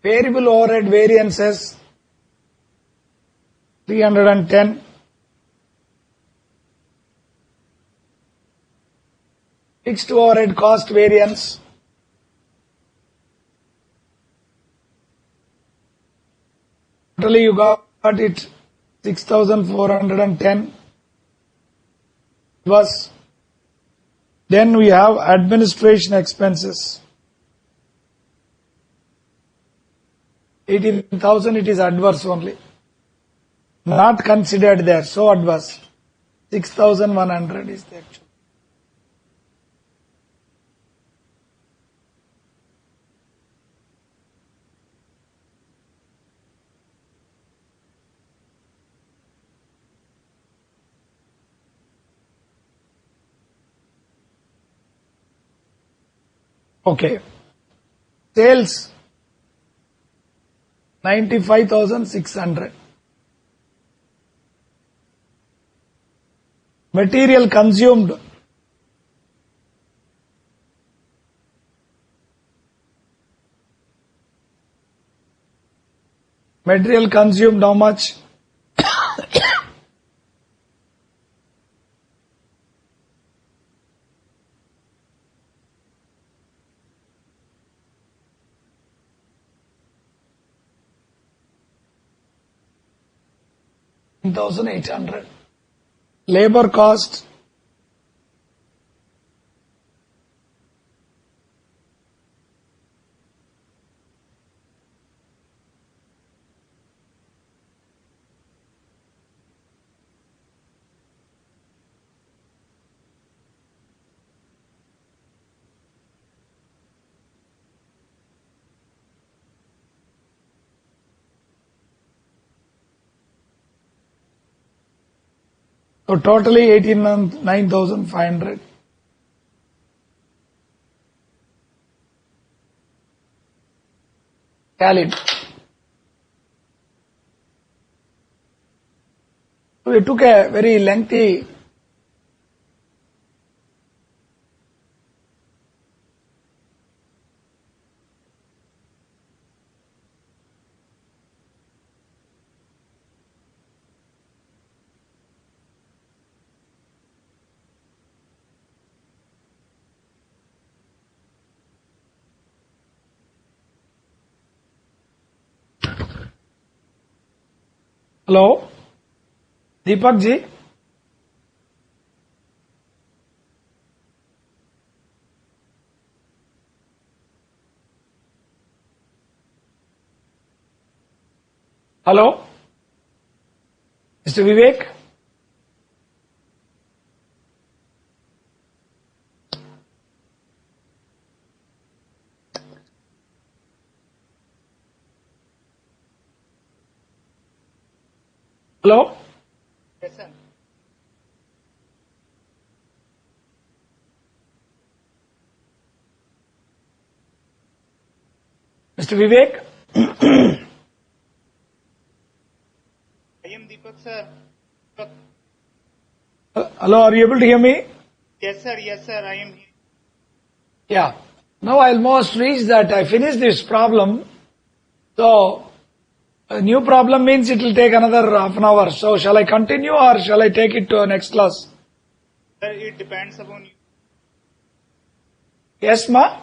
Variable overhead variances 310. Fixed overhead cost variance totally you got it 6,410 was. Then we have administration expenses 18,000, it is adverse only, not considered there, so adverse. 6,100 is the actual. Okay. Sales 95,600. Material consumed how much? $1,800. Labor cost so totally 9,500. Tally. we took a very lengthy Hello, Deepak ji. Hello, Mr. Vivek. Hello. Yes, sir. Mr. Vivek. I am Deepak, sir. Hello, are you able to hear me? Yes, sir. Yes, sir. I am here. Yeah. Now I almost reached that. I finished this problem. So, a new problem means it will take another half an hour. So, shall I continue or shall I take it to next class? Sir, it depends upon you. Yes, ma?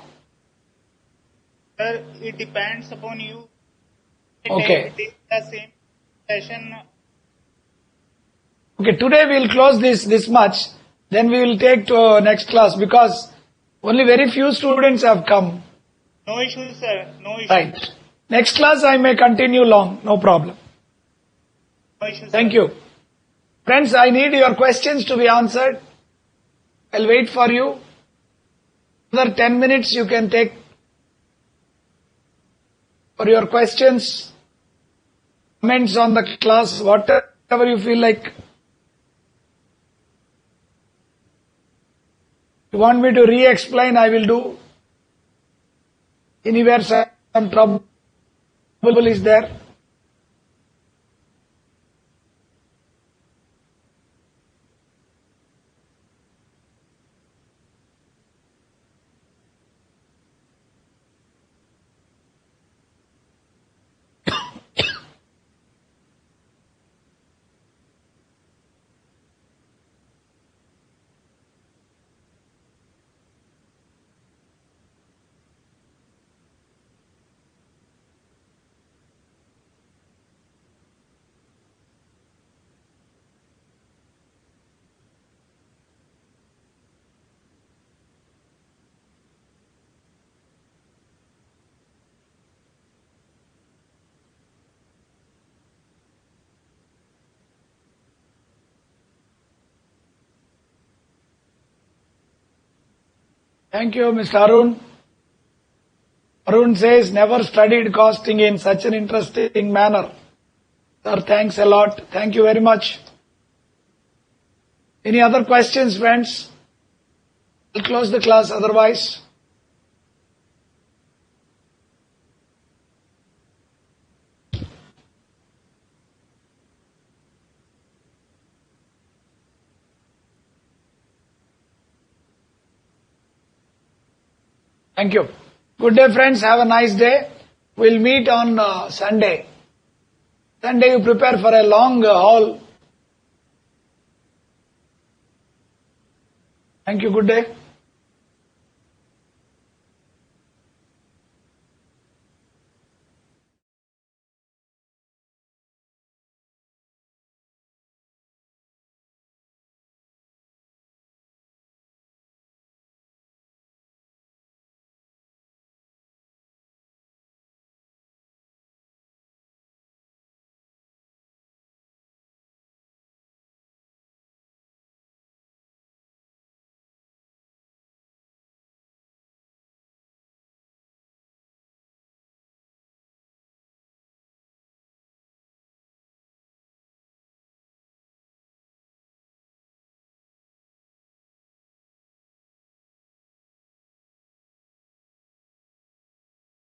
Sir, it depends upon you. Okay. Take the same session. Okay, today we will close this much. Then we will take to next class because only very few students have come. No issue, sir. No issue. Right. Next class I may continue long. No problem. No issue, sir. Thank you. Friends, I need your questions to be answered. I'll wait for you. Another 10 minutes you can take for your questions, comments on the class, whatever you feel like. If you want me to re-explain, I will do. Anywhere some trouble is there. Thank you, Mr. Arun. Arun says, never studied costing in such an interesting manner. Sir, thanks a lot. Thank you very much. Any other questions, friends? I'll close the class otherwise. Thank you. Good day, friends. Have a nice day. We'll meet on Sunday. Sunday you prepare for a long haul. Thank you. Good day.